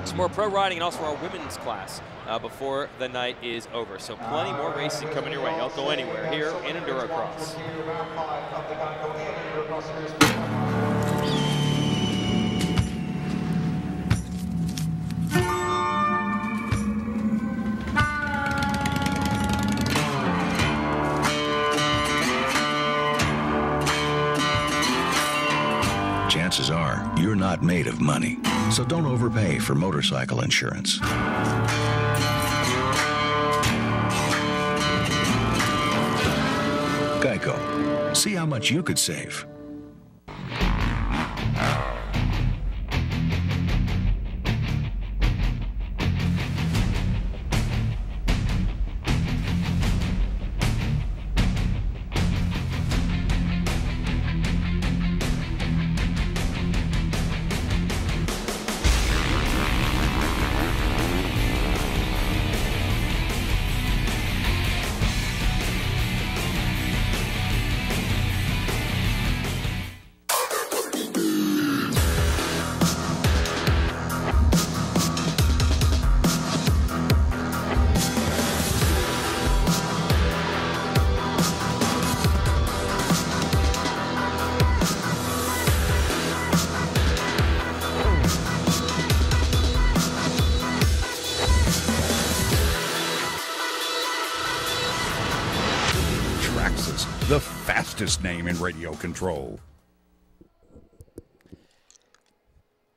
some more pro riding and also our women's class before the night is over. So plenty more racing coming your way. Don't go anywhere here in EnduroCross. Chances are you're not made of money, so don't overpay for motorcycle insurance. Geico. See how much you could save. The fastest name in radio control.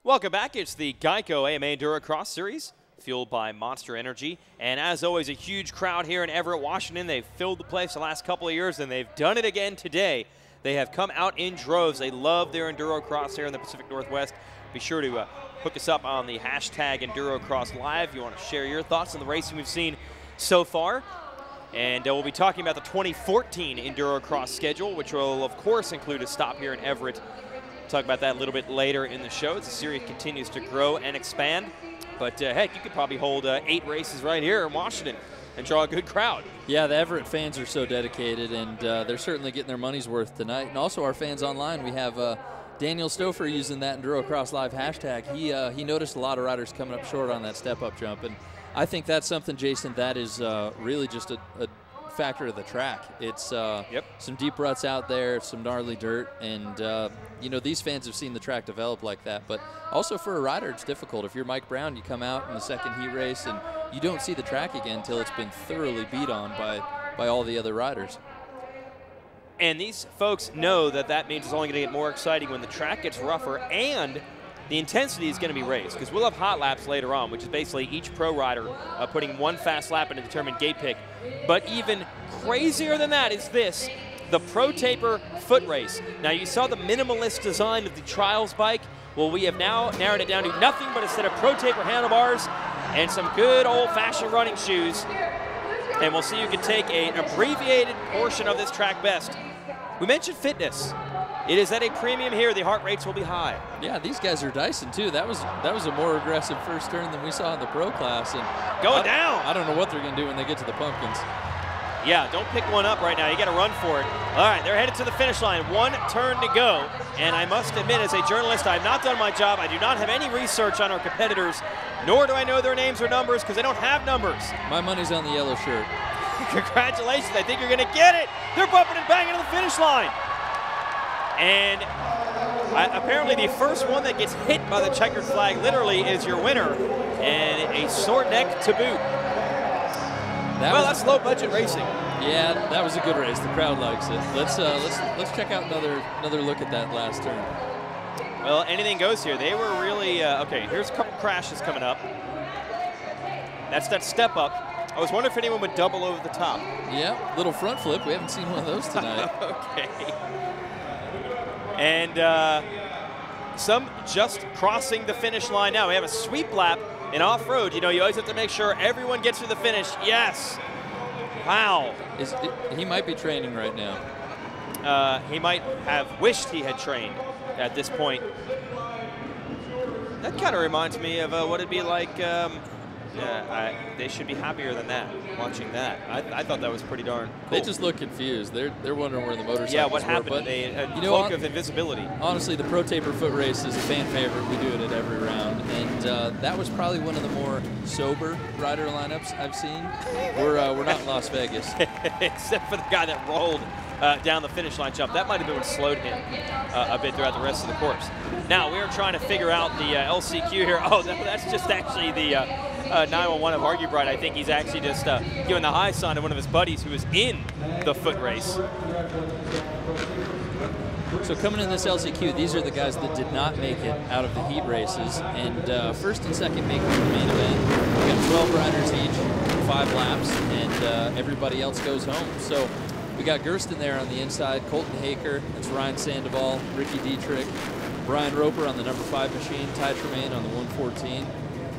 Welcome back. It's the Geico AMA EnduroCross Series, fueled by Monster Energy. And as always, a huge crowd here in Everett, Washington. They've filled the place the last couple of years, and they've done it again today. They have come out in droves. They love their EnduroCross here in the Pacific Northwest. Be sure to hook us up on the hashtag EnduroCross Live if you want to share your thoughts on the racing we've seen so far. And we'll be talking about the 2014 EnduroCross schedule, which will, of course, include a stop here in Everett. We'll talk about that a little bit later in the show as the series continues to grow and expand. But, heck, you could probably hold 8 races right here in Washington and draw a good crowd. Yeah, the Everett fans are so dedicated, and they're certainly getting their money's worth tonight. And also our fans online, we have Daniel Stouffer using that EnduroCross Live hashtag. He noticed a lot of riders coming up short on that step-up jump, and I think that's something, Jason, that is really just a factor of the track. It's some deep ruts out there, some gnarly dirt, and you know, these fans have seen the track develop like that. But also for a rider, it's difficult. If you're Mike Brown, you come out in the second heat race and you don't see the track again until it's been thoroughly beat on by all the other riders. And these folks know that that means it's only going to get more exciting when the track gets rougher and the intensity is going to be raised, because we'll have hot laps later on, which is basically each pro rider putting one fast lap in a determined gate pick. But even crazier than that is this, the Pro Taper foot race. Now, you saw the minimalist design of the trials bike. Well, we have now narrowed it down to nothing but a set of Pro Taper handlebars and some good old-fashioned running shoes. And we'll see who can take an abbreviated portion of this track best. We mentioned fitness. It is at a premium here. The heart rates will be high. Yeah, these guys are dicing too. That was a more aggressive first turn than we saw in the pro class. And going down. I don't know what they're going to do when they get to the pumpkins. Yeah, don't pick one up right now. You got to run for it. All right, they're headed to the finish line. One turn to go. And I must admit, as a journalist, I've not done my job. I do not have any research on our competitors, nor do I know their names or numbers because they don't have numbers. My money's on the yellow shirt. Congratulations. I think you're going to get it. They're bumping and banging to the finish line. And apparently the first one that gets hit by the checkered flag literally is your winner, and a sore neck to boot. That's low-budget racing. Yeah, that was a good race. The crowd likes it. Let's check out another look at that last turn. Well, anything goes here. They were really okay. Here's a couple crashes coming up. That's that step up. I was wondering if anyone would double over the top. Yeah, little front flip. We haven't seen one of those tonight. Okay. And some just crossing the finish line now. We have a sweep lap in off-road. You know, you always have to make sure everyone gets to the finish. Yes. Wow. He might be training right now. He might have wished he had trained at this point. That kind of reminds me of what it'd be like. They should be happier than that, watching that. I thought that was pretty darn cool. They just look confused. They're wondering where the motorcycles Yeah, what were, happened? but, A cloak of invisibility. Honestly, the Pro Taper foot race is a fan favorite. We do it at every round. And that was probably one of the more sober rider lineups I've seen. We're not in Las Vegas. Except for the guy that rolled down the finish line jump. That might have been what slowed him a bit throughout the rest of the course. Now, we are trying to figure out the LCQ here. Oh, that's just actually the 911 of Argubright. I think he's actually just giving the high sign to one of his buddies who was in the foot race. So coming in this LCQ, these are the guys that did not make it out of the heat races. And first and second make it to the main event. We got 12 riders each, 5 laps, and everybody else goes home. So we got Gersten there on the inside, Colton Haker, that's Ryan Sandoval, Ricky Dietrich, Brian Roper on the number 5 machine, Ty Tremaine on the 114.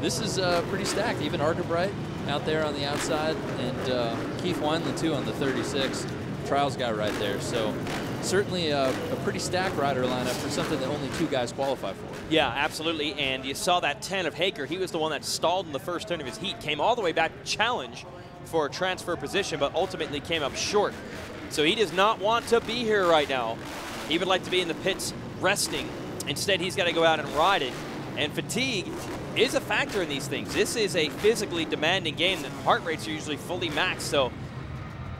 This is pretty stacked. Even Argerbright out there on the outside, and Keith Wineland too on the 36. Trials guy right there. So certainly a pretty stacked rider lineup for something that only 2 guys qualify for. Yeah, absolutely. And you saw that 10 of Haker. He was the one that stalled in the first turn of his heat. Came all the way back to challenge for a transfer position, but ultimately came up short. So he does not want to be here right now. He would like to be in the pits resting. Instead, he's got to go out and ride it. And fatigue is a factor in these things. This is a physically demanding game. The heart rates are usually fully maxed, so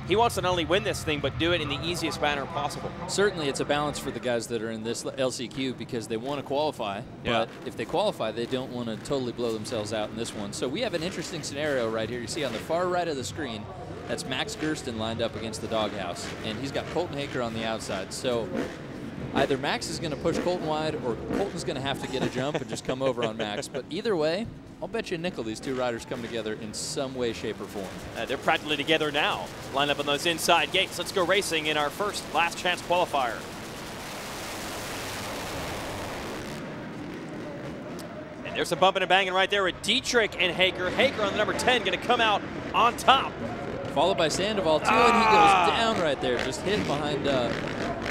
he wants to not only win this thing, but do it in the easiest manner possible. Certainly, it's a balance for the guys that are in this LCQ because they want to qualify, but if they qualify, they don't want to totally blow themselves out in this one. So we have an interesting scenario right here. You see on the far right of the screen, that's Max Gersten lined up against the doghouse, and he's got Colton Haker on the outside. So either Max is going to push Colton wide or Colton's going to have to get a jump and just come over on Max. But either way, I'll bet you a nickel these 2 riders come together in some way, shape, or form. They're practically together now. Line up on those inside gates. Let's go racing in our first last chance qualifier. And there's some bumping and banging right there with Dietrich and Haker. Haker on the number 10 going to come out on top. Followed by Sandoval too, and he goes down right there, just hit behind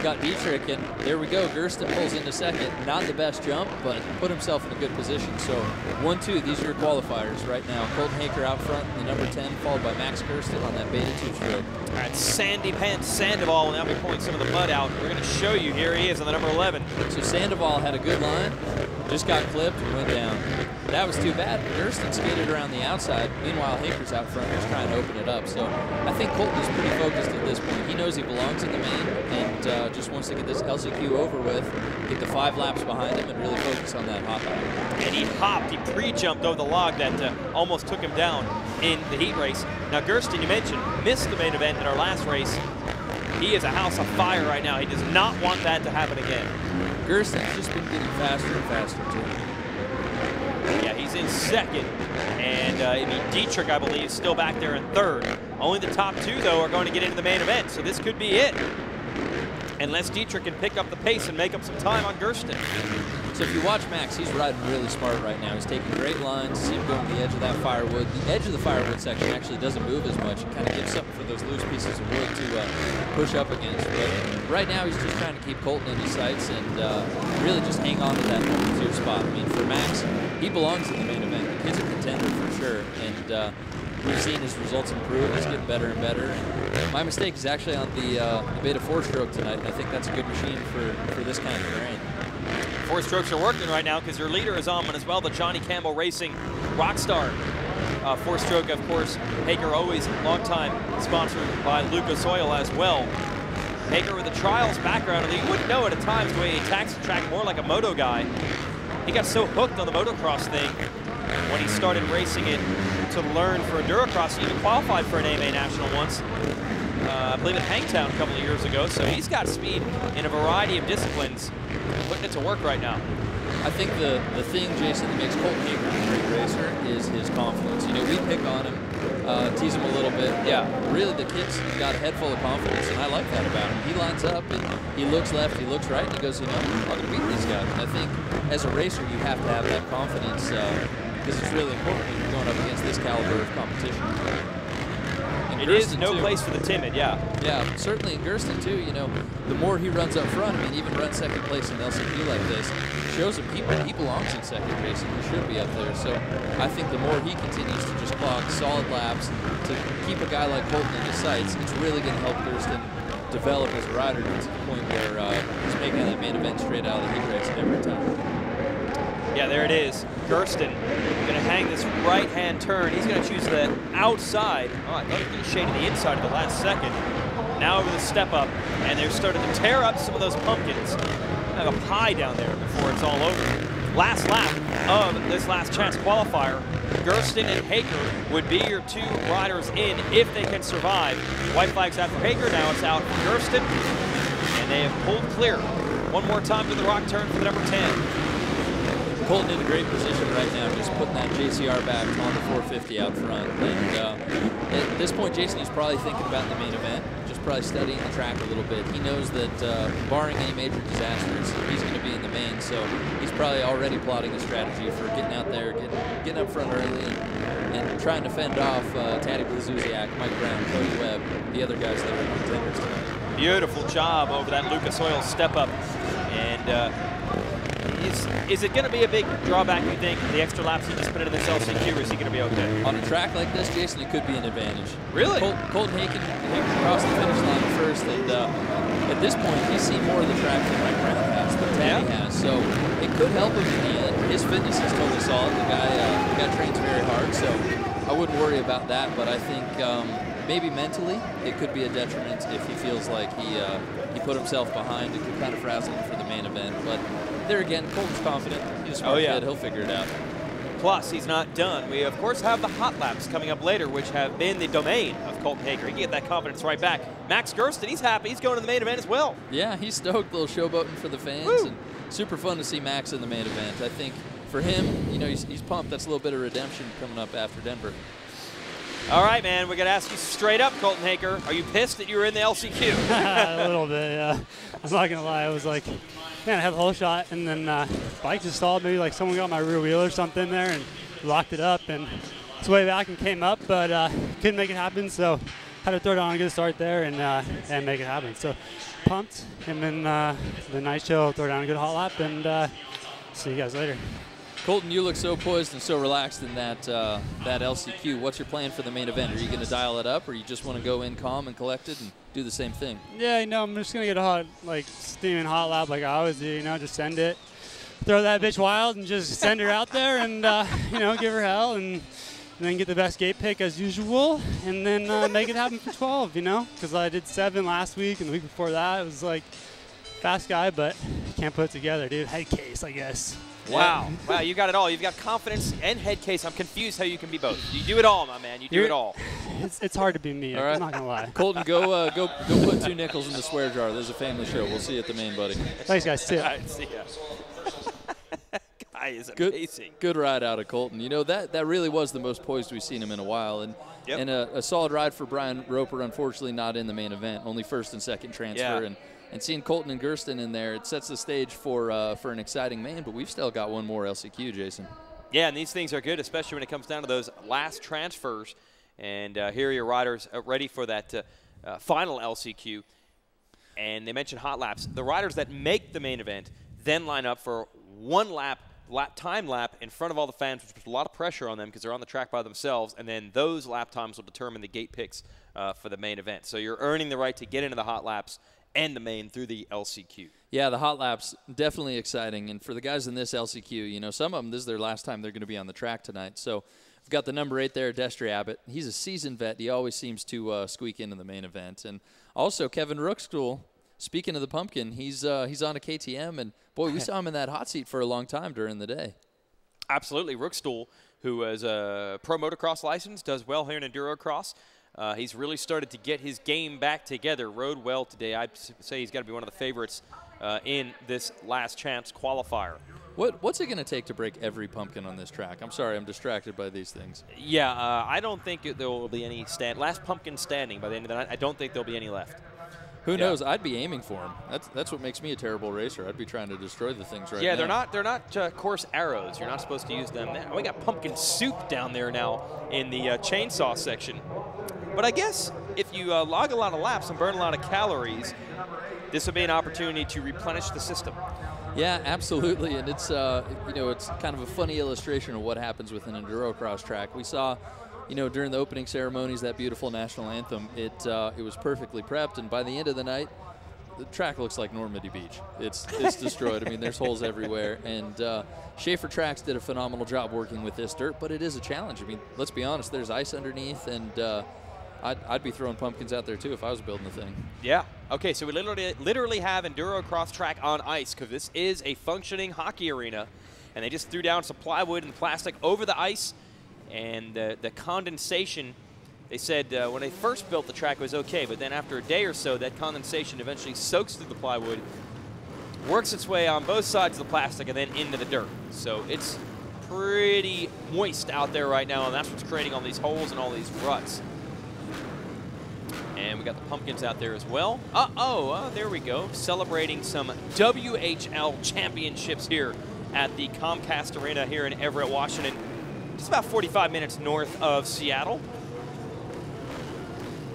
got Dietrich, and there we go. Gersten pulls into second. Not the best jump, but put himself in a good position. So 1-2, these are your qualifiers right now. Colton Haker out front, the number 10, followed by Max Gersten on that Beta 2 stroke. All right, Sandy Pants Sandoval will now be pulling some of the mud out. We're going to show you, here he is on the number 11. So Sandoval had a good line, just got clipped and went down. That was too bad. Gersten skated around the outside. Meanwhile, Haker's out front, just trying to open it up. So I think Colton is pretty focused at this point. He knows he belongs in the main and just wants to get this LCQ over with, get the 5 laps behind him, and really focus on that hop out. And he hopped, he pre-jumped over the log that almost took him down in the heat race. Now, Gersten, you mentioned, missed the main event in our last race. He is a house of fire right now. He does not want that to happen again. Gersten's just been getting faster and faster, too. Yeah, he's in second. And Dietrich, I believe, is still back there in third. Only the top 2, though, are going to get into the main event. So this could be it. Unless Dietrich can pick up the pace and make up some time on Gersten. So if you watch Max, he's riding really smart right now. He's taking great lines. See him going to the edge of that firewood. The edge of the firewood section actually doesn't move as much. It kind of gives something for those loose pieces of wood to push up against. But right now, he's just trying to keep Colton in his sights and really just hang on to that number 2 spot. I mean, for Max, he belongs in the main event. He's a contender for sure. And we've seen his results improve. He's getting better and better. And my mistake is actually on the Beta 4-stroke tonight, and I think that's a good machine for this kind of terrain. 4 strokes are working right now because your leader is on one as well, the Johnny Campbell Racing Rockstar 4-stroke, of course. Hager always long time sponsored by Lucas Oil as well. Hager with a trials background, and you wouldn't know it at times the way he attacks the track more like a moto guy. He got so hooked on the motocross thing when he started racing it to learn for EnduroCross. He even qualified for an AMA National once, I believe at Hangtown a couple of years ago. So he's got speed in a variety of disciplines, putting it to work right now. I think the thing, Jason, that makes Colton Hager a great racer is his confidence. You know, we pick on him, tease him a little bit. Yeah, really the kid's got a head full of confidence, and I like that about him. He lines up, and he looks left, he looks right, and he goes, you know, I'm going to beat these guys. And I think as a racer, you have to have that confidence because it's really important when you're going up against this caliber of competition. It is no place for the timid, yeah. Yeah, certainly in Gersten too, you know, the more he runs up front, I mean, even run second place in LCQ like this, shows him he belongs in second, Jason. He should be up there. So I think the more he continues to just clock solid laps to keep a guy like Colton in his sights, it's really going to help Gersten develop as a rider to the point where he's making that main event straight out of the heat race every time. Yeah, there it is. Gersten going to hang this right-hand turn. He's going to choose the outside. Oh, I thought he was going to shade to the inside at the last second. Now over the step up, and they're starting to tear up some of those pumpkins. Have a pie down there before it's all over. Last lap of this last chance qualifier. Gersten and Hager would be your 2 riders in if they can survive. White flag's out for Hager, now it's out for Gersten. And they have pulled clear. One more time to the rock turn for the number 10. Colton in a great position right now, just putting that JCR back on the 450 out front. And at this point, Jason, he's probably thinking about the main event, just probably studying the track a little bit. He knows that barring any major disasters, he's going to be in the main, so he's probably already plotting a strategy for getting out there, getting up front early, and trying to fend off Taddy Blazuziak, Mike Brown, Cody Webb, the other guys that are contenders tonight. Beautiful job over that Lucas Oil step up. And is it going to be a big drawback, you think, the extra laps he just put into this LCQ, or is he going to be okay? On a track like this, Jason, it could be an advantage. Really? Colton Hager crossed the finish line first, and at this point, he's seen more of the track than Mike Brown has, than Taddy has, so it could help him in the end. His fitness is totally solid. The guy trains very hard, so I wouldn't worry about that, but I think maybe mentally, it could be a detriment if he feels like he put himself behind. It could kind of frazzle him for the main event, but there again, Colton's confident. He's a smart kid. He'll figure it out. Plus, he's not done. We, of course, have the hot laps coming up later, which have been the domain of Colton Hager. He can get that confidence right back. Max Gersten, he's happy. He's going to the main event as well. Yeah, he's stoked. A little showboating for the fans. And super fun to see Max in the main event. I think for him, you know, he's pumped. That's a little bit of redemption coming up after Denver. All right, man, we're going to ask you straight up, Colton Hager. Are you pissed that you were in the LCQ? A little bit, yeah. I'm not going to lie. I was like, man, I had the whole shot, and then bike just stalled. Maybe like someone got my rear wheel or something there and locked it up, and it's way back and came up, but couldn't make it happen, so had to throw down a good start there and make it happen. So pumped, and then the night show, throw down a good hot lap, and see you guys later. Colton, you look so poised and so relaxed in that LCQ. What's your plan for the main event? Are you going to dial it up, or you just want to go in calm and collected and do the same thing? Yeah, you know, I'm just going to get a hot, like, steaming hot lap like I always do, you know, just send it. Throw that bitch wild and just send her out there and, you know, give her hell and then get the best gate pick as usual and then make it happen for 12, you know, because I did 7 last week and the week before that. It was like fast guy, but can't put it together, dude. Head case, I guess. Wow. Wow, you got it all. You've got confidence and head case. I'm confused how you can be both. You do it all, my man. You do it all. It's hard to be me. All right. I'm not going to lie. Colton, go put 2 nickels in the swear jar. There's a family show. We'll see you at the main, buddy. Thanks, guys. See ya. All right, see ya. Guy is amazing. Good ride out of Colton. You know, that really was the most poised we've seen him in a while. And and a solid ride for Brian Roper, unfortunately not in the main event. Only first and second transfer. Yeah. And seeing Colton and Gersten in there, it sets the stage for an exciting main, but we've still got one more LCQ, Jason. Yeah, and these things are good, especially when it comes down to those last transfers. And here are your riders ready for that final LCQ. And they mentioned hot laps. The riders that make the main event then line up for 1 lap time lap in front of all the fans, which puts a lot of pressure on them because they're on the track by themselves, and then those lap times will determine the gate picks for the main event. So you're earning the right to get into the hot laps and the main through the LCQ. Yeah, the hot laps, definitely exciting. And for the guys in this LCQ, you know, some of them, this is their last time they're going to be on the track tonight. So we've got the number 8 there, Destry Abbott. He's a seasoned vet. He always seems to squeak into the main event. And also Kevin Rookstool, speaking of the pumpkin, he's on a KTM. And, boy, we saw him in that hot seat for a long time during the day. Absolutely. Rookstool, who has a pro motocross license, does well here in EnduroCross. He's really started to get his game back together. Rode well today. I'd say he's got to be one of the favorites in this last chance qualifier. What's it going to take to break every pumpkin on this track? I'm sorry, I'm distracted by these things. Yeah, I don't think there will be any last pumpkin standing by the end of the night. I don't think there'll be any left. Who knows? I'd be aiming for him. That's what makes me a terrible racer. I'd be trying to destroy the things right now. Yeah, they're not coarse arrows. You're not supposed to use them. We got pumpkin soup down there now in the chainsaw section. But I guess if you log a lot of laps and burn a lot of calories, this would be an opportunity to replenish the system. Yeah, absolutely, and it's you know, it's kind of a funny illustration of what happens with an endurocross track. We saw, you know, during the opening ceremonies, that beautiful national anthem. It was perfectly prepped, and by the end of the night, the track looks like Normandy Beach. It's destroyed. I mean, there's holes everywhere, and Schaefer Tracks did a phenomenal job working with this dirt, but it is a challenge. I mean, let's be honest, there's ice underneath, and I'd be throwing pumpkins out there too if I was building the thing. Yeah. Okay, so we literally have EnduroCross track on ice because this is a functioning hockey arena, and they just threw down some plywood and plastic over the ice, and the condensation, they said when they first built the track it was okay, but then after a day or so, that condensation eventually soaks through the plywood, works its way on both sides of the plastic, and then into the dirt. So it's pretty moist out there right now, and that's what's creating all these holes and all these ruts. And we got the pumpkins out there as well. There we go. Celebrating some WHL championships here at the Comcast Arena here in Everett, Washington. Just about 45 minutes north of Seattle.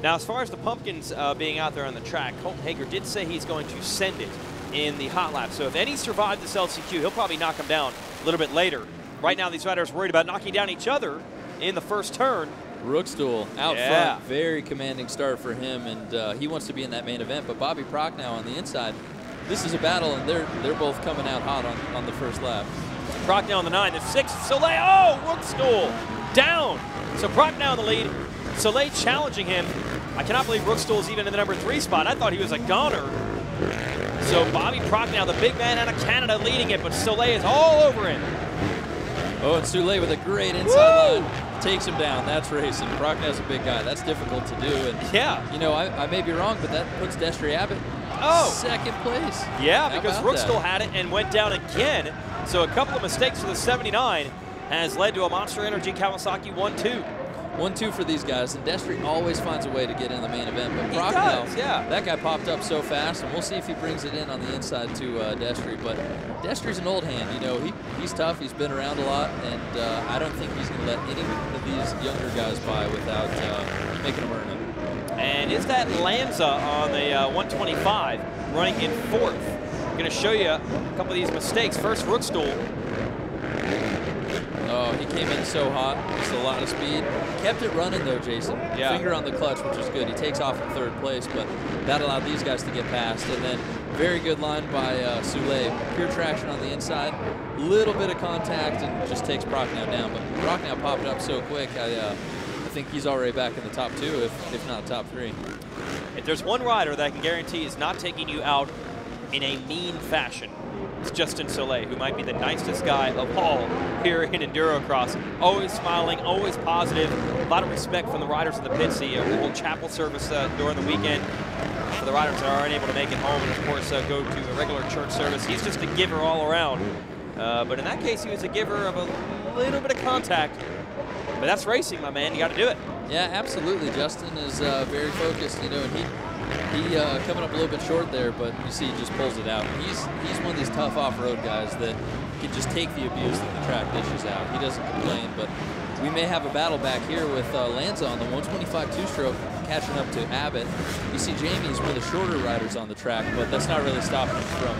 Now, as far as the pumpkins being out there on the track, Colton Hager did say he's going to send it in the hot lap. So if any survived this LCQ, he'll probably knock them down a little bit later. Right now, these riders are worried about knocking down each other in the first turn. Rookstool out front, very commanding start for him, and he wants to be in that main event. But Bobby Prochnow on the inside, this is a battle, and they're both coming out hot on the first lap. Prochnow on the 9, the 6, Soleil, Rookstool down. So Prochnow in the lead, Soleil challenging him. I cannot believe Rookstool is even in the number 3 spot. I thought he was a goner. So Bobby Prochnow, the big man out of Canada, leading it, but Soleil is all over him. Oh, and Soleil with a great inside line. Takes him down. That's racing. Prochnow's a big guy. That's difficult to do. And yeah, you know, I may be wrong, but that puts Destry Abbott second place. Yeah, because Rookstool had it and went down again. So a couple of mistakes for the 79 has led to a Monster Energy Kawasaki 1-2. 1-2 for these guys, and Destry always finds a way to get in the main event. But Prochnow, that guy popped up so fast, and we'll see if he brings it in on the inside to Destry. But Destry's an old hand. You know, he's tough. He's been around a lot, and I don't think he's going to let any of these younger guys by without making them earn it. And is that Lanza on the 125 running in 4th? I'm going to show you a couple of these mistakes. First, Rookstool. Oh, he came in so hot. Just a lot of speed. Kept it running, though, Jason. Yeah. Finger on the clutch, which is good. He takes off in 3rd place, but that allowed these guys to get past. And then very good line by Soleil. Pure traction on the inside. Little bit of contact and just takes Prochnow down. But Prochnow popped up so quick, I think he's already back in the top 2, if not top 3. If there's one rider that I can guarantee is not taking you out in a mean fashion, it's Justin Soleil, who might be the nicest guy of all here in EnduroCross. Always smiling, always positive. A lot of respect from the riders in the pits. The whole chapel service during the weekend for the riders that aren't able to make it home, and of course go to a regular church service. He's just a giver all around. But in that case, he was a giver of a little bit of contact. But that's racing, my man. You got to do it. Yeah, absolutely. Justin is very focused, you know, and he coming up a little bit short there, but you see he just pulls it out. He's one of these tough off-road guys that can just take the abuse that the track dishes out. He doesn't complain, but we may have a battle back here with Lanza on the 125 two-stroke catching up to Abbott. You see Jamie's one of the shorter riders on the track, but that's not really stopping him from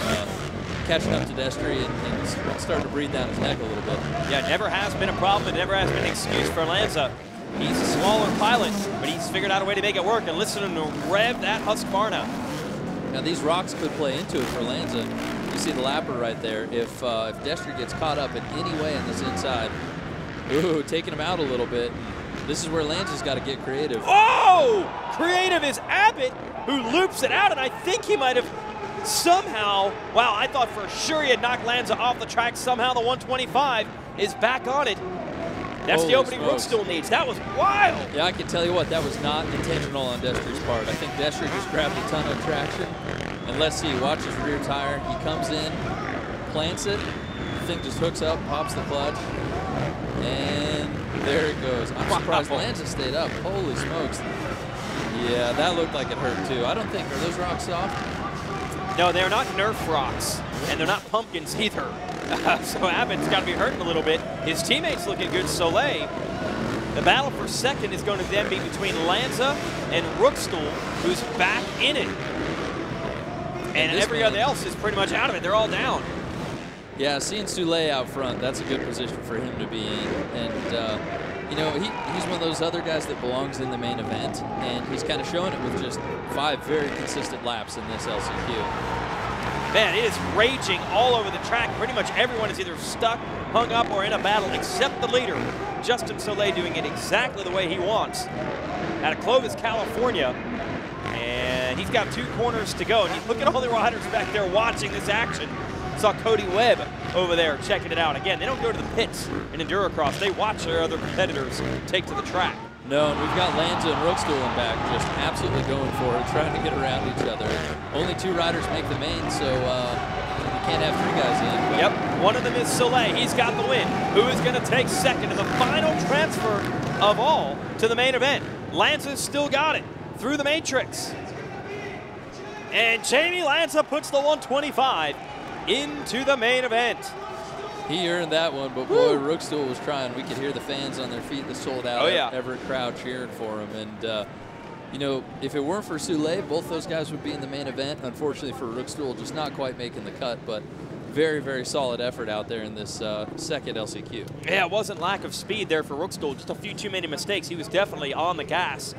catching up to Destry and starting to breathe down his neck a little bit. Yeah, it never has been a problem. It never has been an excuse for Lanza. He's a smaller pilot, but he's figured out a way to make it work, and listen to him rev that Husqvarna. Now these rocks could play into it for Lanza. You see the lapper right there. If Destry gets caught up in any way in this inside, ooh, taking him out a little bit. This is where Lanza's got to get creative. Oh! Creative is Abbott, who loops it out, and I think he might have somehow, wow, I thought for sure he had knocked Lanza off the track. Somehow the 125 is back on it. That's the opening Rookstool needs. That was wild. Yeah, I can tell you what, that was not intentional on Destry's part. I think Destry just grabbed a ton of traction. And let's see, watch his rear tire. He comes in, plants it, the thing just hooks up, pops the clutch, and there it goes. I'm surprised Lanza stayed up. Holy smokes. Yeah, that looked like it hurt too. I don't think, are those rocks soft? No, they're not Nerf rocks, and they're not pumpkins either. So Abbott's got to be hurting a little bit. His teammate's looking good, Soleil. The battle for second is going to then be between Lanza and Rookstool, who's back in it. And every other else is pretty much out of it. They're all down. Yeah, seeing Soleil out front, that's a good position for him to be in. And, you know, he's one of those other guys that belongs in the main event, and he's kind of showing it with just 5 very consistent laps in this LCQ. Man, it is raging all over the track. Pretty much everyone is either stuck, hung up, or in a battle, except the leader, Justin Soleil, doing it exactly the way he wants. Out of Clovis, California, and he's got 2 corners to go. And look at all the riders back there watching this action. Saw Cody Webb over there checking it out. Again, they don't go to the pits in Endurocross. They watch their other competitors take to the track. No, and we've got Lanza and Rookstool in back just absolutely going for it, trying to get around each other. Only 2 riders make the main, so you can't have 3 guys in. Yep, one of them is Soleil. He's got the win. Who is going to take second in the final transfer of all to the main event? Lanza's still got it through the matrix. And Jamie Lanza puts the 125 into the main event. He earned that one, but boy, Rookstool was trying. We could hear the fans on their feet, the sold-out Everett crowd cheering for him. And, you know, if it weren't for Soleil, both those guys would be in the main event. Unfortunately for Rookstool, just not quite making the cut, but very, very solid effort out there in this second LCQ. Yeah, it wasn't lack of speed there for Rookstool, just a few too many mistakes. He was definitely on the gas.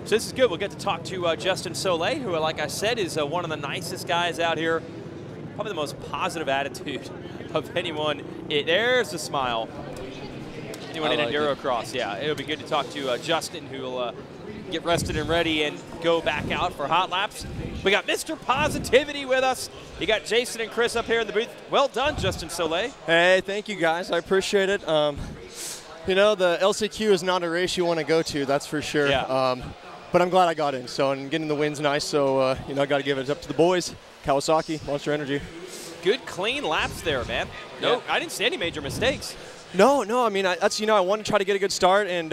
So this is good. We'll get to talk to Justin Soleil, who, like I said, is one of the nicest guys out here. Probably the most positive attitude of anyone. There's a smile. Anyone in Endurocross, yeah. It'll be good to talk to Justin, who will get rested and ready and go back out for hot laps. We got Mr. Positivity with us. You got Jason and Chris up here in the booth. Well done, Justin Soleil. Hey, thank you guys. I appreciate it. You know, the LCQ is not a race you want to go to, that's for sure. Yeah. But I'm glad I got in. So, and getting the win's nice. So, you know, I got to give it up to the boys. Kawasaki, Monster Energy. Good, clean laps there, man. No, I didn't see any major mistakes. No. I mean, that's, you know, I wanted to try to get a good start and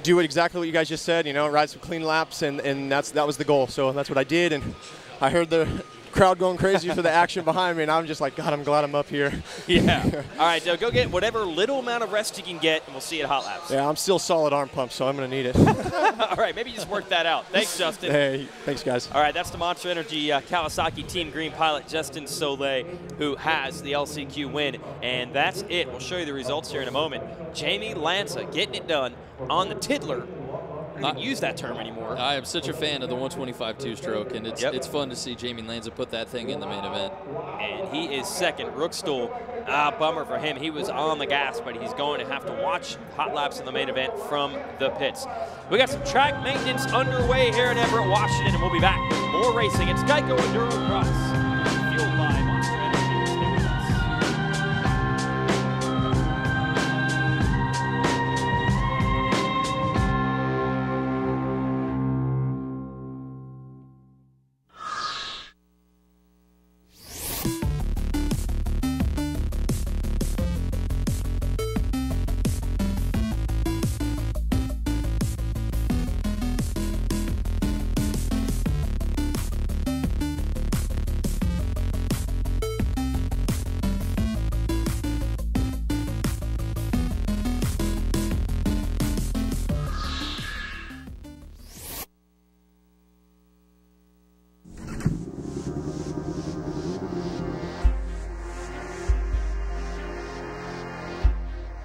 do it exactly what you guys just said. You know, ride some clean laps, and that was the goal. So that's what I did, and I heard the crowd going crazy for the action behind me, and I'm just like, God, I'm glad I'm up here. Yeah. All right, go get whatever little amount of rest you can get, and we'll see you at hot laps. Yeah, I'm still solid arm pump, so I'm going to need it. All right, maybe just work that out. Thanks, Justin. Hey, thanks, guys. All right, that's the Monster Energy Kawasaki Team Green pilot, Justin Soleil, who has the LCQ win. And that's it. We'll show you the results here in a moment. Jamie Lanza getting it done on the Tiddler. I don't use that term anymore. I am such a fan of the 125 two-stroke, and it's fun to see Jamie Lanza put that thing in the main event. And he is second. Rookstool, bummer for him. He was on the gas, but he's going to have to watch hot laps in the main event from the pits. We got some track maintenance underway here in Everett, Washington, and we'll be back with more racing. It's Geico EnduroCross, fueled by Monster Energy. Stay with us.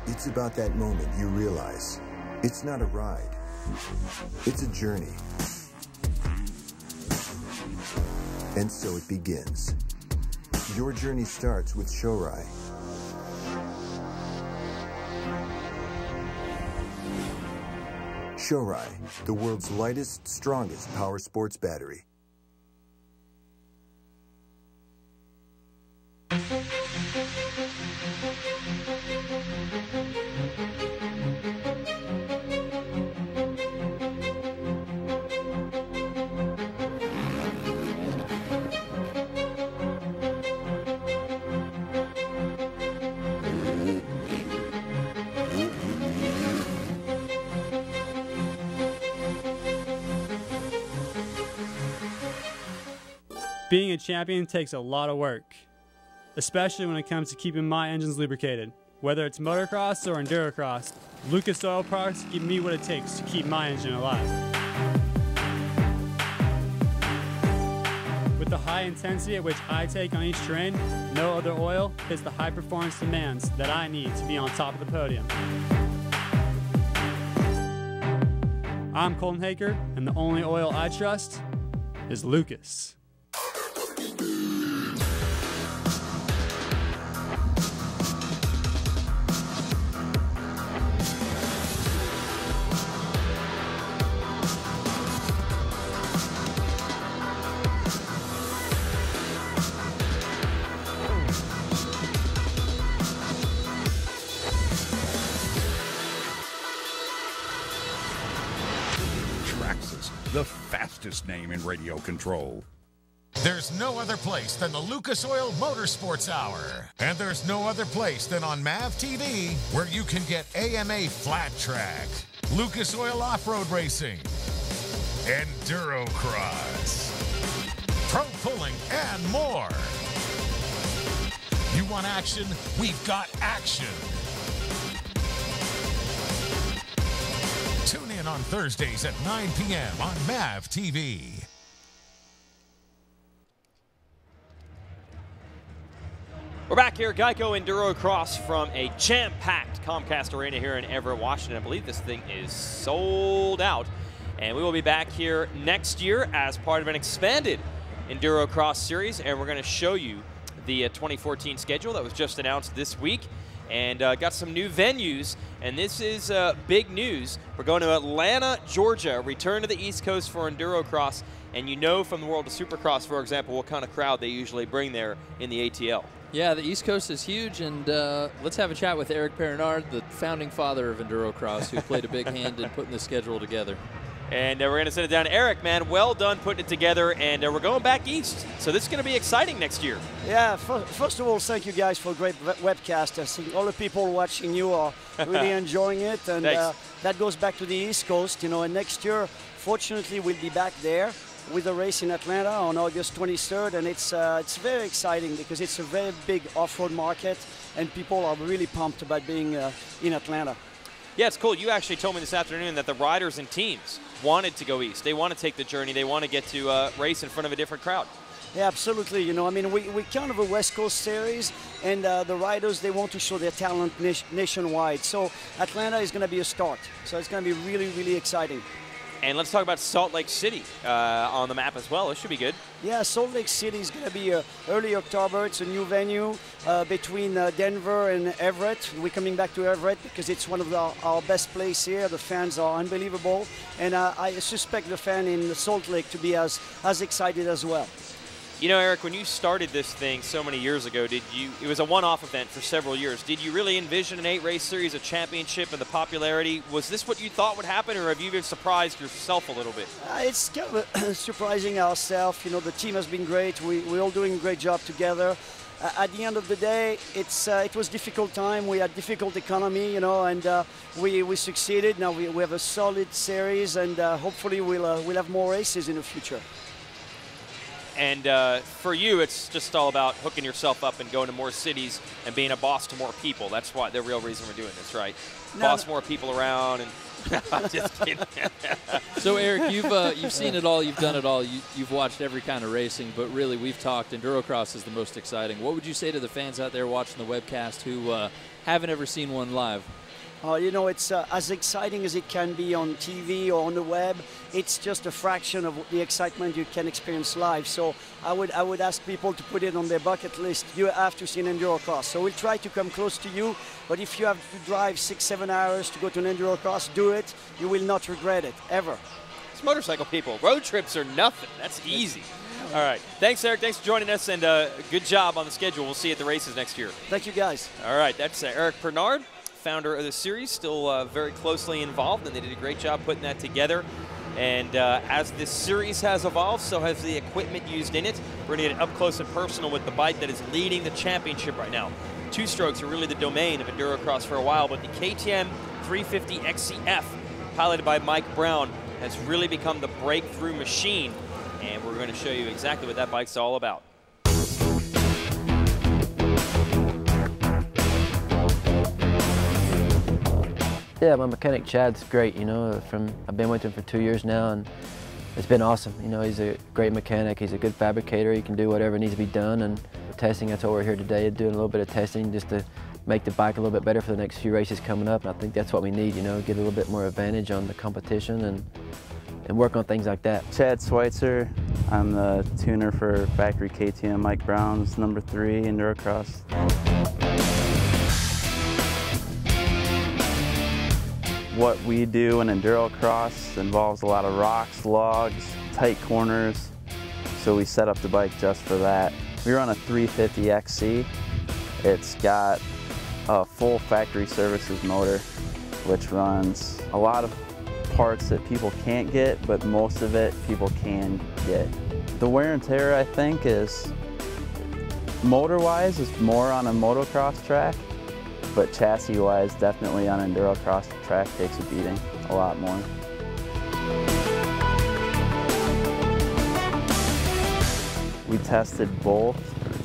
It's about that moment you realize it's not a ride, it's a journey. And so it begins. Your journey starts with Shorai. Shorai, the world's lightest, strongest power sports battery. Being a champion takes a lot of work, especially when it comes to keeping my engines lubricated. Whether it's motocross or endurocross, Lucas Oil products give me what it takes to keep my engine alive. With the high intensity at which I take on each train, no other oil hits the high performance demands that I need to be on top of the podium. I'm Colton Haker, and the only oil I trust is Lucas. The fastest name in radio control. There's no other place than the Lucas Oil Motorsports Hour. And there's no other place than on MAV TV, where you can get AMA Flat Track, Lucas Oil Off-Road Racing, EnduroCross, Pro Pulling, and more. You want action? We've got action. Tune in on Thursdays at 9 p.m. on MAV TV. We're back here, Geico EnduroCross, from a jam-packed Comcast Arena here in Everett, Washington. I believe this thing is sold out. And we will be back here next year as part of an expanded EnduroCross series. And we're going to show you the 2014 schedule that was just announced this week. And got some new venues, and this is big news. We're going to Atlanta, Georgia, return to the East Coast for EnduroCross, and you know from the world of Supercross, for example, what kind of crowd they usually bring there in the ATL. Yeah, the East Coast is huge, and let's have a chat with Eric Perinard, the founding father of EnduroCross, who played a big hand in putting the schedule together. And we're going to send it down to Eric, man. Well done putting it together, and we're going back east. So this is going to be exciting next year. Yeah, first of all, thank you guys for a great webcast. I think all the people watching you are really enjoying it, and that goes back to the East Coast, you know. And next year, fortunately, we'll be back there with a race in Atlanta on August 23rd, and it's very exciting because it's a very big off-road market, and people are really pumped about being in Atlanta. Yeah, it's cool. You actually told me this afternoon that the riders and teams wanted to go east. They want to take the journey. They want to get to race in front of a different crowd. Yeah, absolutely. You know, I mean, we're kind of a West Coast series, and the riders, they want to show their talent nationwide. So Atlanta is going to be a start. So it's going to be really, really exciting. And let's talk about Salt Lake City on the map as well. It should be good. Yeah, Salt Lake City is going to be early October. It's a new venue between Denver and Everett. We're coming back to Everett because it's one of our best places here. The fans are unbelievable. And I suspect the fan in Salt Lake to be as excited as well. You know, Eric, when you started this thing so many years ago, it was a one-off event for several years. Did you really envision an 8-race series, a championship, and the popularity? Was this what you thought would happen, or have you been surprised yourself a little bit? It's kind of surprising ourselves. You know, the team has been great. We're all doing a great job together. At the end of the day, it was a difficult time. We had difficult economy, you know, and we succeeded. Now we have a solid series, and hopefully we'll have more races in the future. And for you, it's just all about hooking yourself up and going to more cities and being a boss to more people. That's why the real reason we're doing this, right? Boss more people around. And I'm just kidding. So, Eric, you've seen it all. You've done it all. You've watched every kind of racing. But really, we've talked. EnduroCross is the most exciting. What would you say to the fans out there watching the webcast who haven't ever seen one live? You know, it's as exciting as it can be on TV or on the web. It's just a fraction of the excitement you can experience live. So I would ask people to put it on their bucket list. You have to see an EnduroCross. So we'll try to come close to you, but if you have to drive 6-7 hours to go to an EnduroCross, do it. You will not regret it, ever. It's motorcycle people. Road trips are nothing. That's easy. All right. Thanks, Eric. Thanks for joining us, and good job on the schedule. We'll see you at the races next year. Thank you, guys. All right. That's Eric Pernard, founder of the series, still very closely involved, and they did a great job putting that together. And as this series has evolved, so has the equipment used in it. We're going to get up close and personal with the bike that is leading the championship right now. Two-strokes are really the domain of EnduroCross for a while, but the KTM 350 XCF, piloted by Mike Brown, has really become the breakthrough machine. And we're going to show you exactly what that bike's all about. Yeah, my mechanic Chad's great, you know, I've been with him for 2 years now, and it's been awesome. You know, he's a great mechanic, he's a good fabricator, he can do whatever needs to be done, and testing, that's what we're here today, doing a little bit of testing just to make the bike a little bit better for the next few races coming up, and I think that's what we need, you know, get a little bit more advantage on the competition and work on things like that. Chad Schweitzer, I'm the tuner for factory KTM Mike Brown's #3 EnduroCross. What we do in EnduroCross involves a lot of rocks, logs, tight corners, so we set up the bike just for that. We run a 350 XC. It's got a full factory services motor, which runs a lot of parts that people can't get, but most of it people can get. The wear and tear, I think, is motor-wise is more on a motocross track, but chassis-wise, definitely on EnduroCross track takes a beating, a lot more. We tested both,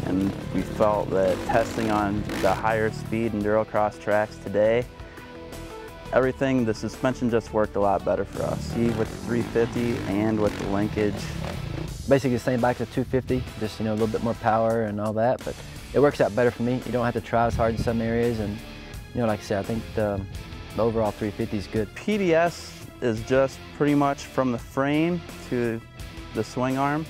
and we felt that testing on the higher speed EnduroCross tracks today, everything, the suspension just worked a lot better for us. See, with the 350 and with the linkage. Basically the same bike as 250, just, you know, a little bit more power and all that, but it works out better for me. You don't have to try as hard in some areas, and, you know, like I said, I think the overall 350 is good. PDS is just pretty much from the frame to the swing arm.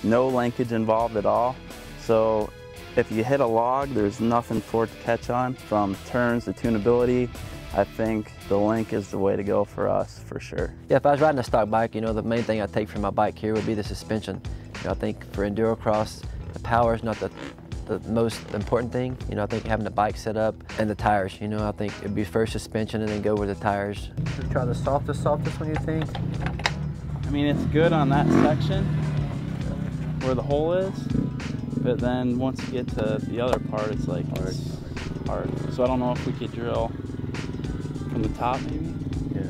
No linkage involved at all. So if you hit a log, there's nothing for it to catch on. From turns to tunability, I think the link is the way to go for us, for sure. Yeah, if I was riding a stock bike, you know, the main thing I'd take from my bike here would be the suspension. You know, I think for EnduroCross, the power is not the most important thing. You know, I think having the bike set up and the tires, you know, I think it'd be first suspension and then go with the tires. Should we try the softest one, you think? I mean, it's good on that section where the hole is, but then once you get to the other part, it's like hard. So I don't know if we could drill from the top, maybe? Yeah.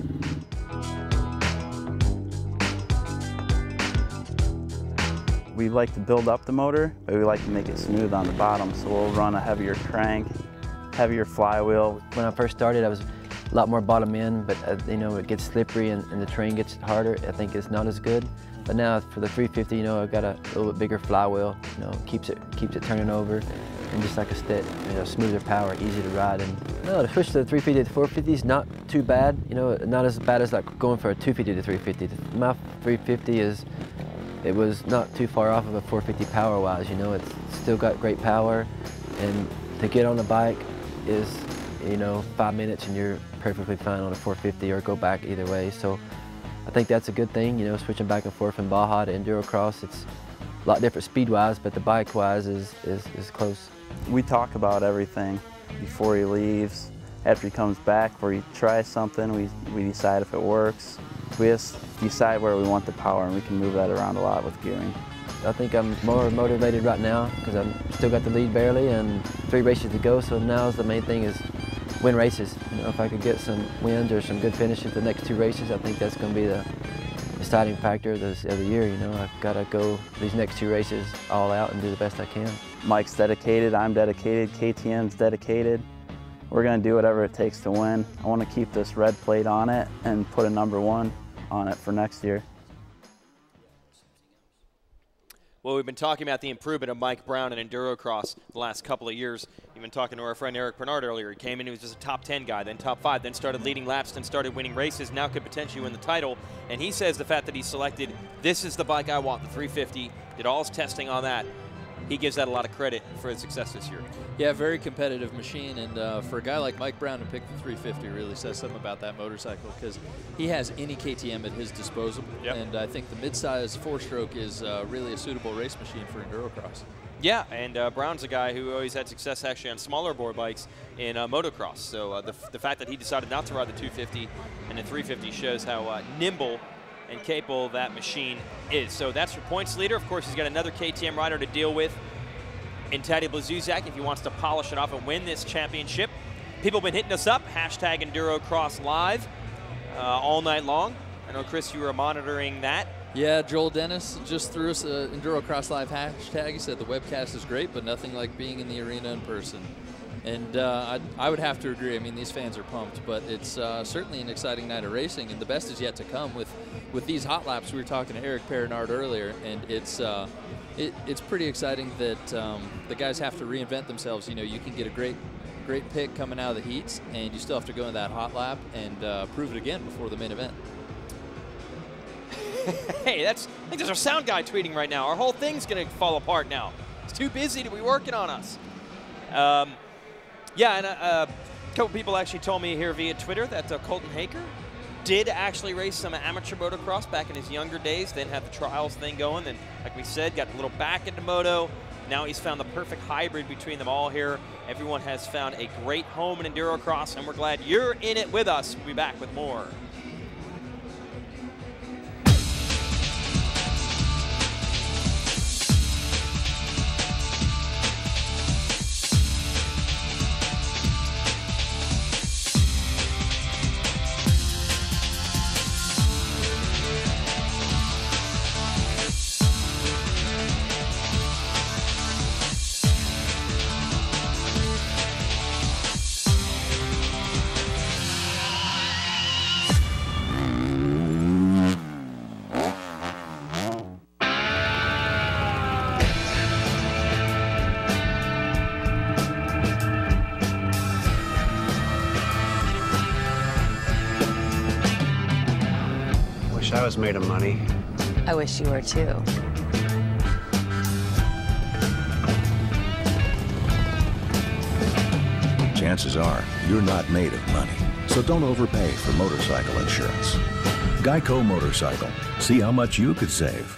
We like to build up the motor, but we like to make it smooth on the bottom, so we'll run a heavier crank, heavier flywheel. When I first started, I was a lot more bottom end, but you know, it gets slippery and the terrain gets harder. I think it's not as good. But now for the 350, you know, I've got a little bit bigger flywheel, you know, keeps it turning over, and just like you know, smoother power, easy to ride. And no, to switch to the 350 to 450 is not too bad, you know, not as bad as like going for a 250 to 350. My 350 it was not too far off of a 450 power-wise, you know, it's still got great power, and to get on the bike is, you know, 5 minutes and you're perfectly fine on a 450 or go back either way. So I think that's a good thing, you know, switching back and forth from Baja to EnduroCross. It's a lot different speed-wise, but the bike-wise is close. We talk about everything before he leaves. After he comes back, where he tries something, we decide if it works. We just decide where we want the power, and we can move that around a lot with gearing. I think I'm more motivated right now because I've still got the lead barely and 3 races to go, so now the main thing is win races. You know, if I could get some wins or some good finishes the next 2 races, I think that's going to be the deciding factor of the year. You know, I've got to go these next 2 races all out and do the best I can. Mike's dedicated, I'm dedicated, KTM's dedicated. We're going to do whatever it takes to win. I want to keep this red plate on it and put a #1 on it for next year. Well, we've been talking about the improvement of Mike Brown in EnduroCross the last couple of years. You've been talking to our friend Eric Bernard earlier. He came in, he was just a top 10 guy, then top 5, then started leading laps, then started winning races, now could potentially win the title. And he says the fact that he selected, this is the bike I want, the 350, did all his testing on that. He gives that a lot of credit for his success this year. Yeah, very competitive machine, and for a guy like Mike Brown to pick the 350 really says something about that motorcycle, because he has any KTM at his disposal, and I think the mid-size 4-stroke is really a suitable race machine for EnduroCross. Yeah, and Brown's a guy who always had success actually on smaller bore bikes in motocross. So the fact that he decided not to ride the 250 and the 350 shows how nimble and capable that machine is. So that's your points leader. Of course, he's got another KTM rider to deal with in Tadej Blazuzak if he wants to polish it off and win this championship. People have been hitting us up, hashtag EnduroCross Live all night long. I know, Chris, you were monitoring that. Yeah, Joel Dennis just threw us an EnduroCross Live hashtag. He said the webcast is great, but nothing like being in the arena in person. And I would have to agree. I mean, these fans are pumped, but it's certainly an exciting night of racing, and the best is yet to come with these hot laps. We were talking to Eric Bernard earlier, and it's pretty exciting that the guys have to reinvent themselves. You know, you can get a great pick coming out of the heats, and you still have to go in that hot lap and prove it again before the main event. Hey, I think there's our sound guy tweeting right now. Our whole thing's going to fall apart now. It's too busy to be working on us. Yeah, and a couple people actually told me here via Twitter that Colton Haker did actually race some amateur motocross back in his younger days, then had the trials thing going, and like we said, got a little back into moto. Now he's found the perfect hybrid between them all here. Everyone has found a great home in EnduroCross, and we're glad you're in it with us. We'll be back with more. I was made of money. I wish you were too. Chances are you're not made of money, so don't overpay for motorcycle insurance. Geico Motorcycle. See how much you could save.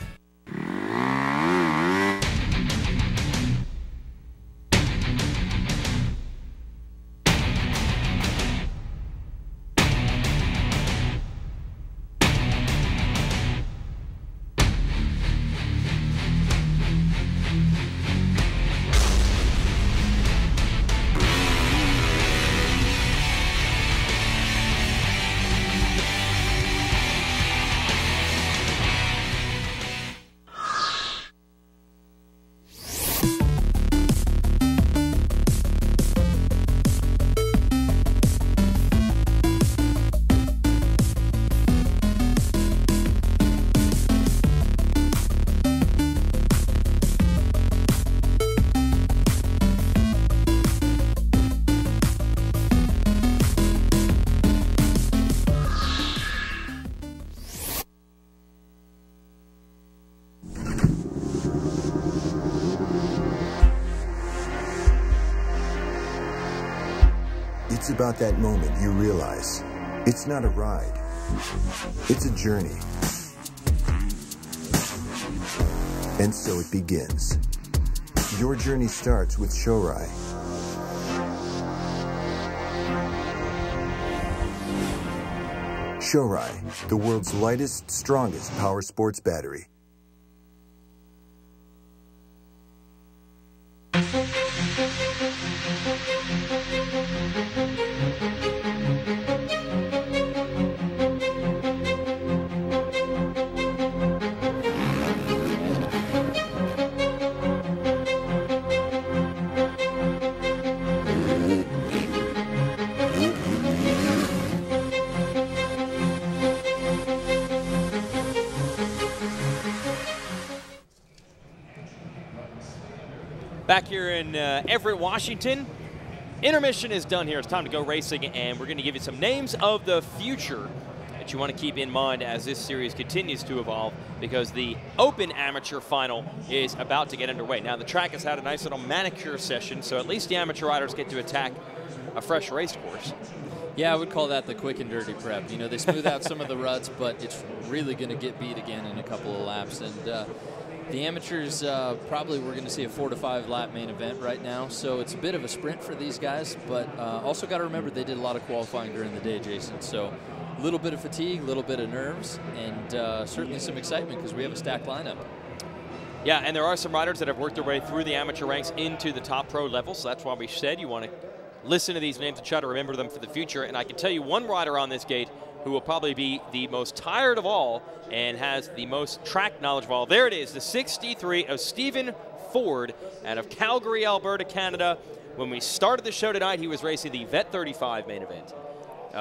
It's about that moment you realize it's not a ride, it's a journey. And so it begins. Your journey starts with Shorai. Shorai, the world's lightest, strongest power sports battery. back here in Everett, Washington. Intermission is done here. It's time to go racing, and we're going to give you some names of the future that you want to keep in mind as this series continues to evolve, because the Open Amateur Final is about to get underway. Now, the track has had a nice little manicure session, so at least the amateur riders get to attack a fresh race course. Yeah, I would call that the quick and dirty prep. You know, they smooth out some of the ruts, but it's really going to get beat again in a couple of laps. And the amateurs, probably we're going to see a 4 to 5 lap main event right now. So it's a bit of a sprint for these guys, but also got to remember they did a lot of qualifying during the day, Jason. So a little bit of fatigue, a little bit of nerves, and certainly some excitement because we have a stacked lineup. Yeah, and there are some riders that have worked their way through the amateur ranks into the top pro level, so that's why we said you want to listen to these names and try to remember them for the future. And I can tell you one rider on this gate who will probably be the most tired of all and has the most track knowledge of all. There it is, the 63 of Stephen Ford out of Calgary, Alberta, Canada. When we started the show tonight, he was racing the Vet 35 main event.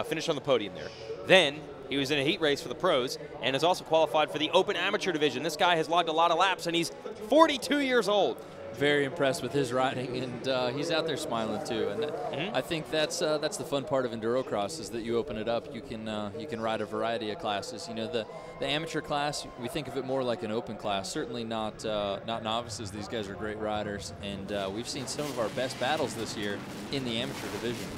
Finished on the podium there. Then he was in a heat race for the pros and is also qualified for the Open Amateur Division. This guy has logged a lot of laps, and he's 42 years old. Very impressed with his riding, and he's out there smiling too. And I think that's the fun part of EnduroCross, is that you open it up. You can ride a variety of classes. You know, the amateur class, we think of it more like an open class. Certainly not novices. These guys are great riders, and we've seen some of our best battles this year in the amateur division.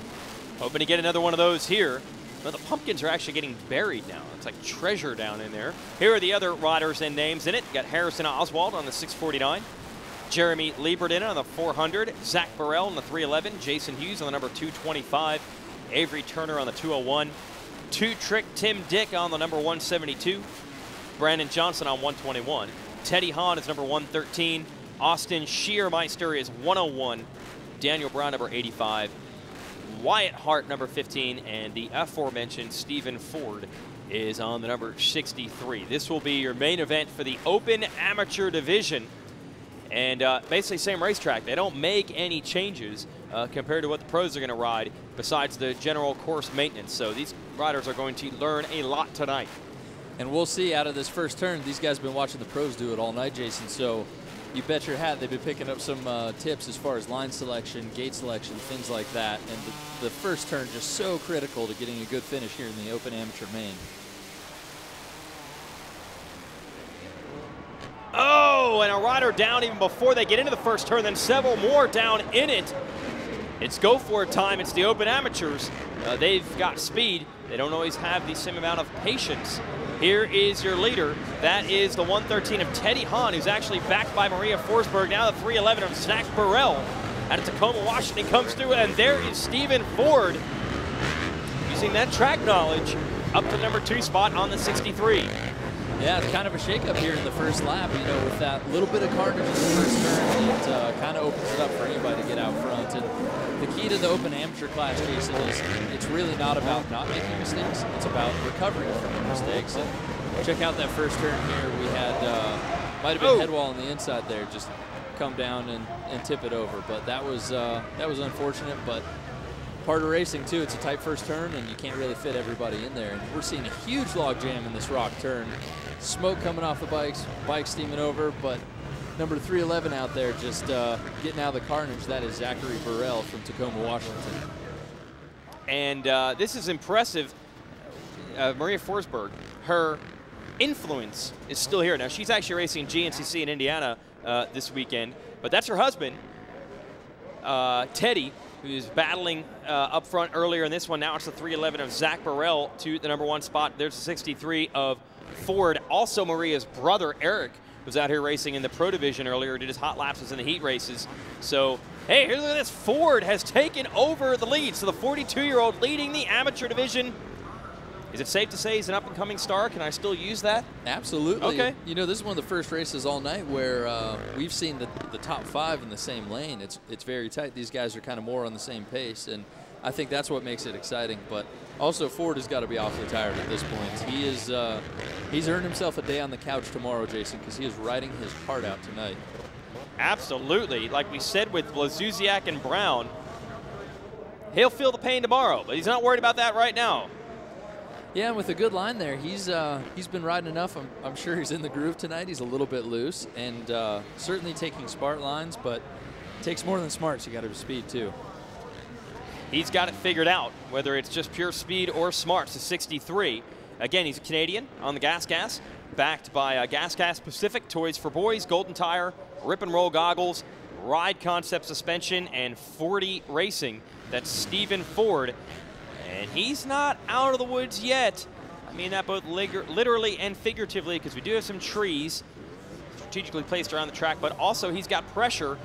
Hoping to get another one of those here. But the pumpkins are actually getting buried now. It's like treasure down in there. Here are the other riders and names in it. You got Harrison Oswald on the 649. Jeremy Lieberden on the 400, Zach Burrell on the 311, Jason Hughes on the number 225, Avery Turner on the 201, Two-Trick Tim Dick on the number 172, Brandon Johnson on 121, Teddy Hahn is number 113, Austin Schiermeister is 101, Daniel Brown number 85, Wyatt Hart number 15, and the aforementioned Stephen Ford is on the number 63. This will be your main event for the Open Amateur Division. And basically same racetrack. They don't make any changes compared to what the pros are going to ride besides the general course maintenance. So these riders are going to learn a lot tonight. And we'll see out of this first turn. These guys have been watching the pros do it all night, Jason. So you bet your hat they've been picking up some tips as far as line selection, gate selection, things like that. And the first turn just so critical to getting a good finish here in the Open Amateur Main. Oh, and a rider down even before they get into the first turn, then several more down in it. It's go for it time. It's the Open Amateurs. They've got speed. They don't always have the same amount of patience. Here is your leader. That is the 113 of Teddy Hahn, who's actually backed by Maria Forsberg. Now the 311 of Zach Burrell out of Tacoma, Washington comes through, and there is Stephen Ford using that track knowledge up to the number 2 spot on the 63. Yeah, it's kind of a shakeup here in the first lap. You know, with that little bit of carnage in the first turn, it kind of opens it up for anybody to get out front. And the key to the Open Amateur class, Jason, is it's really not about not making mistakes. It's about recovering from your mistakes. And check out that first turn here. We had, might have been headwall on the inside there, just come down and tip it over. But that was unfortunate, but part of racing too. It's a tight first turn, and you can't really fit everybody in there. And we're seeing a huge log jam in this rock turn. Smoke coming off the bikes steaming over, but number 311 out there just getting out of the carnage. That is Zachary Burrell from Tacoma, Washington. And this is impressive. Maria Forsberg, her influence is still here. Now, she's actually racing GNCC in Indiana this weekend, but that's her husband, Teddy, who's battling up front earlier in this one. Now it's the 311 of Zach Burrell to the number 1 spot. There's the 63 of Ford. Also Maria's brother, Eric, was out here racing in the pro division earlier, did his hot laps in the heat races. So, hey, look at this. Ford has taken over the lead. So the 42-year-old leading the amateur division. Is it safe to say he's an up-and-coming star? Can I still use that? Absolutely. Okay. You know, this is one of the first races all night where we've seen the top 5 in the same lane. It's very tight. These guys are kind of more on the same pace, and I think that's what makes it exciting. But also, Ford has got to be awfully tired at this point. He is he's earned himself a day on the couch tomorrow, Jason, because he is riding his heart out tonight. Absolutely. Like we said with Blazusiak and Brown, he'll feel the pain tomorrow, but he's not worried about that right now. Yeah, and with a good line there, he's been riding enough. I'm sure he's in the groove tonight. He's a little bit loose and certainly taking smart lines, but Takes more than smarts. You got to have speed too. He's got it figured out, whether it's just pure speed or smarts. To 63. Again, he's a Canadian on the Gas, backed by Gas Pacific, toys for boys, Golden Tire, Rip and Roll goggles, Ride Concept suspension, and 40 Racing. That's Stephen Ford, and he's not out of the woods yet. I mean that both literally and figuratively, because we do have some trees strategically placed around the track, but also he's got pressure.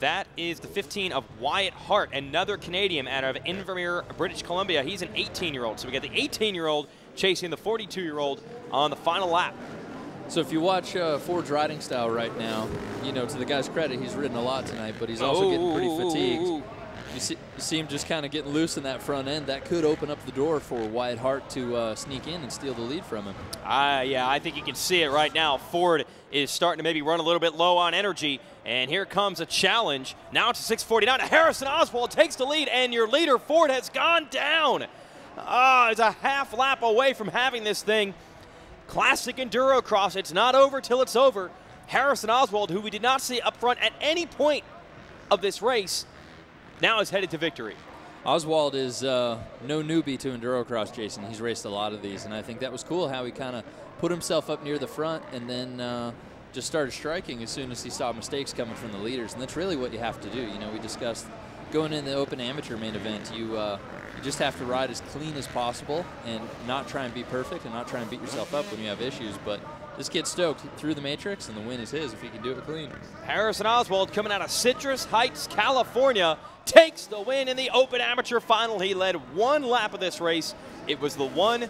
That is the 15 of Wyatt Hart, another Canadian out of Invermere, British Columbia. He's an 18-year-old. So we got the 18-year-old chasing the 42-year-old on the final lap. So if you watch Ford's riding style right now, you know, to the guy's credit, he's ridden a lot tonight, but he's also getting pretty fatigued. You see him just kind of getting loose in that front end. That could open up the door for Wyatt Hart to sneak in and steal the lead from him. Yeah, I think you can see it right now. Ford is starting to maybe run a little bit low on energy, and here comes a challenge. Now it's a 6:49. Harrison Oswald takes the lead, and your leader, Ford, has gone down. It's a half lap away from having this thing. Classic EnduroCross. It's not over till it's over. Harrison Oswald, who we did not see up front at any point of this race, now is headed to victory. Oswald is no newbie to EnduroCross, Jason. He's raced a lot of these, and I think that was cool how he kind of put himself up near the front and then just started striking as soon as he saw mistakes coming from the leaders, and that's really what you have to do. You know, we discussed going in the Open Amateur main event, you just have to ride as clean as possible and not try and be perfect and not try and beat yourself up when you have issues, but this kid's stoked through the matrix, and the win is his if he can do it clean. Harrison Oswald, coming out of Citrus Heights, California, takes the win in the Open Amateur Final. He led one lap of this race. It was the one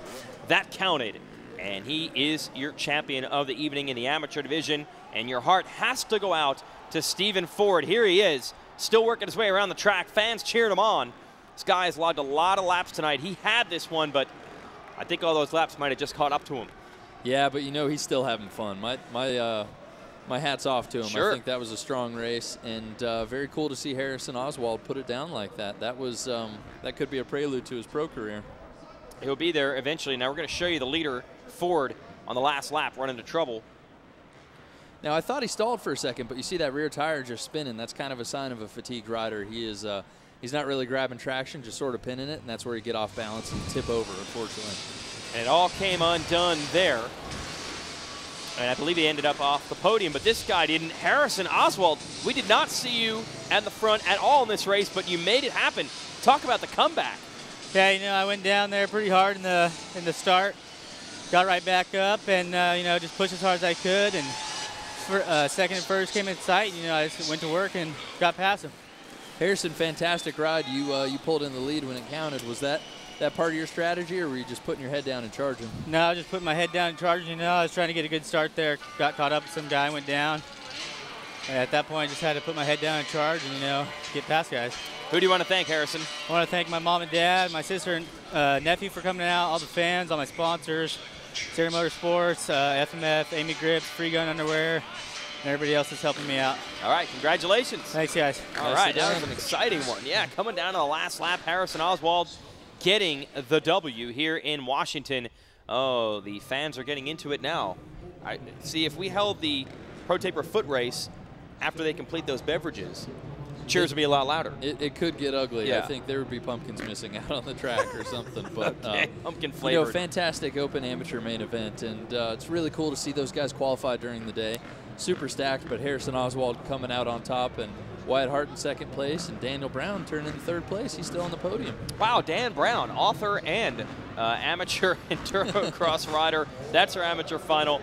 that counted, and he is your champion of the evening in the amateur division, and your heart has to go out to Stephen Ford. Here he is, still working his way around the track. Fans cheering him on. This guy has logged a lot of laps tonight. He had this one, but I think all those laps might have just caught up to him. Yeah, but you know, he's still having fun. My hat's off to him. Sure. I think that was a strong race, and very cool to see Harrison Oswald put it down like that. That was that could be a prelude to his pro career. He'll be there eventually. Now we're going to show you the leader, Ford, on the last lap, run into trouble. Now I thought he stalled for a second, but you see that rear tire just spinning. That's kind of a sign of a fatigued rider. He is he's not really grabbing traction, just sort of pinning it, and that's where you get off balance and tip over, unfortunately. And it all came undone there. And I believe he ended up off the podium, but this guy didn't. Harrison Oswald, we did not see you at the front at all in this race, but you made it happen. Talk about the comeback. Yeah, you know, I went down there pretty hard in the start, got right back up, and you know, just pushed as hard as I could. And second and first came in sight. You know, I just went to work and got past him. Harrison, fantastic ride. You pulled in the lead when it counted. Was that part of your strategy, or were you just putting your head down and charging? No, I was just putting my head down and charging. You know, I was trying to get a good start there. Got caught up with some guy, went down. And at that point, I just had to put my head down and charge and, you know, get past guys. Who do you want to thank, Harrison? I want to thank my mom and dad, my sister and nephew for coming out, all the fans, all my sponsors, Sierra Motorsports, FMF, Amy Grips, Free Gun Underwear, and everybody else that's helping me out. All right, congratulations. Thanks, guys. All right, that was an exciting one. Yeah, coming down to the last lap, Harrison Oswald getting the W here in Washington. Oh, the fans are getting into it now. See, if we held the Pro Taper foot race after they complete those beverages, cheers would be a lot louder. It could get ugly. Yeah. I think there would be pumpkins missing out on the track or something. But okay, pumpkin flavored. You know, fantastic Open Amateur main event, and it's really cool to see those guys qualify during the day. Super stacked, but Harrison Oswald coming out on top, and Wyatt Hart in second place, and Daniel Brown turning in third place. He's still on the podium. Wow, Dan Brown, author and amateur EnduroCross rider. That's our amateur final.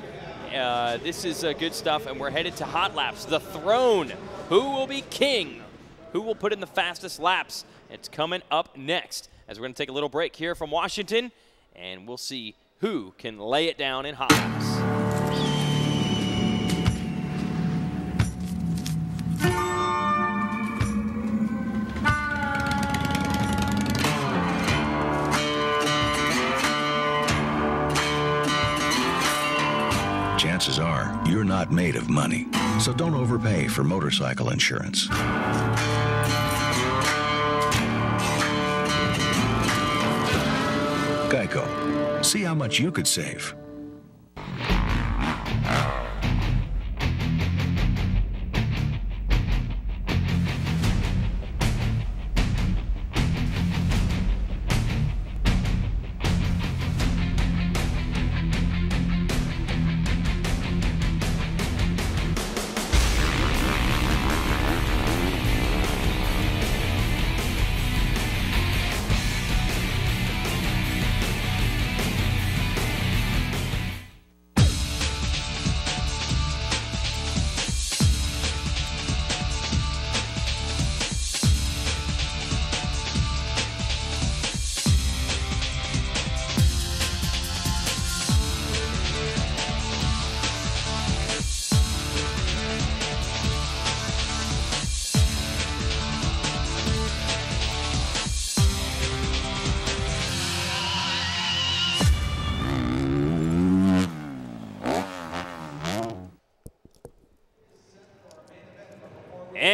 This is good stuff, and we're headed to hot laps. The throne. Who will be king? Who will put in the fastest laps? It's coming up next, as we're going to take a little break here from Washington, and we'll see who can lay it down in hot laps. Chances are you're not made of money, so don't overpay for motorcycle insurance. Geico. See how much you could save.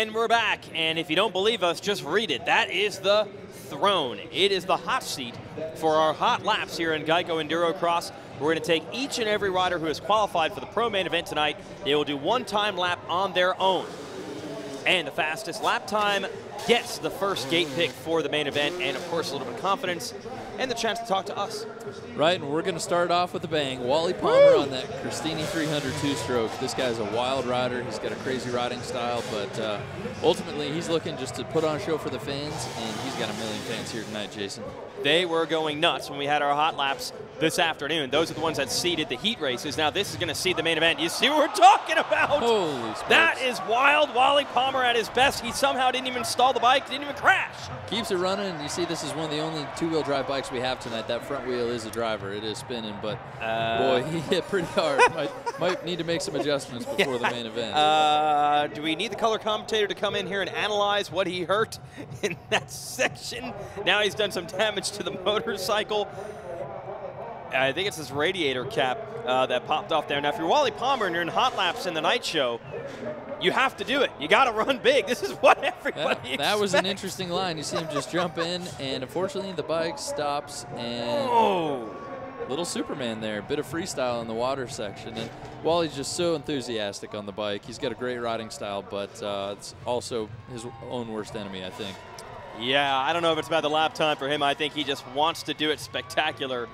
And we're back, and if you don't believe us, just read it. That is the throne. It is the hot seat for our hot laps here in Geico EnduroCross. We're going to take each and every rider who has qualified for the pro main event tonight. They will do one-time lap on their own. And the fastest lap time gets the first gate pick for the main event, and of course a little bit of confidence and the chance to talk to us. Right, and we're going to start off with a bang. Wally Palmer on that Christini 300 two-stroke. This guy's a wild rider. He's got a crazy riding style, but ultimately he's looking just to put on a show for the fans, and he's got a million fans here tonight, Jason. They were going nuts when we had our hot laps this afternoon. Those are the ones that seeded the heat races. Now this is going to seed the main event. You see what we're talking about? Holy smokes. That is wild. Wally Palmer at his best. He somehow didn't even stall the bike, didn't even crash. Keeps it running, and you see this is one of the only two-wheel drive bikes we have tonight. That front wheel is a driver. It is spinning, but boy, he hit pretty hard. might need to make some adjustments before the main event. Do we need the color commentator to come in here and analyze what he hurt in that section? Now he's done some damage to the motorcycle. I think it's his radiator cap that popped off there. Now, if you're Wally Palmer and you're in hot laps in the night show, you have to do it. You got to run big. This is what everybody expects. That was an interesting line. You see him just jump in, and unfortunately the bike stops, and little Superman there. Bit of freestyle in the water section. And Wally's just so enthusiastic on the bike. He's got a great riding style, but it's also his own worst enemy, I think. Yeah, I don't know if it's about the lap time for him. I think he just wants to do it spectacular.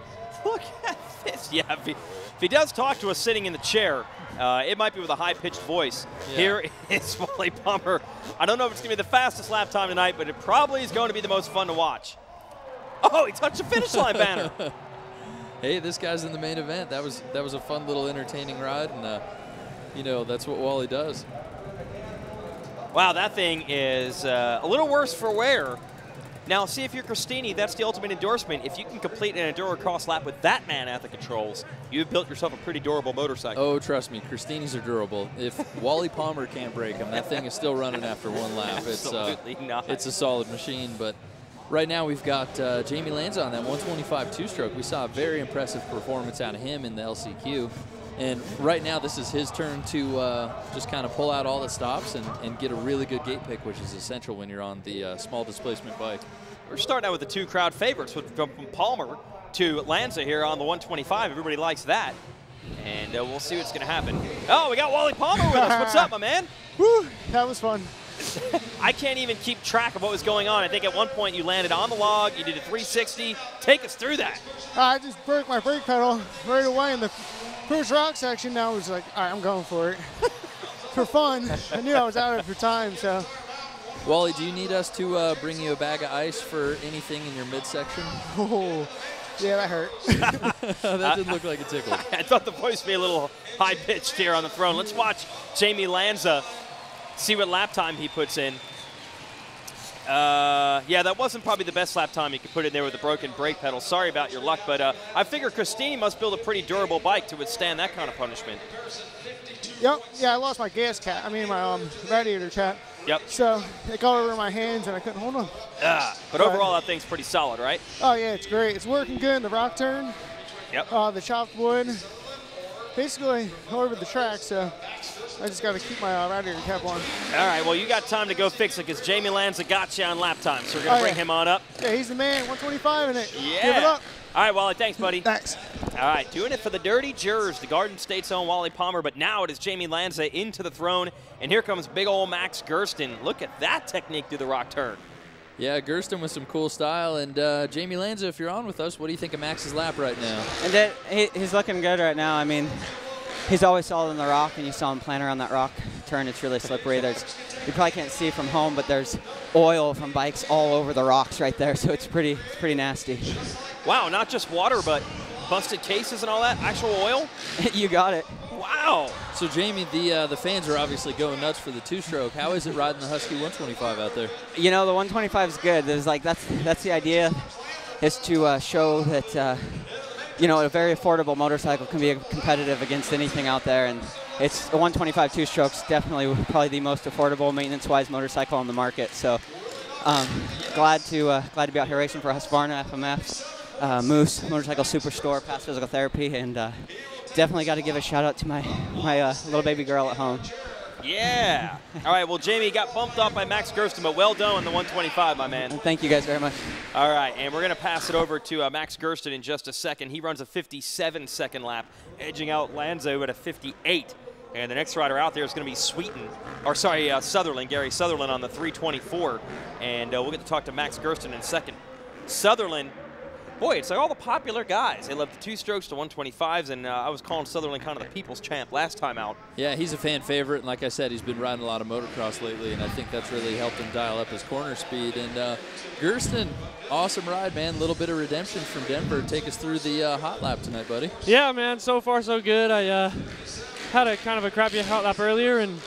Look at this. Yeah, if he does talk to us sitting in the chair, it might be with a high-pitched voice. Yeah. Here is Wally Palmer. I don't know if it's going to be the fastest lap time tonight, but it probably is going to be the most fun to watch. Oh, he touched the finish line banner. Hey, this guy's in the main event. That was a fun little entertaining ride, and you know, that's what Wally does. Wow, that thing is a little worse for wear. Now, see, if you're Christini, that's the ultimate endorsement. If you can complete an EnduroCross lap with that man at the controls, you've built yourself a pretty durable motorcycle. Oh, trust me, Christinis are durable. If Wally Palmer can't break them, that thing is still running after one lap. Absolutely not. It's a solid machine, but right now we've got Jamie Lanza on that 125 two-stroke. We saw a very impressive performance out of him in the LCQ. And right now, this is his turn to just kind of pull out all the stops and get a really good gate pick, which is essential when you're on the small displacement bike. We're starting out with the two crowd favorites, from Palmer to Lanza here on the 125. Everybody likes that. And we'll see what's going to happen. Oh, we got Wally Palmer with us. What's up, my man? Woo, that was fun. I can't even keep track of what was going on. I think at one point you landed on the log, you did a 360. Take us through that. I just broke my brake pedal right away in the first rock section. Now I was like, all right, I'm going for it. For fun. I knew I was out of it for time, so. Wally, do you need us to bring you a bag of ice for anything in your midsection? Oh, yeah, that hurt. That didn't look like it tickled. I thought the voice would be a little high-pitched here on the throne. Let's watch Jamie Lanza see what lap time he puts in. Yeah, that wasn't probably the best lap time you could put in there with a broken brake pedal. Sorry about your luck, but I figure Christini must build a pretty durable bike to withstand that kind of punishment. Yep, yeah, I lost my gas cap. I mean, my radiator cap. Yep. So it got over my hands and I couldn't hold on. But overall, that thing's pretty solid, right? Oh, yeah, it's great. It's working good in the rock turn. Yep. The chopped wood. Basically, all over the track, so I just got to keep my radiator cap on. All right, well, you got time to go fix it because Jamie Lanza got you on lap time, so we're going to bring him on up. Yeah, he's the man, 125 in it. Yeah. Give it up. All right, Wally, thanks, buddy. Thanks. All right, doing it for the Dirty Jurors, the Garden State's own Wally Palmer, but now it is Jamie Lanza into the throne, and here comes big old Max Gersten. Look at that technique through the rock turn. Yeah, Gersten with some cool style, and Jamie Lanza, if you're on with us, what do you think of Max's lap right now? And he's looking good right now. I mean, he's always solid in the rock, and you saw him plant around that rock turn. It's really slippery. You probably can't see from home, but there's oil from bikes all over the rocks right there, so it's pretty nasty. Wow, not just water, but busted cases and all that? Actual oil? You got it. Wow. So, Jamie, the fans are obviously going nuts for the two-stroke. How is it riding the Husky 125 out there? You know, the 125 is good. There's that's the idea, is to show that you know, a very affordable motorcycle can be competitive against anything out there, and it's a 125 two-stroke's definitely probably the most affordable maintenance-wise motorcycle on the market. So, glad to be out here racing for Husqvarna, FMF. Moose Motorcycle Superstore, past physical therapy, and definitely got to give a shout out to my little baby girl at home. Yeah. All right, well, Jamie got bumped off by Max Gersten, but well done on the 125, my man. Thank you guys very much. All right, and we're going to pass it over to Max Gersten in just a second. He runs a 57-second lap, edging out Lanzo at a 58. And the next rider out there is going to be Sutherland, Gary Sutherland on the 324. And we'll get to talk to Max Gersten in a second. Sutherland, boy, it's like all the popular guys. They love the 2-strokes to 125s, and I was calling Sutherland kind of the people's champ last time out. Yeah, he's a fan favorite, and like I said, he's been riding a lot of motocross lately, and I think that's really helped him dial up his corner speed. And Gersten, awesome ride, man. A little bit of redemption from Denver. Take us through the hot lap tonight, buddy. Yeah, man, so far so good. I had a kind of a crappy hot lap earlier, and,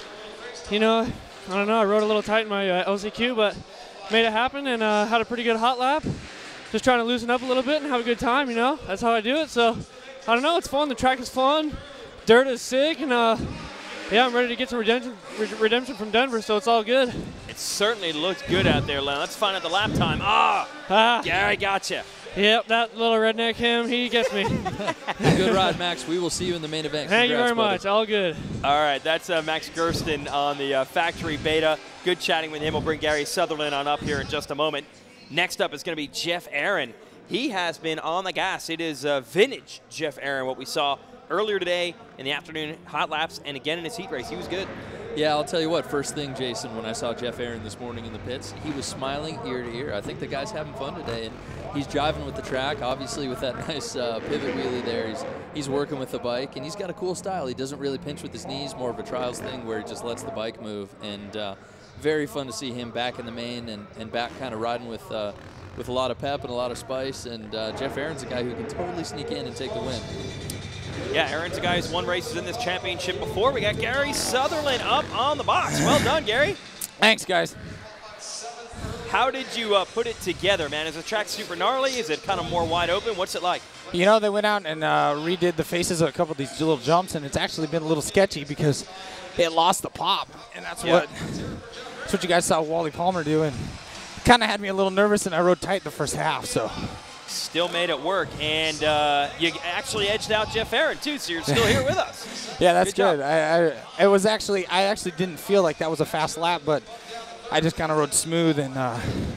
you know, I don't know, I rode a little tight in my OCQ, but made it happen, and had a pretty good hot lap. Just trying to loosen up a little bit and have a good time, you know. That's how I do it. So, I don't know, it's fun. The track is fun. Dirt is sick, and yeah, I'm ready to get some redemption from Denver, so it's all good. It certainly looks good out there, Len. Let's find out the lap time. Gary gotcha. Yep, that little redneck he gets me. Good ride, Max. We will see you in the main event. Thank you very buddy. much. All good. All right, that's Max Gersten on the factory beta. Good chatting with him. We'll bring Gary Sutherland on up here in just a moment. Next up is going to be Geoff Aaron. He has been on the gas. It is vintage Geoff Aaron, what we saw earlier today in the afternoon hot laps and again in his heat race. He was good. Yeah, I'll tell you what, first thing, Jason, when I saw Geoff Aaron this morning in the pits, he was smiling ear to ear. I think the guy's having fun today, and he's driving with the track, obviously with that nice pivot wheelie there. He's working with the bike, and he's got a cool style. He doesn't really pinch with his knees, more of a trials thing where he just lets the bike move. And very fun to see him back in the main and back kind of riding with a lot of pep and a lot of spice. And Geoff Aaron's a guy who can totally sneak in and take the win. Yeah, Aaron's a guy who's won races in this championship before. We got Gary Sutherland up on the box. Well done, Gary. Thanks, guys. How did you put it together, man? Is the track super gnarly? Is it kind of more wide open? What's it like? You know, they went out and redid the faces of a couple of these little jumps, and it's actually been a little sketchy because it lost the pop, and that's what you guys saw Wally Palmer do, and kind of had me a little nervous, and I rode tight the first half, so. Still made it work, and you actually edged out Geoff Aaron too, so you're still here with us. Yeah, that's good. I actually didn't feel like that was a fast lap, but I just kind of rode smooth, and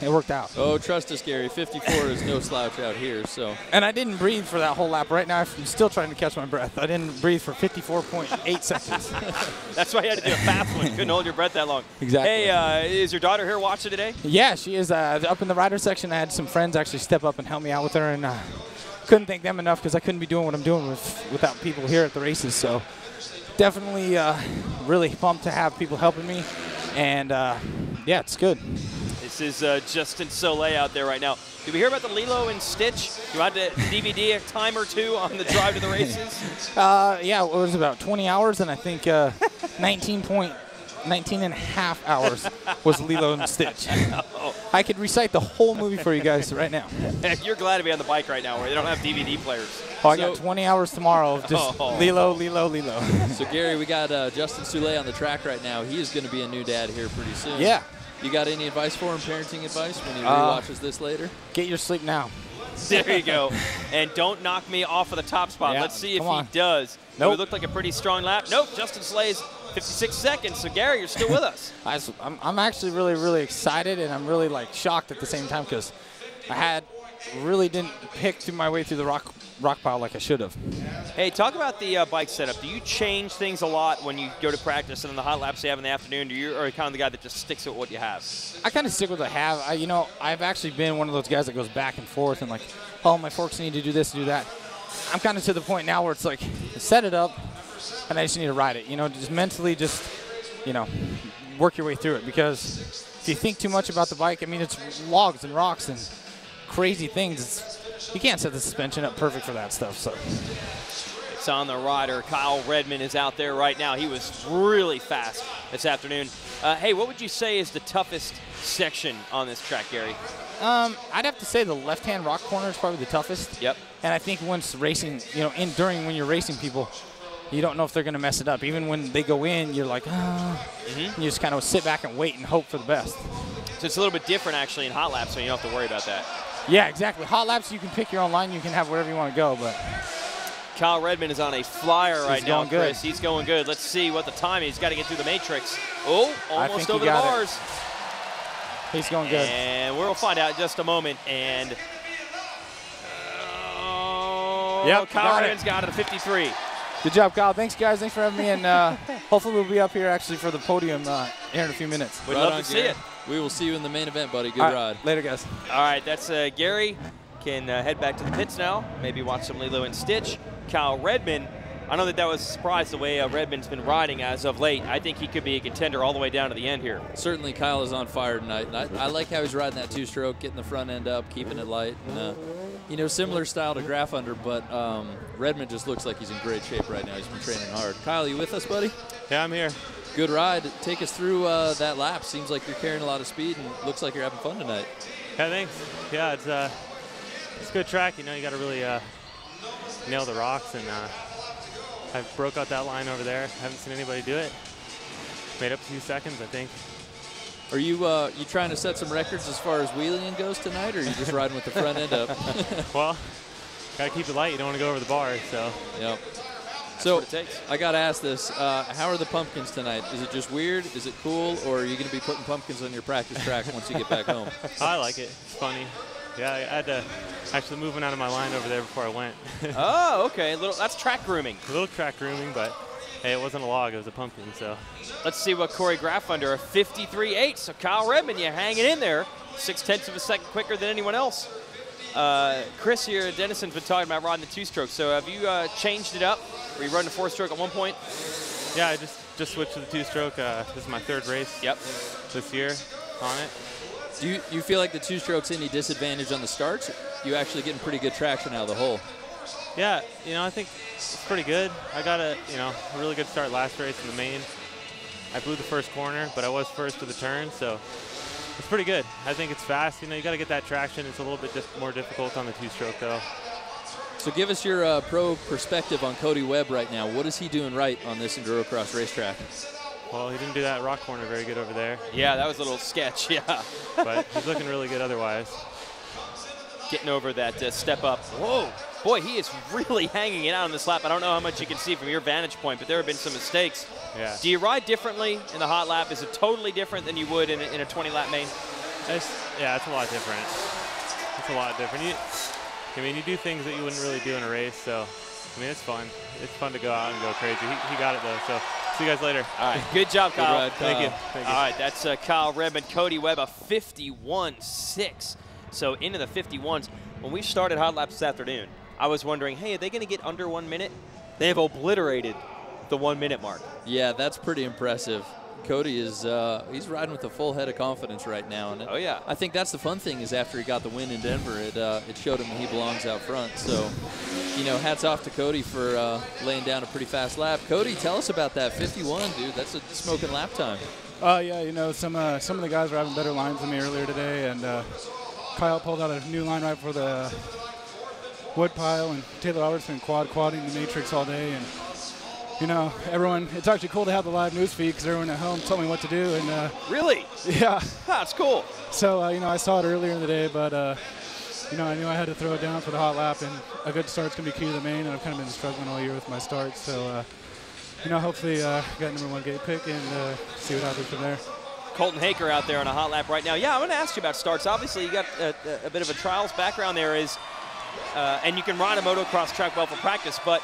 it worked out. Oh, trust us, Gary. 54 is no slouch out here. So. And I didn't breathe for that whole lap. Right now, I'm still trying to catch my breath. I didn't breathe for 54.8 seconds. That's why you had to do a fast one. You couldn't hold your breath that long. Exactly. Hey, is your daughter here watching today? Yeah, she is. Up in the rider section, I had some friends actually step up and help me out with her, and couldn't thank them enough because I couldn't be doing what I'm doing without people here at the races. So definitely really pumped to have people helping me. And, yeah, it's good. This is Justin Soleil out there right now. Did we hear about the Lilo and Stitch? You had to DVD a time or two on the drive to the races? Yeah, it was about 20 hours, and I think 19 and a half hours was Lilo and Stitch. I could recite the whole movie for you guys right now. You're glad to be on the bike right now where they don't have DVD players. Oh, I got 20 hours tomorrow of just Lilo, Lilo, Lilo. So, Gary, we got Justin Soleil on the track right now. He is going to be a new dad here pretty soon. Yeah. You got any advice for him, parenting advice, when he rewatches this later? Get your sleep now. There you go. And don't knock me off of the top spot. Yeah, let's see if he does. Nope. It looked like a pretty strong lap. Nope, Justin Soleil's 56 seconds. So, Gary, you're still with us. I'm actually really, really excited, and I'm really, like, shocked at the same time because I really didn't pick my way through the rock pile like I should have. Hey, talk about the bike setup. Do you change things a lot when you go to practice and in the hot laps you have in the afternoon? Or are you kind of the guy that just sticks with what you have? I kind of stick with what I have. I've actually been one of those guys that goes back and forth and like, oh, my forks need to do this and do that. I'm kind of to the point now where it's like, set it up, and I just need to ride it. Just mentally work your way through it, because if you think too much about the bike, I mean, it's logs and rocks and crazy things. You can't set the suspension up perfect for that stuff. So it's on the rider. Kyle Redmond is out there right now. He was really fast this afternoon. Hey, what would you say is the toughest section on this track, Gary? I'd have to say the left-hand rock corner is probably the toughest. Yep. And I think once racing, when you're racing people, you don't know if they're going to mess it up. Even when they go in, you're like, you just kind of sit back and wait and hope for the best. So it's a little bit different actually in hot laps, so you don't have to worry about that. Yeah, exactly. Hot laps, you can pick your own line. You can have wherever you want to go. But Kyle Redmond is on a flyer right now, going good. Chris. He's going good. Let's see what the time is. He's got to get through the matrix. Oh, almost over the got bars. It. He's going good. And we'll find out in just a moment. And Kyle Redmond's got it at 53. Good job, Kyle. Thanks, guys. Thanks for having me. And hopefully we'll be up here actually for the podium here in a few minutes. We'd love to see it. We will see you in the main event, buddy. Good ride. Later, guys. All right, that's Gary. Can head back to the pits now. Maybe watch some Lilo and Stitch. Kyle Redmond, I know that was a surprise the way Redmond's been riding as of late. I think he could be a contender all the way down to the end here. Certainly Kyle is on fire tonight. And I like how he's riding that two-stroke, getting the front end up, keeping it light. And, you know, similar style to Graf under, but Redmond just looks like he's in great shape right now. He's been training hard. Kyle, you with us, buddy? Yeah, I'm here. Good ride. Take us through that lap. Seems like you're carrying a lot of speed and looks like you're having fun tonight. Yeah, thanks. Yeah, it's a good track. You know, you got to really nail the rocks, and I broke out that line over there. Haven't seen anybody do it. Made up a few seconds, I think. Are you you trying to set some records as far as wheeling goes tonight, or are you just riding with the front end up? Well, gotta keep it light. You don't want to go over the bars, so. Yep. So I got to ask this: how are the pumpkins tonight? Is it just weird? Is it cool, or are you going to be putting pumpkins on your practice track once you get back home? I like it. It's funny. Yeah, I had to actually move one out of my line over there before I went. Oh, okay. That's track grooming. A little track grooming, but hey, it wasn't a log. It was a pumpkin, so. Let's see what Corey Graf under, a 53.8. So Kyle Redmond, you're hanging in there. 0.6 of a second quicker than anyone else. Chris here, Dennison's been talking about riding the two-stroke. So have you changed it up? Were you running the four-stroke at one point? Yeah, I just switched to the two-stroke. This is my third race this year on it. Do you feel like the two-stroke's any disadvantage on the starts? You actually getting pretty good traction out of the hole? Yeah, you know, I think it's pretty good. I got a really good start last race in the main. I blew the first corner, but I was first to the turn, so it's pretty good. I think it's fast. You know, you got to get that traction. It's a little bit more difficult on the two-stroke, though. So give us your pro perspective on Cody Webb right now. What is he doing right on this EnduroCross racetrack? Well, he didn't do that rock corner very good over there. Yeah, that was a little sketch, yeah. But he's looking really good otherwise. Getting over that step up. Whoa, boy, he is really hanging it out on this lap. I don't know how much you can see from your vantage point, but there have been some mistakes. Yeah. Do you ride differently in the hot lap? Is it totally different than you would in a 20-lap main? Yeah, it's a lot different. It's a lot different. You do things that you wouldn't really do in a race, so, I mean, it's fun. It's fun to go out and go crazy. He got it, though, so see you guys later. All right, good job, Kyle. Good ride, Kyle. Thank you. Thank you. All right, that's Kyle Redmond, Cody Webb, a 51.6. So into the 51s. When we started hot laps this afternoon, I was wondering, hey, are they going to get under 1 minute? They have obliterated the 1 minute mark. Yeah, that's pretty impressive. Cody is he's riding with a full head of confidence right now. And I think that's the fun thing is after he got the win in Denver, it showed him that he belongs out front. So, you know, hats off to Cody for laying down a pretty fast lap. Cody, tell us about that 51, dude. That's a smoking lap time. Yeah, you know, some of the guys were having better lines than me earlier today, and Kyle pulled out a new line right for the wood pile, and Taylor Roberts been quadding the matrix all day, and you know, everyone, it's actually cool to have the live news feed because everyone at home told me what to do. And really? Yeah. That's cool. So, you know, I saw it earlier in the day, but, you know, I knew I had to throw it down for the hot lap, and a good start's going to be key to the main, and I've kind of been struggling all year with my starts. So, you know, hopefully get #1 gate pick and see what happens from there. Colton Haker out there on a hot lap right now. Yeah, I'm going to ask you about starts. Obviously, you got a bit of a trials background there, and you can ride a motocross track well for practice, but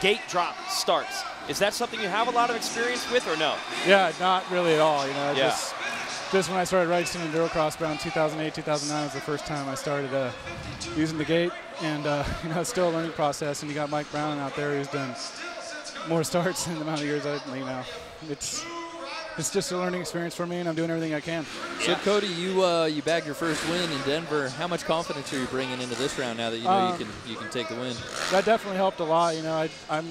gate drop starts. Is that something you have a lot of experience with or no? Yeah, not really at all. You know, yeah. just when I started riding EnduroCross around 2008, 2009 was the first time I started using the gate, and you know, it's still a learning process. And you got Mike Brown out there who's done more starts than the amount of years you know, it's just a learning experience for me, and I'm doing everything I can. So, Cody, you bagged your first win in Denver. How much confidence are you bringing into this round now that you know you can take the win? That definitely helped a lot. You know, I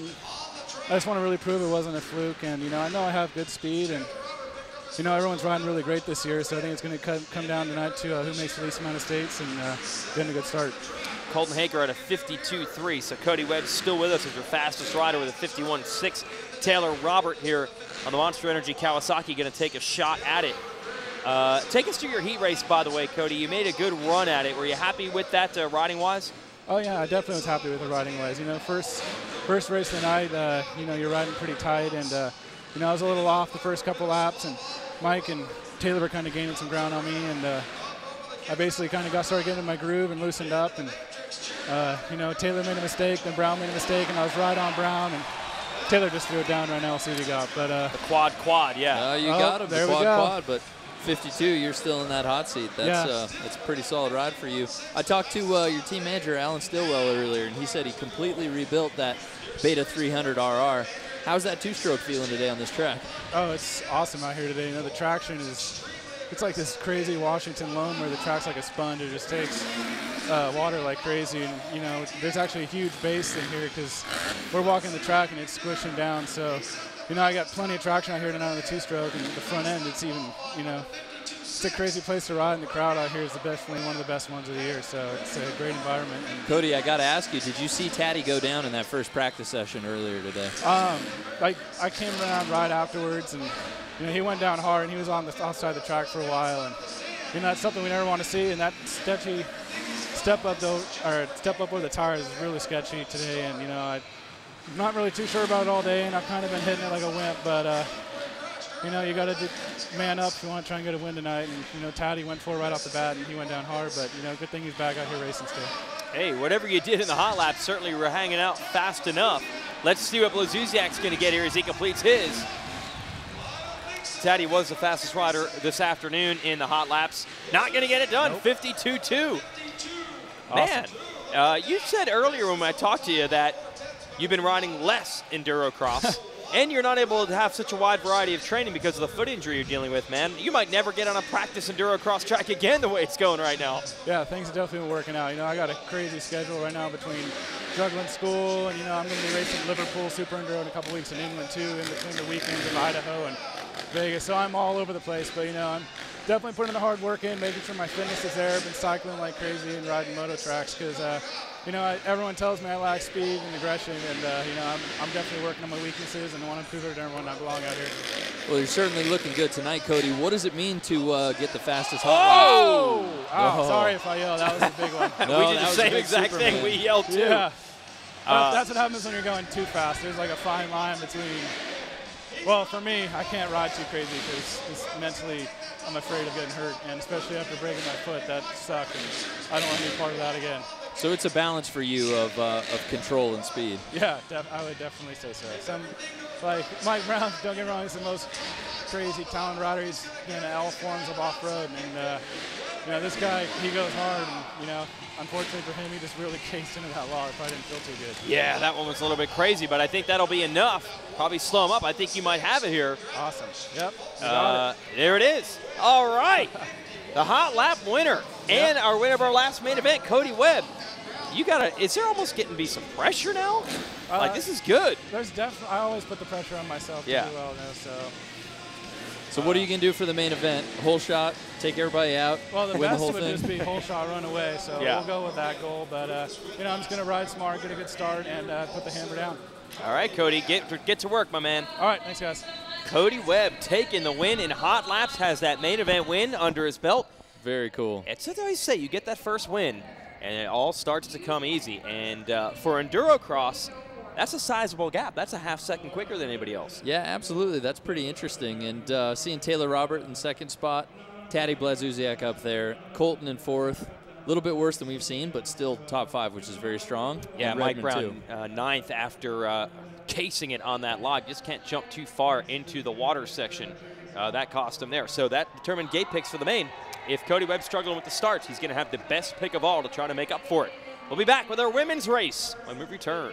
just want to really prove it wasn't a fluke, and you know I have good speed, and you know everyone's riding really great this year. So I think it's going to come down tonight to who makes the least amount of states and getting a good start. Colton Haker at a 52.3. So Cody Webb's still with us as your fastest rider with a 51.6. Taylor Robert here on the Monster Energy Kawasaki going to take a shot at it. Take us to your heat race, by the way, Cody. You made a good run at it. Were you happy with that riding-wise? Oh yeah, I definitely was happy with the riding wise. You know, first race of the night, you know, you're riding pretty tight, and you know, I was a little off the first couple laps, and Mike and Taylor were kind of gaining some ground on me, and I basically kind of started getting in my groove and loosened up, and you know, Taylor made a mistake, then Brown made a mistake, and I was right on Brown, and Taylor just threw it down right now. We'll see what he got. But the quad, yeah. You got him, the quad, but 52, you're still in that hot seat. That's that's a pretty solid ride for you. I talked to your team manager, Alan Stillwell, earlier, and he said he completely rebuilt that Beta 300 RR. How's that two-stroke feeling today on this track? Oh, it's awesome out here today. You know, the traction is, it's like this crazy Washington loam where the track's like a sponge. It just takes water like crazy, and you know, there's actually a huge base in here because we're walking the track and it's squishing down. So, you know, I got plenty of traction out here tonight on the two-stroke, and the front end, it's even, you know, it's a crazy place to ride, and the crowd out here is definitely one of the best ones of the year. So it's a great environment. And Cody, I got to ask you, did you see Taddy go down in that first practice session earlier today? Like I came around right afterwards, and you know, he went down hard, and he was on the outside of the track for a while, and you know, that's something we never want to see. And that sketchy step up over the tires is really sketchy today, and you know, I'm not really too sure about it all day, and I've kind of been hitting it like a wimp, but you know, you got to man up if you want to try and get a win tonight. And you know, Taddy went for it right off the bat, and he went down hard, but you know, good thing he's back out here racing still. Hey, whatever you did in the hot lap, certainly we're hanging out fast enough. Let's see what Blazusiak's going to get here as he completes his. Taddy was the fastest rider this afternoon in the hot laps. Not going to get it done. Nope. 52.2. Awesome. Man, you said earlier when I talked to you that you've been riding less EnduroCross, and you're not able to have such a wide variety of training because of the foot injury you're dealing with, man. You might never get on a practice EnduroCross track again the way it's going right now. Yeah, things are definitely working out. You know, I got a crazy schedule right now between juggling school, and you know, I'm going to be racing Liverpool Super Enduro in a couple weeks in England too, in between the weekends in Idaho and Vegas. So I'm all over the place, but you know, I'm definitely putting the hard work in, making sure my fitness is there. I've been cycling like crazy and riding moto tracks because, you know, everyone tells me I lack speed and aggression, and you know, I'm definitely working on my weaknesses, and I want to prove it to everyone I belong out here. Well, you're certainly looking good tonight, Cody. What does it mean to get the fastest hot lap? Oh, sorry if I yelled. That was a big one. No, we did the same exact thing. We yelled too. Yeah. That's what happens when you're going too fast. There's like a fine line between. Well, for me, I can't ride too crazy because mentally I'm afraid of getting hurt, and especially after breaking my foot, that sucked, and I don't want to be part of that again. So it's a balance for you of control and speed. Yeah, I would definitely say so. Some, like Mike Brown, don't get me wrong, he's the most crazy talent rider. He's in all forms of off-road, and you know, this guy, he goes hard, and you know, unfortunately for him, he just really cased into that wall. It probably didn't feel too good. Yeah, that one was a little bit crazy, but I think that'll be enough. Probably slow him up. I think you might have it here. Awesome. Yep. Got it. There it is. All right. The hot lap winner and our winner of our last main event, Cody Webb. You gotta. Is there almost getting to be some pressure now? Like, this is good. There's definitely. I always put the pressure on myself to do well now. So what are you gonna do for the main event? Whole shot, take everybody out, well, the win best the whole would thing? just be whole shot, run away. So we'll go with that goal. But you know, I'm just gonna ride smart, get a good start, and put the hammer down. All right, Cody, get to work, my man. All right, thanks, guys. Cody Webb taking the win in hot laps, has that main event win under his belt. Very cool. It's what I always say, you get that first win, and it all starts to come easy. And for EnduroCross, that's a sizable gap. That's a half second quicker than anybody else. Yeah, absolutely. That's pretty interesting. And seeing Taylor Robert in second spot, Taddy Blazusiak up there, Colton in fourth. A little bit worse than we've seen, but still top 5, which is very strong. Yeah, Mike Brown, 9th after casing it on that log. Just can't jump too far into the water section. That cost him there. So that determined gate picks for the main. If Cody Webb's struggling with the starts, he's going to have the best pick of all to try to make up for it. We'll be back with our women's race when we return.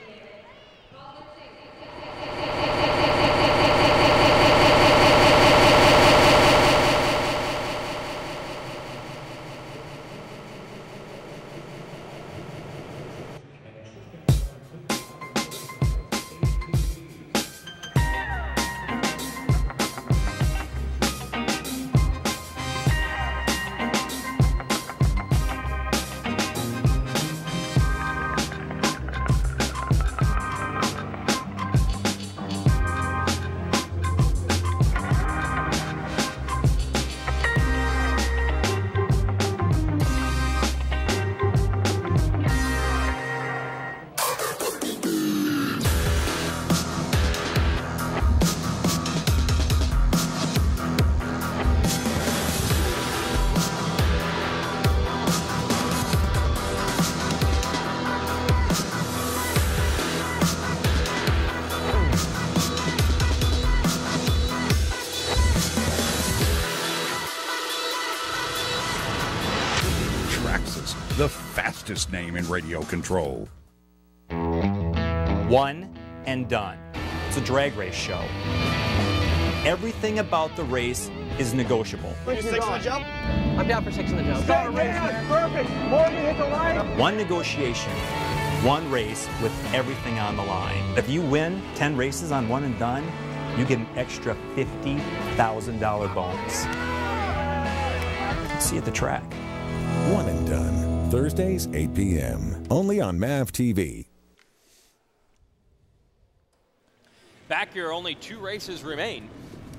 fastest name in radio control. One and done. It's a drag race show. Everything about the race is negotiable. 6 on the jump? I'm down for 6 on the jump. Start a race, man. Perfect. Morgan, hit the line. One negotiation, one race with everything on the line. If you win 10 races on one and done, you get an extra $50,000 bonus. See you at the track. One and Done, Thursdays, 8 p.m. Only on MAV TV. Back here, only 2 races remain.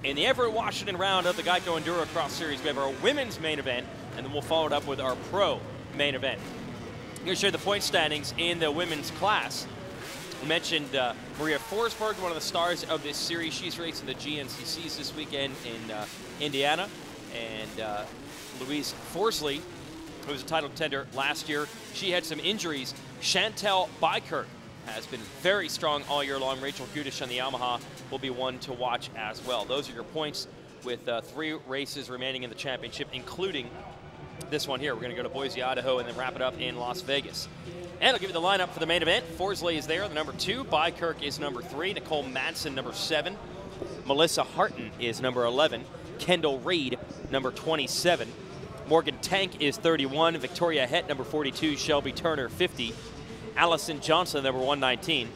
In the Everett, Washington round of the Geico EnduroCross Series, we have our women's main event, and then we'll follow it up with our pro main event. I'm going to show you the point standings in the women's class. We mentioned Maria Forsberg, one of the stars of this series. She's racing the GNCCs this weekend in Indiana. And Louise Forsley, who was a title contender last year, she had some injuries. Chantel Bykirk has been very strong all year long. Rachel Gudish on the Yamaha will be one to watch as well. Those are your points with 3 races remaining in the championship, including this one here. We're going to go to Boise, Idaho, and then wrap it up in Las Vegas. And I'll give you the lineup for the main event. Forsley is there, the number 2. Bykirk is number 3. Nicole Madsen, number 7. Melissa Harton is number 11. Kendall Reed, number 27. Morgan Tank is 31. Victoria Het, number 42. Shelby Turner, 50. Allison Johnson, number 119.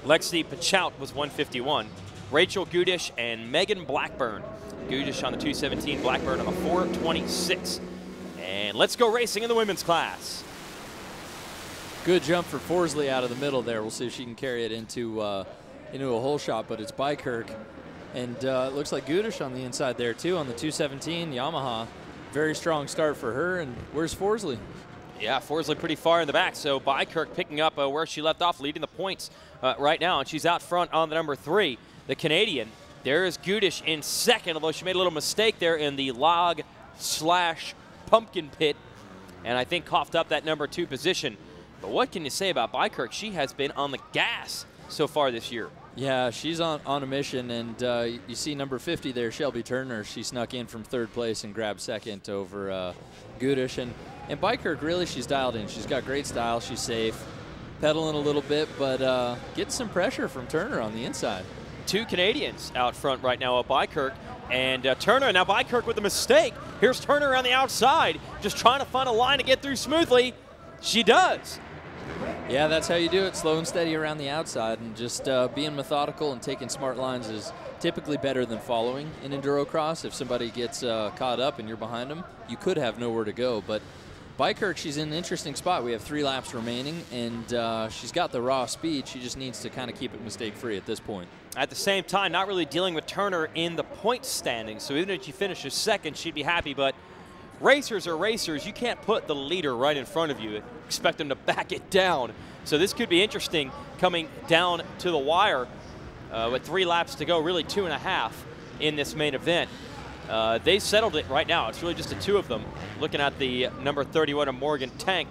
Lexi Pachout was 151. Rachel Gudish and Megan Blackburn. Gudish on the 217, Blackburn on the 426. And let's go racing in the women's class. Good jump for Forsley out of the middle there. We'll see if she can carry it into a hole shot, but it's Bykirk. And it looks like Gudish on the inside there too on the 217 Yamaha. Very strong start for her. And where's Forsley? Yeah, Forsley pretty far in the back, so Bykirk picking up where she left off, leading the points right now, and she's out front on the number 3, the Canadian. There is Gudish in second, although she made a little mistake there in the log/pumpkin pit, and I think coughed up that number 2 position. But what can you say about Bykirk? She has been on the gas so far this year. Yeah, she's on a mission, and you see number 50 there, Shelby Turner. She snuck in from 3rd place and grabbed 2nd over Gudish. And Bykirk, really, she's dialed in. She's got great style. She's safe, pedaling a little bit, but getting some pressure from Turner on the inside. 2 Canadians out front right now at Bykirk. And Turner, now Bykirk with a mistake. Here's Turner on the outside, just trying to find a line to get through smoothly. She does. Yeah, that's how you do it, slow and steady around the outside, and just being methodical and taking smart lines is typically better than following in EnduroCross. If somebody gets caught up and you're behind them, you could have nowhere to go. But Bykirk, she's in an interesting spot. We have 3 laps remaining, and she's got the raw speed. She just needs to kind of keep it mistake-free at this point. At the same time, not really dealing with Turner in the point standings, so even if she finishes 2nd, she'd be happy, but racers are racers. You can't put the leader right in front of you and expect them to back it down. So this could be interesting coming down to the wire with 3 laps to go, really 2.5 in this main event. They settled it right now. It's really just the 2 of them. Looking at the number 31 of Morgan Tank,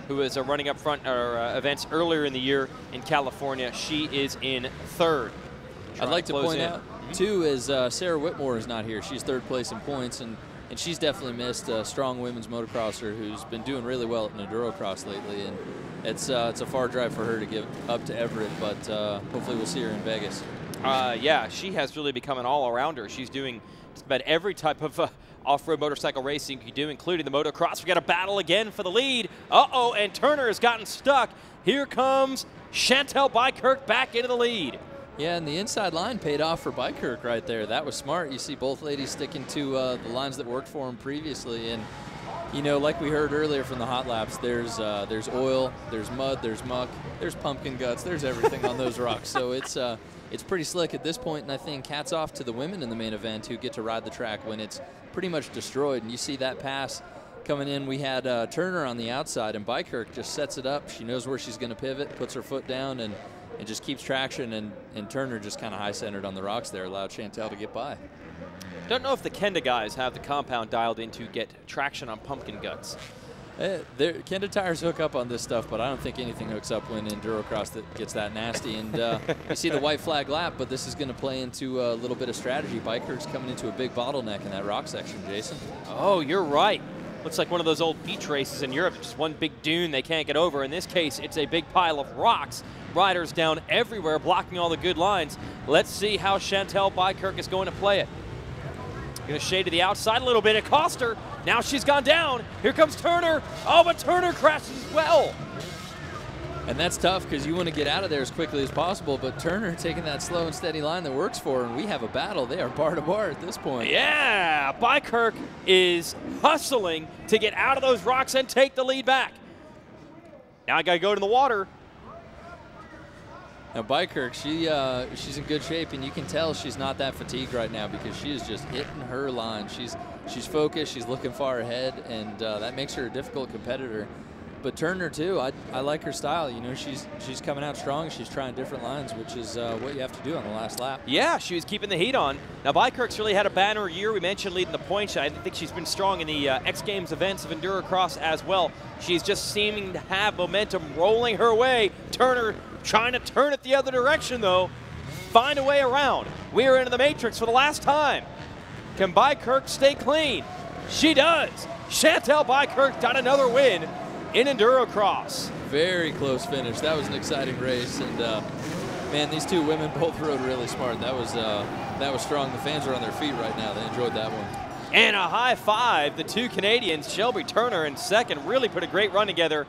who is running up front events earlier in the year in California. She is in 3rd. I'd like to point out, too, is Sarah Whitmore is not here. She's 3rd place in points, and she's definitely missed a strong women's motocrosser who's been doing really well in EnduroCross lately. And it's a far drive for her to give up to Everett, but hopefully we'll see her in Vegas. Yeah, she has really become an all-arounder. She's doing just about every type of off-road motorcycle racing you do, including the motocross. We got a battle again for the lead. Uh-oh, and Turner has gotten stuck. Here comes Chantel Bykirk back into the lead. Yeah, and the inside line paid off for Bykirk right there. That was smart. You see both ladies sticking to the lines that worked for them previously. And, you know, like we heard earlier from the hot laps, there's oil, there's mud, there's muck, there's pumpkin guts, there's everything on those rocks. So it's pretty slick at this point, and I think hats off to the women in the main event who get to ride the track when it's pretty much destroyed. And you see that pass coming in. We had Turner on the outside, and Bykirk just sets it up. She knows where she's going to pivot, puts her foot down, and just keeps traction, and Turner just kind of high-centered on the rocks there, allowed Chantel to get by. Don't know if the Kenda guys have the compound dialed in to get traction on pumpkin guts. Kenda tires hook up on this stuff, but I don't think anything hooks up when EnduroCross gets that nasty. And you see the white flag lap, but this is going to play into a little bit of strategy. Bykirk's coming into a big bottleneck in that rock section, Jason. Oh, you're right. looks like one of those old beach races in Europe, just one big dune they can't get over. In this case, it's a big pile of rocks. Riders down everywhere, blocking all the good lines. Let's see how Chantel Bykirk is going to play it. Going to shade to the outside a little bit. It cost her. Now she's gone down. Here comes Turner. Oh, but Turner crashes as well. And that's tough because you want to get out of there as quickly as possible, but Turner taking that slow and steady line that works for her, and we have a battle. They are bar to bar at this point. Yeah, Bykirk is hustling to get out of those rocks and take the lead back. Now I got to go to the water. Now Bykirk, she's in good shape, and you can tell she's not that fatigued right now because she is just hitting her line. She's focused, she's looking far ahead, and that makes her a difficult competitor. But Turner too, I like her style. You know, she's coming out strong. She's trying different lines, which is what you have to do on the last lap. Yeah, she was keeping the heat on. Now Bykirk's really had a banner year. We mentioned leading the points. I think she's been strong in the X Games events of EnduroCross as well. She's just seeming to have momentum rolling her way. Turner trying to turn it the other direction, though. Find a way around. We are into the matrix for the last time. Can Bykirk stay clean? She does. Chantel Bykirk got another win in EnduroCross. Very close finish. That was an exciting race, and man, these two women both rode really smart. That was strong. The fans are on their feet right now. They enjoyed that one. And a high five. The two Canadians, Shelby Turner in second, really put a great run together,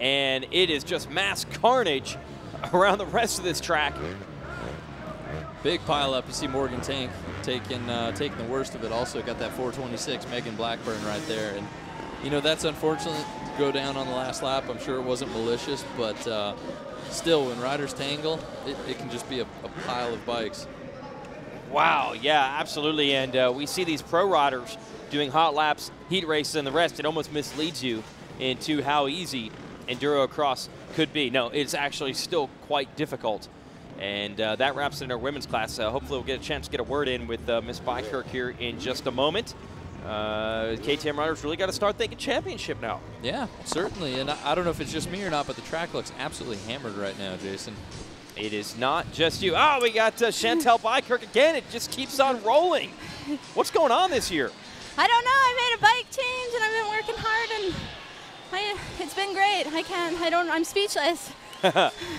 and it is just mass carnage around the rest of this track. Big pile up. You see Morgan Tank taking the worst of it. Also got that 426 Megan Blackburn right there, and you know that's unfortunate to go down on the last lap. I'm sure it wasn't malicious, but still, when riders tangle, it can just be a pile of bikes. Wow, yeah, absolutely. And we see these pro riders doing hot laps, heat races, and the rest. It almost misleads you into how easy EnduroCross could be. No, it's actually still quite difficult. And that wraps in our women's class. Hopefully we'll get a chance to get a word in with Miss Bykirk here in just a moment. KTM riders really got to start thinking championship now. Yeah, certainly. And I don't know if it's just me or not, but the track looks absolutely hammered right now, Jason. It is not just you. Oh, we got Chantel Bykirk again. It just keeps on rolling. What's going on this year? I don't know. I made a bike change, and I've been working hard, and it's been great. I'm speechless.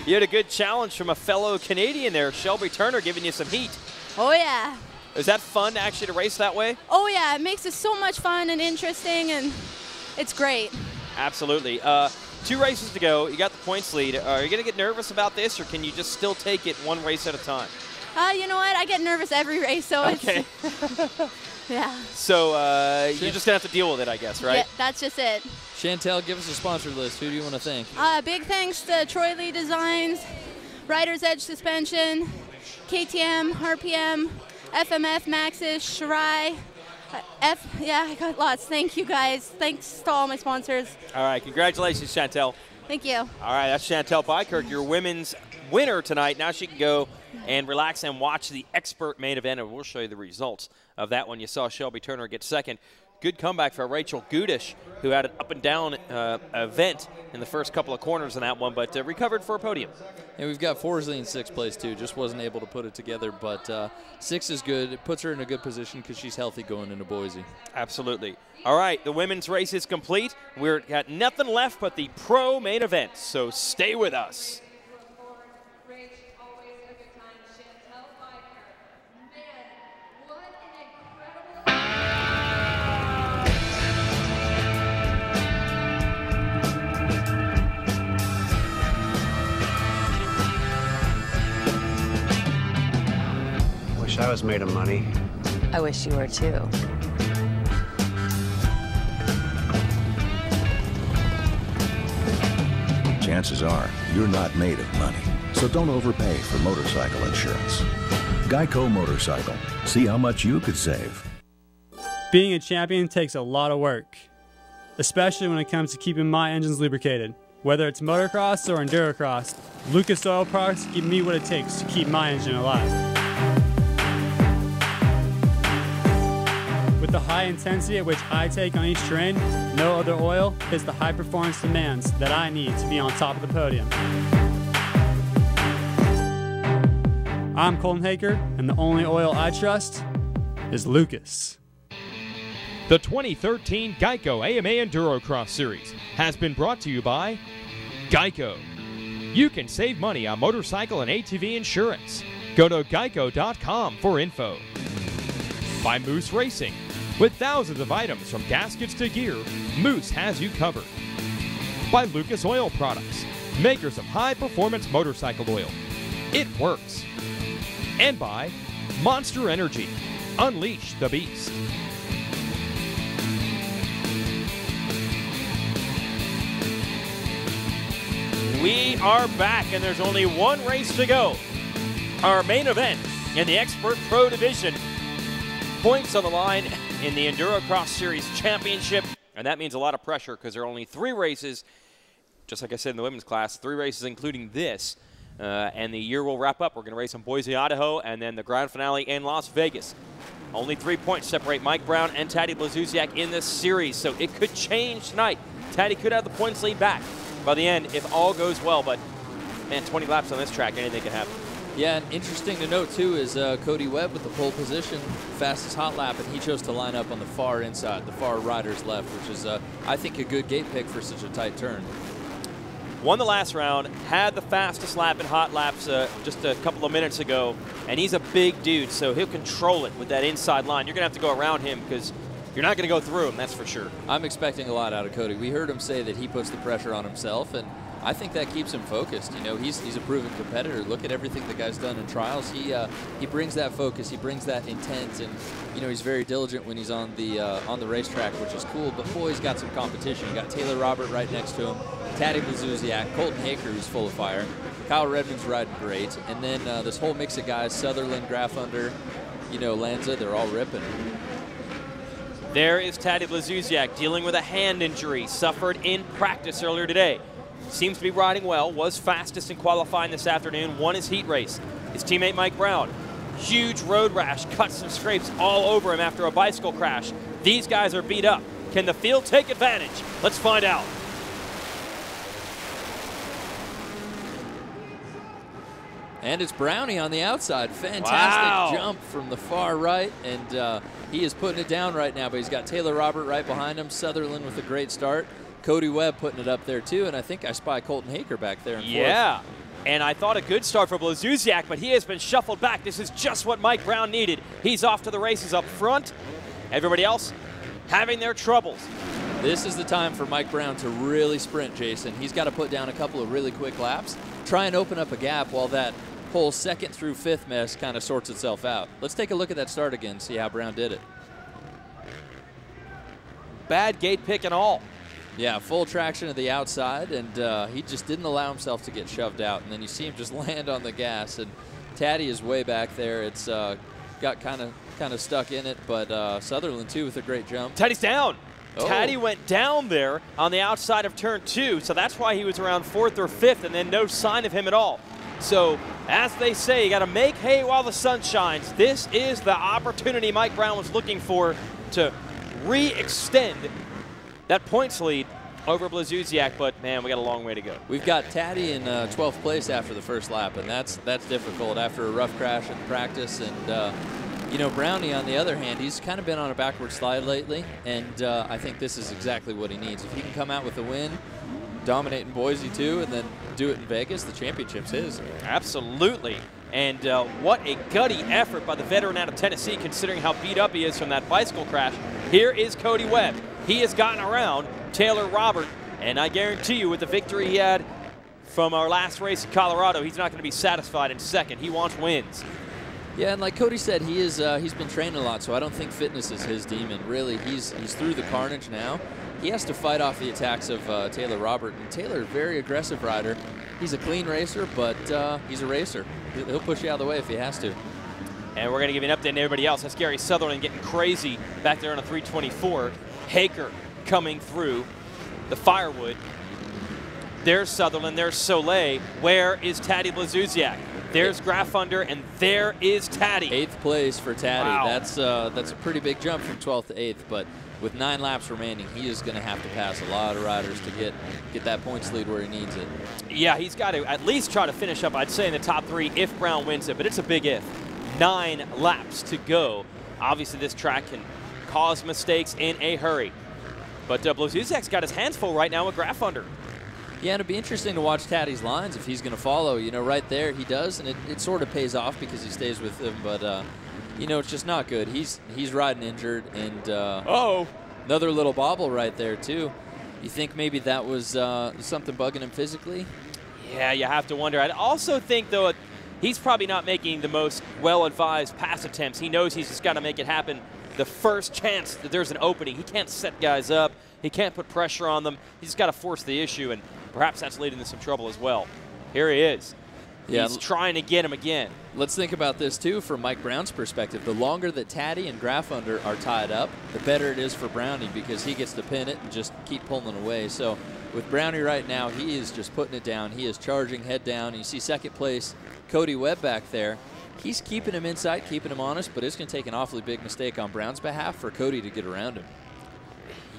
You had a good challenge from a fellow Canadian there, Shelby Turner, giving you some heat. Oh, yeah. Is that fun actually to race that way? Oh, yeah. It makes it so much fun and interesting, and it's great. Absolutely. 2 races to go. You got the points lead. Are you going to get nervous about this, or can you just still take it one race at a time? You know what? I get nervous every race, so okay. Yeah. So you're just going to have to deal with it, I guess, right? Yeah, that's just it. Chantel, give us a sponsor list. Who do you want to thank? Big thanks to Troy Lee Designs, Rider's Edge Suspension, KTM, RPM, FMF, Maxis, Shirai, yeah, I got lots. Thank you, guys. Thanks to all my sponsors. All right, congratulations, Chantel. Thank you. All right, that's Chantel Bykirk, your women's winner tonight. Now she can go and relax and watch the expert main event, and we'll show you the results of that one. You saw Shelby Turner get second. Good comeback for Rachel Gudish, who had an up-and-down event in the first couple of corners in that one, but recovered for a podium. And we've got Forsley in 6th place, too. Just wasn't able to put it together, but 6 is good. It puts her in a good position because she's healthy going into Boise. Absolutely. All right, the women's race is complete. We've got nothing left but the pro main event, so stay with us. I was made of money. I wish you were too. Chances are you're not made of money, so don't overpay for motorcycle insurance. Geico Motorcycle. See how much you could save. Being a champion takes a lot of work, especially when it comes to keeping my engines lubricated. Whether it's motocross or EnduroCross, Lucas Oil Products give me what it takes to keep my engine alive. With the high intensity at which I take on each train, no other oil hits the high performance demands that I need to be on top of the podium. I'm Colton Haker, and the only oil I trust is Lucas. The 2013 Geico AMA EnduroCross Series has been brought to you by Geico. You can save money on motorcycle and ATV insurance. Go to geico.com for info. By Moose Racing. With thousands of items from gaskets to gear, Moose has you covered. By Lucas Oil Products, makers of high-performance motorcycle oil. It works. And by Monster Energy. Unleash the beast. We are back, and there's only one race to go. Our main event in the Expert Pro Division. Points on the line in the EnduroCross Series Championship, and that means a lot of pressure because there are only 3 races, just like I said in the women's class, 3 races including this, and the year will wrap up. We're going to race in Boise, Idaho, and then the grand finale in Las Vegas. Only 3 points separate Mike Brown and Taddy Blazusiak in this series, so it could change tonight. Taddy could have the points lead back by the end if all goes well, but man, 20 laps on this track, anything can happen. Yeah, and interesting to note too is Cody Webb with the pole position, fastest hot lap, and he chose to line up on the far inside, the far rider's left, which is, I think, a good gate pick for such a tight turn. Won the last round, had the fastest lap in hot laps just a couple of minutes ago, and he's a big dude, so he'll control it with that inside line. You're going to have to go around him because you're not going to go through him, that's for sure. I'm expecting a lot out of Cody. We heard him say that he puts the pressure on himself, and I think that keeps him focused. You know, he's a proven competitor. Look at everything the guy's done in trials. He brings that focus. He brings that intent, and you know he's very diligent when he's on the racetrack, which is cool. But boy, he's got some competition. You got Taylor Robert right next to him, Taddy Blazusiak, Colton Haker, who's full of fire, Kyle Redmond's riding great, and then this whole mix of guys: Sutherland, Graffunder, you know, Lanza. They're all ripping. There is Taddy Blazusiak dealing with a hand injury suffered in practice earlier today. Seems to be riding well, was fastest in qualifying this afternoon, won his heat race. His teammate Mike Brown, huge road rash, cuts some scrapes all over him after a bicycle crash. These guys are beat up. Can the field take advantage? Let's find out. And it's Brownie on the outside. Fantastic jump from the far right, and he is putting it down right now, but he's got Taylor Robert right behind him, Sutherland with a great start. Cody Webb putting it up there too, and I think I spy Colton Haker back there in fourth. And I thought a good start for Blazusiak, but he has been shuffled back. This is just what Mike Brown needed. He's off to the races up front. Everybody else having their troubles. This is the time for Mike Brown to really sprint, Jason. He's got to put down a couple of really quick laps, try and open up a gap while that whole 2nd through 5th mess kind of sorts itself out. Let's take a look at that start again, see how Brown did it. Bad gate pick and all. Yeah, full traction to the outside, and he just didn't allow himself to get shoved out. And then you see him just land on the gas, and Taddy is way back there. It's got kind of stuck in it, but Sutherland too with a great jump. Taddy's down. Oh. Taddy went down there on the outside of turn 2, so that's why he was around 4th or 5th, and then no sign of him at all. So, as they say, you got to make hay while the sun shines. This is the opportunity Mike Brown was looking for to re-extend that points lead over Blazusiak, but man, we got a long way to go. We've got Taddy in 12th place after the first lap, and that's difficult after a rough crash in practice. And you know, Brownie, on the other hand, he's kind of been on a backward slide lately, and I think this is exactly what he needs. If he can come out with a win, dominate in Boise too, and then do it in Vegas, the championship's his. Absolutely. And what a gutty effort by the veteran out of Tennessee, considering how beat up he is from that bicycle crash. Here is Cody Webb. He has gotten around Taylor Robert, and I guarantee you with the victory he had from our last race in Colorado, he's not going to be satisfied in 2nd. He wants wins. Yeah, and like Cody said, he's been training a lot, so I don't think fitness is his demon. Really, he's through the carnage now. He has to fight off the attacks of Taylor Robert, and Taylor, very aggressive rider. He's a clean racer, but he's a racer. He'll push you out of the way if he has to. And we're going to give you an update on everybody else. That's Gary Sutherland getting crazy back there on a 324. Haker coming through the firewood. There's Sutherland, there's Soleil. Where is Taddy Blazusiak? There's Graffunder, and there is Taddy. 8th place for Taddy. Wow. That's a pretty big jump from 12th to 8th, but with 9 laps remaining, he is going to have to pass a lot of riders to get that points lead where he needs it. Yeah, he's got to at least try to finish up, I'd say, in the top 3 if Brown wins it, but it's a big if. 9 laps to go. Obviously, this track can cause mistakes in a hurry. But Blazuzak's got his hands full right now with Graf under. Yeah, and it'd be interesting to watch Taddy's lines if he's going to follow. You know, right there he does, and it sort of pays off because he stays with him. But, you know, it's just not good. He's riding injured, and another little bobble right there, too. You think maybe that was something bugging him physically? Yeah, you have to wonder. I also think, though, he's probably not making the most well-advised pass attempts. He knows he's just got to make it happen the first chance that there's an opening. He can't set guys up. He can't put pressure on them. He's got to force the issue, and perhaps that's leading to some trouble as well. Here he is. Yeah, he's trying to get him again. Let's think about this, too, from Mike Brown's perspective. The longer that Taddy and Graf under are tied up, the better it is for Brownie because he gets to pin it and just keep pulling away. So with Brownie right now, he is just putting it down. He is charging head down. You see second place, Cody Webb back there. He's keeping him inside, keeping him honest, but it's going to take an awfully big mistake on Brown's behalf for Cody to get around him.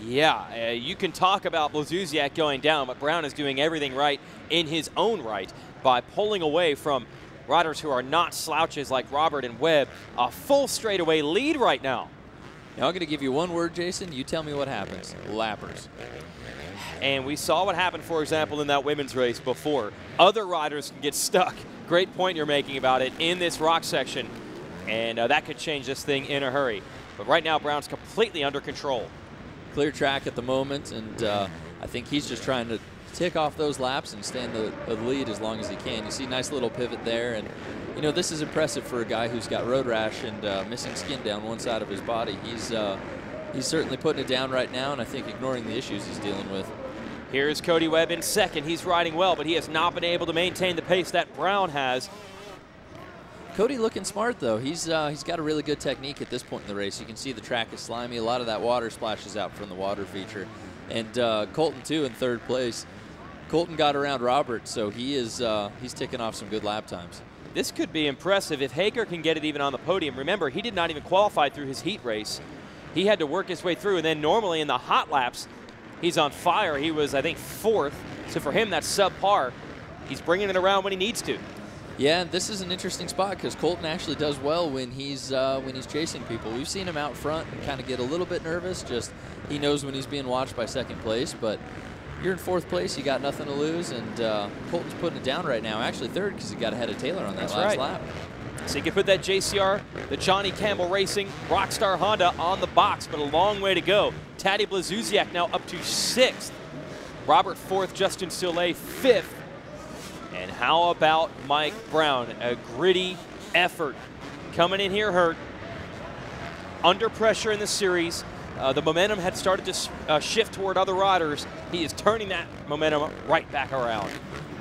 Yeah, you can talk about Blazuzak going down, but Brown is doing everything right in his own right by pulling away from riders who are not slouches like Robert and Webb. A full straightaway lead right now. Now I'm going to give you one word, Jason. You tell me what happens. Lappers. And we saw what happened, for example, in that women's race before. Other riders can get stuck. Great point you're making about it in this rock section. And that could change this thing in a hurry. But right now, Brown's completely under control. Clear track at the moment, and I think he's just trying to tick off those laps and stay in the lead as long as he can. You see nice little pivot there, and you know this is impressive for a guy who's got road rash and missing skin down one side of his body. He's certainly putting it down right now, and I think ignoring the issues he's dealing with. Here's Cody Webb in second. He's riding well, but he has not been able to maintain the pace that Brown has. Cody looking smart, though. He's got a really good technique at this point in the race. You can see the track is slimy. A lot of that water splashes out from the water feature. And Colton, too, in third place. Colton got around Robert, so he's ticking off some good lap times. This could be impressive if Hager can get it even on the podium. Remember, he did not even qualify through his heat race. He had to work his way through, and then normally in the hot laps, he's on fire. He was, I think, fourth. So for him, that's subpar. He's bringing it around when he needs to. Yeah, and this is an interesting spot because Colton actually does well when he's chasing people. We've seen him out front and kind of get a little bit nervous. Just he knows when he's being watched by second place. But you're in fourth place, you got nothing to lose, and Colton's putting it down right now. Actually third because he got ahead of Taylor on that last lap. So you can put that JCR, the Johnny Campbell Racing Rockstar Honda on the box, but a long way to go. Taddy Blazuzak now up to sixth. Robert fourth, Justin Soule fifth. And how about Mike Brown? A gritty effort. Coming in here hurt. Under pressure in the series. The momentum had started to shift toward other riders. He is turning that momentum right back around.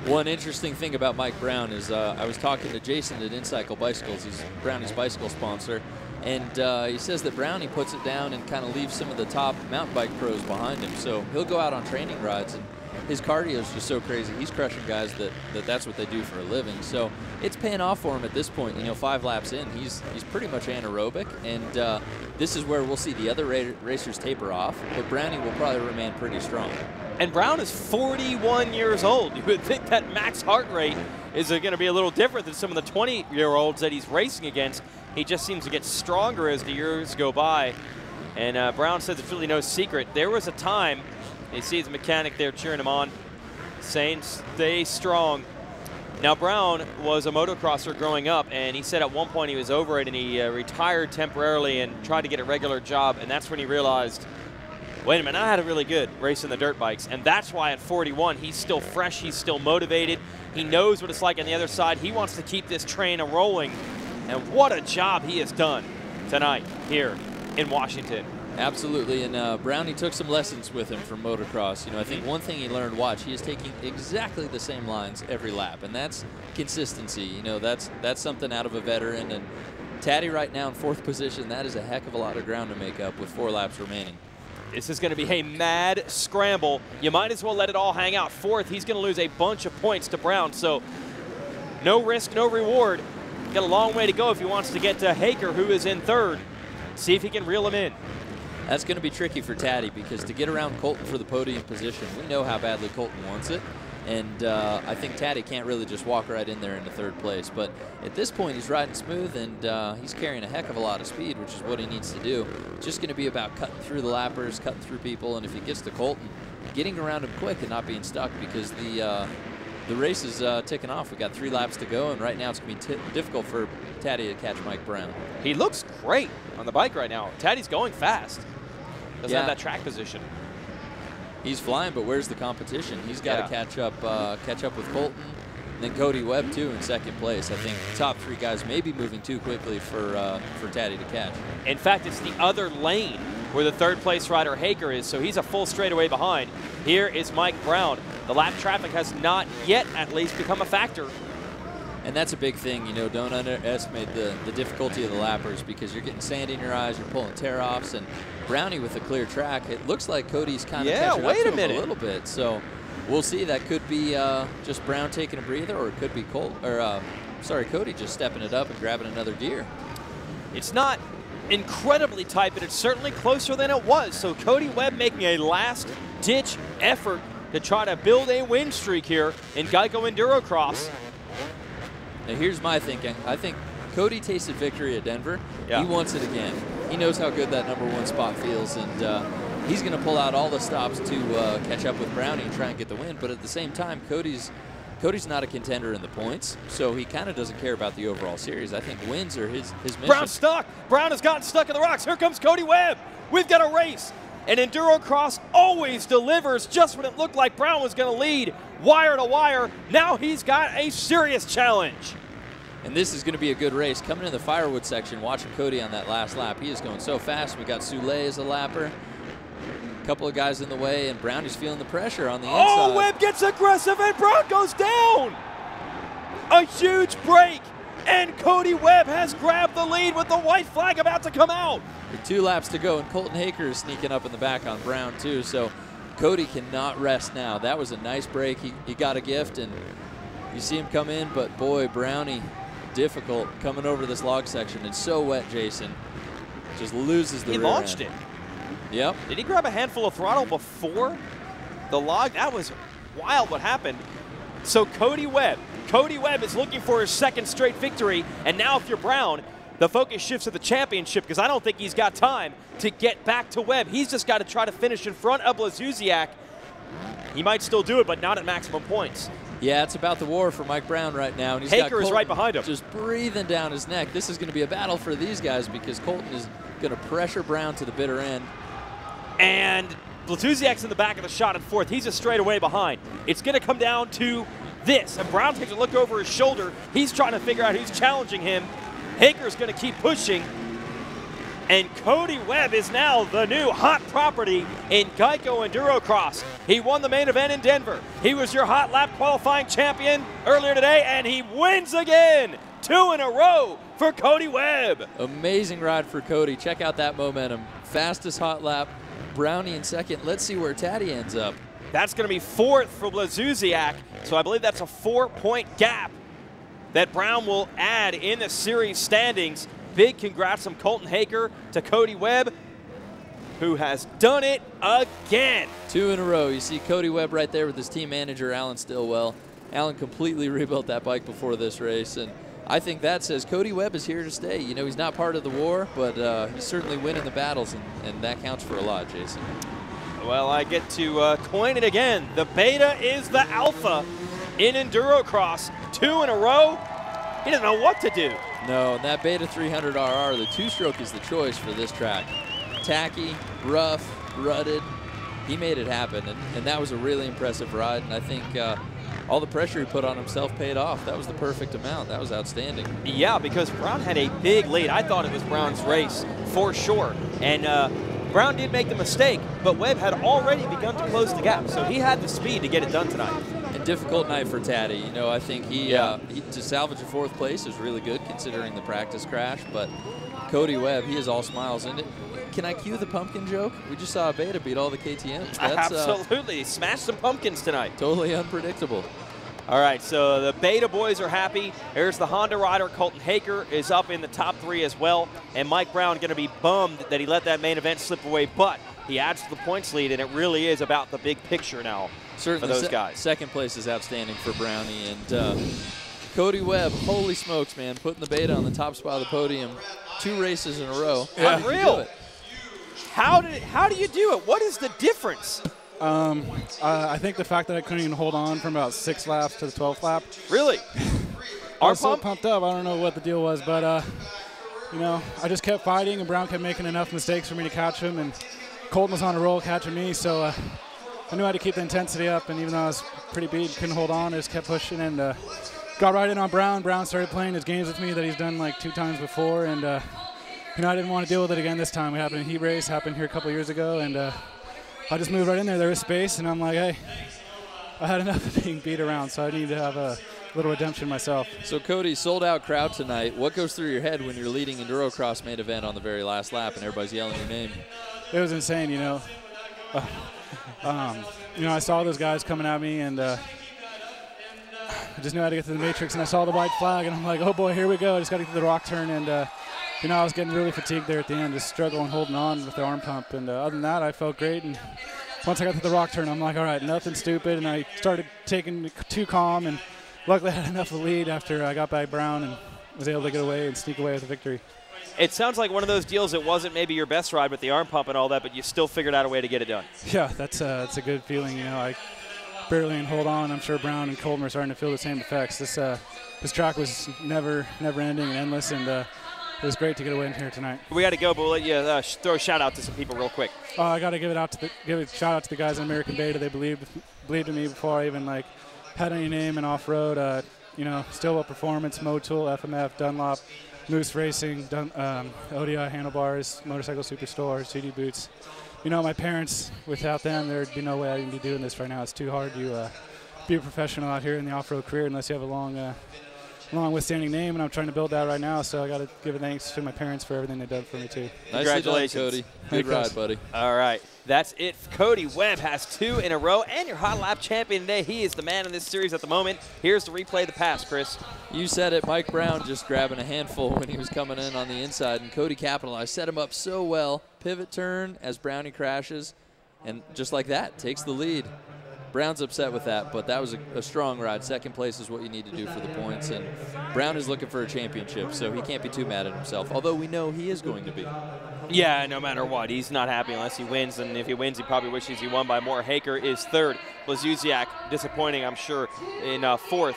One interesting thing about Mike Brown is I was talking to Jason at InCycle Bicycles. He's Brownie's bicycle sponsor. And he says that Brownie puts it down and kind of leaves some of the top mountain bike pros behind him. So he'll go out on training rides, and his cardio is just so crazy. He's crushing guys that's what they do for a living. So it's paying off for him at this point. You know, 5 laps in, he's pretty much anaerobic, and this is where we'll see the other racers taper off. But Brownie will probably remain pretty strong. And Brown is 41 years old. You would think that max heart rate is going to be a little different than some of the 20-year-olds that he's racing against. He just seems to get stronger as the years go by. And Brown says it's really no secret. There was a time, you see his mechanic there cheering him on, saying stay strong. Now Brown was a motocrosser growing up, and he said at one point he was over it and he retired temporarily and tried to get a regular job, and that's when he realized, wait a minute, I had it really good racing the dirt bikes. And that's why at 41, he's still fresh, he's still motivated. He knows what it's like on the other side. He wants to keep this train rolling. And what a job he has done tonight here in Washington. Absolutely, and Brownie took some lessons with him from motocross. You know, I think one thing he learned, watch, he is taking exactly the same lines every lap, and that's consistency. You know, that's something out of a veteran. And Taddy right now in 4th position, that is a heck of a lot of ground to make up with 4 laps remaining. This is going to be a mad scramble. You might as well let it all hang out. 4th, he's going to lose a bunch of points to Brown, so no risk, no reward. Got a long way to go if he wants to get to Hager, who is in 3rd. See if he can reel him in. That's going to be tricky for Taddy because to get around Colton for the podium position, we know how badly Colton wants it. And I think Taddy can't really just walk right in there into third place. But at this point, he's riding smooth, and he's carrying a heck of a lot of speed, which is what he needs to do. It's just going to be about cutting through the lappers, cutting through people, and if he gets to Colton, getting around him quick and not being stuck, because the race is ticking off. We got 3 laps to go, and right now it's going to be difficult for Taddy to catch Mike Brown. He looks great on the bike right now. Taddy's going fast. Doesn't have that track position. He's flying, but where's the competition? He's got to catch up with Colton, and then Cody Webb too in second place. I think the top 3 guys may be moving too quickly for Taddy to catch. In fact, it's the other lane where the third place rider Hager is, so he's a full straightaway behind. Here is Mike Brown. The lap traffic has not yet, at least, become a factor. And that's a big thing, you know, don't underestimate the difficulty of the lappers, because you're getting sand in your eyes, you're pulling tear-offs, and Brownie with a clear track, it looks like Cody's kind of catching up to him a little bit. So we'll see. That could be just Brown taking a breather, or it could be Cody just stepping it up and grabbing another gear. It's not incredibly tight, but it's certainly closer than it was. So Cody Webb making a last-ditch effort to try to build a win streak here in Geico EnduroCross. Now here's my thinking. I think Cody tasted victory at Denver. He wants it again. He knows how good that #1 spot feels, and he's going to pull out all the stops to catch up with Brownie and try and get the win. But at the same time, Cody's not a contender in the points, so he kind of doesn't care about the overall series. I think wins are his mission. Brown's stuck. Brown has gotten stuck in the rocks. Here comes Cody Webb. We've got a race. And EnduroCross always delivers just when it looked like Brown was going to lead wire to wire. Now he's got a serious challenge. And this is going to be a good race. Coming in the firewood section, watching Cody on that last lap, he is going so fast. We got Soule as a lapper. A couple of guys in the way, and Brownie's feeling the pressure on the inside. Oh, Webb gets aggressive, and Brown goes down. A huge break, and Cody Webb has grabbed the lead with the white flag about to come out. With 2 laps to go, and Colton Haker is sneaking up in the back on Brown too, so Cody cannot rest now. That was a nice break. He got a gift, and you see him come in, but boy, Brownie, difficult coming over this log section. It's so wet, Jason. Just loses the rear end. He launched it. Yep. Did he grab a handful of throttle before the log? That was wild what happened. So Cody Webb is looking for his 2nd straight victory, and now if you're Brown, the focus shifts to the championship, because I don't think he's got time to get back to Webb. He's just got to try to finish in front of Blazusiak. He might still do it, but not at maximum points. Yeah, it's about the war for Mike Brown right now. And Haker is right behind him. Just breathing down his neck. This is going to be a battle for these guys, because Colton is going to pressure Brown to the bitter end. And Blazusiak's in the back of the shot in 4th. He's a straightaway behind. It's going to come down to this. And Brown takes a look over his shoulder. He's trying to figure out who's challenging him. Haker's going to keep pushing. And Cody Webb is now the new hot property in Geico EnduroCross. He won the main event in Denver. He was your hot lap qualifying champion earlier today, and he wins again. 2 in a row for Cody Webb. Amazing ride for Cody. Check out that momentum. Fastest hot lap. Brownie in 2nd. Let's see where Taddy ends up. That's going to be 4th for Blazusiak, so I believe that's a 4-point gap that Brown will add in the series standings. Big congrats from Colton Haker to Cody Webb, who has done it again. 2 in a row. You see Cody Webb right there with his team manager, Alan Stillwell. Alan completely rebuilt that bike before this race, and I think that says Cody Webb is here to stay. You know, he's not part of the war, but he's certainly winning the battles, and that counts for a lot, Jason. Well, I get to coin it again. The beta is the alpha in EnduroCross. 2 in a row. He doesn't know what to do. No, that Beta 300RR, the 2-stroke is the choice for this track. Tacky, rough, rutted. He made it happen, and that was a really impressive ride, and I think all the pressure he put on himself paid off. That was the perfect amount. That was outstanding. Yeah, because Brown had a big lead. I thought it was Brown's race for sure, and Brown did make the mistake, but Webb had already begun to close the gap, so he had the speed to get it done tonight. A difficult night for Taddy. You know, I think he to salvage a 4th place is really good considering the practice crash, but Cody Webb, he is all smiles. And can I cue the pumpkin joke? We just saw a beta beat all the KTMs. That's, absolutely. Smashed some pumpkins tonight. Totally unpredictable. All right, so the Beta boys are happy. Here's the Honda rider. Colton Haker is up in the top 3 as well. And Mike Brown going to be bummed that he let that main event slip away, but he adds to the points lead, and it really is about the big picture now for those guys. Second place is outstanding for Brownie. And Cody Webb, holy smokes, man, putting the Beta on the top spot of the podium 2 races in a row. Yeah. Unreal. How do you do it? What is the difference? I think the fact that I couldn't even hold on from about 6 laps to the 12th lap. Really? I was so pumped up. I don't know what the deal was, but you know, I just kept fighting, and Brown kept making enough mistakes for me to catch him, and Colton was on a roll catching me, so I knew I had to keep the intensity up, and even though I was pretty beat, couldn't hold on, I just kept pushing, and got right in on Brown. Brown started playing his games with me that he's done like 2 times before, and you know, I didn't want to deal with it again this time. It happened in heat race, happened here a couple years ago, and I just moved right in there. There was space, and I'm like, hey, I had enough of being beat around, so I need to have a little redemption myself. So, Cody, sold-out crowd tonight. What goes through your head when you're leading EnduroCross main event on the very last lap and everybody's yelling your name? It was insane, you know. You know, I saw those guys coming at me, and I just knew I had to get to the matrix, and I saw the white flag, and I'm like, oh, boy, here we go. I just got to get to the rock turn, and you know, I was getting really fatigued there at the end, just struggling, holding on with the arm pump. And other than that, I felt great. And once I got to the rock turn, I'm like, all right, nothing stupid. And I started taking it too calm. And luckily, I had enough of a lead after I got back Brown and was able to get away and sneak away with a victory. It sounds like one of those deals that wasn't maybe your best ride with the arm pump and all that, but you still figured out a way to get it done. Yeah, that's a good feeling. You know, I barely can hold on. I'm sure Brown and Colton are starting to feel the same effects. This track was never ending and endless, and it was great to get away in here tonight. We got to go, but we'll let you throw a shout out to some people real quick. I got to give a shout out to the guys in American Beta. They believed in me before I even like had any name in off road. You know, Stillwell Performance, Motul, FMF, Dunlop, Moose Racing, ODI Handlebars, Motorcycle Superstore, CD Boots. You know, my parents, without them, there'd be no way I'd be doing this right now. It's too hard to be a professional out here in the off-road career unless you have a long withstanding name, and I'm trying to build that right now, so I got to give a thanks to my parents for everything they've done for me, too. Congratulations, Cody. Good ride, buddy. All right. That's it. Cody Webb has 2 in a row, and your hot lap champion today. He is the man in this series at the moment. Here's the replay of the past, Chris. You said it. Mike Brown just grabbing a handful when he was coming in on the inside, and Cody capitalized. Set him up so well. Pivot turn as Brownie crashes, and just like that, takes the lead. Brown's upset with that, but that was a strong ride. Second place is what you need to do for the points, and Brown is looking for a championship, so he can't be too mad at himself, although we know he is going to be. Yeah, no matter what. He's not happy unless he wins, and if he wins, he probably wishes he won by more. Haker is 3rd. Blazuziak, disappointing, I'm sure, in 4th.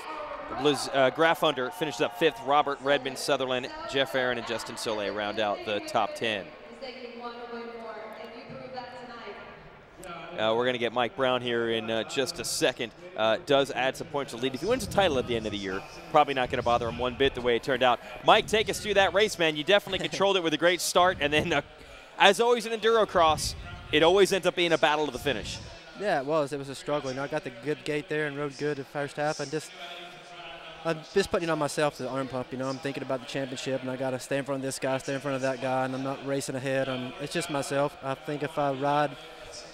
Graffunder finishes up 5th. Robert, Redmond, Sutherland, Geoff Aaron, and Justin Soleil round out the top 10. We're going to get Mike Brown here in just a second. Does add some points to the lead. If he wins a title at the end of the year, probably not going to bother him one bit the way it turned out. Mike, take us through that race, man. You definitely controlled it with a great start, and then, as always in EnduroCross, it always ends up being a battle to the finish. Yeah, it was. It was a struggle. You know, I got the good gate there and rode good the first half. I'm just putting it on myself, the arm pump. You know, I'm thinking about the championship, and I got to stay in front of this guy, stay in front of that guy, and I'm not racing ahead. It's just myself. I think if I ride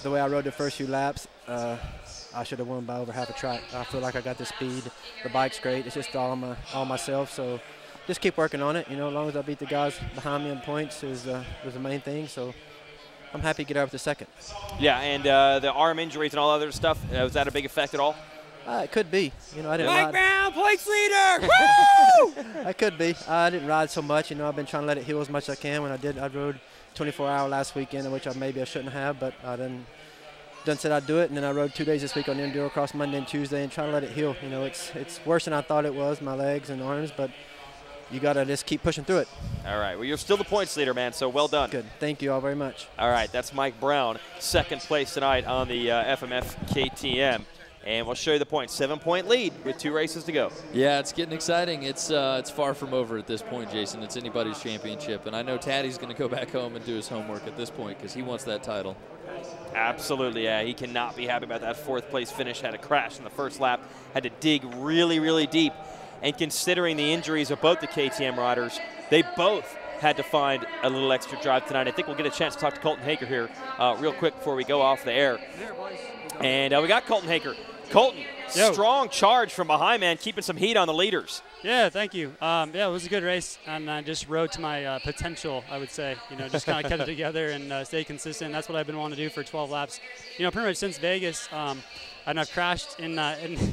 the way I rode the first few laps, I should have won by over half a track. I feel like I got the speed. The bike's great. It's just all myself. So just keep working on it. You know, as long as I beat the guys behind me in points was the main thing. So I'm happy to get over the second. Yeah, and the arm injuries and all other stuff, was that a big effect at all? It could be. You know, I didn't Mike ride. Brown, points leader! Woo! I could be. I didn't ride so much. You know, I've been trying to let it heal as much as I can. When I rode 24-hour last weekend, which maybe I shouldn't have, but I done said I'd do it, and then I rode 2 days this week on the EnduroCross Monday and Tuesday and try to let it heal. You know, it's worse than I thought it was, my legs and arms, but you got to just keep pushing through it. All right. Well, you're still the points leader, man, so well done. Good. Thank you all very much. All right. That's Mike Brown, 2nd place tonight on the FMF KTM. And we'll show you the points. 7-point lead with 2 races to go. Yeah, it's getting exciting. It's far from over at this point, Jason. It's anybody's championship. And I know Taddy's going to go back home and do his homework at this point because he wants that title. Absolutely, yeah. He cannot be happy about that 4th place finish. Had a crash in the first lap. Had to dig really, really deep. And considering the injuries of both the KTM riders, they both had to find a little extra drive tonight. I think we'll get a chance to talk to Colton Haker here real quick before we go off the air. And we got Colton Haker. Colton, strong charge from behind, man, keeping some heat on the leaders. Yeah, thank you. Yeah, it was a good race, and I just rode to my potential, I would say. You know, just kind of kept it together and stayed consistent. That's what I've been wanting to do for 12 laps. You know, pretty much since Vegas, and I've crashed in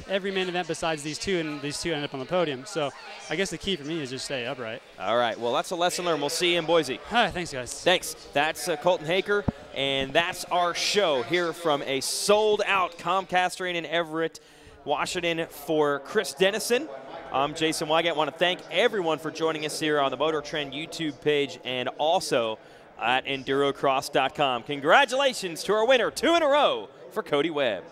every main event besides these two, and these two ended up on the podium. So I guess the key for me is just stay upright. All right, well, that's a lesson learned. We'll see you in Boise. All right, thanks, guys. Thanks. That's Colton Haker, and that's our show here from a sold-out Comcast Arena in Everett, Washington. For Chris Dennison, I'm Jason Wygant. I want to thank everyone for joining us here on the MotorTrend YouTube page and also at EnduroCross.com. Congratulations to our winner, 2 in a row for Cody Webb.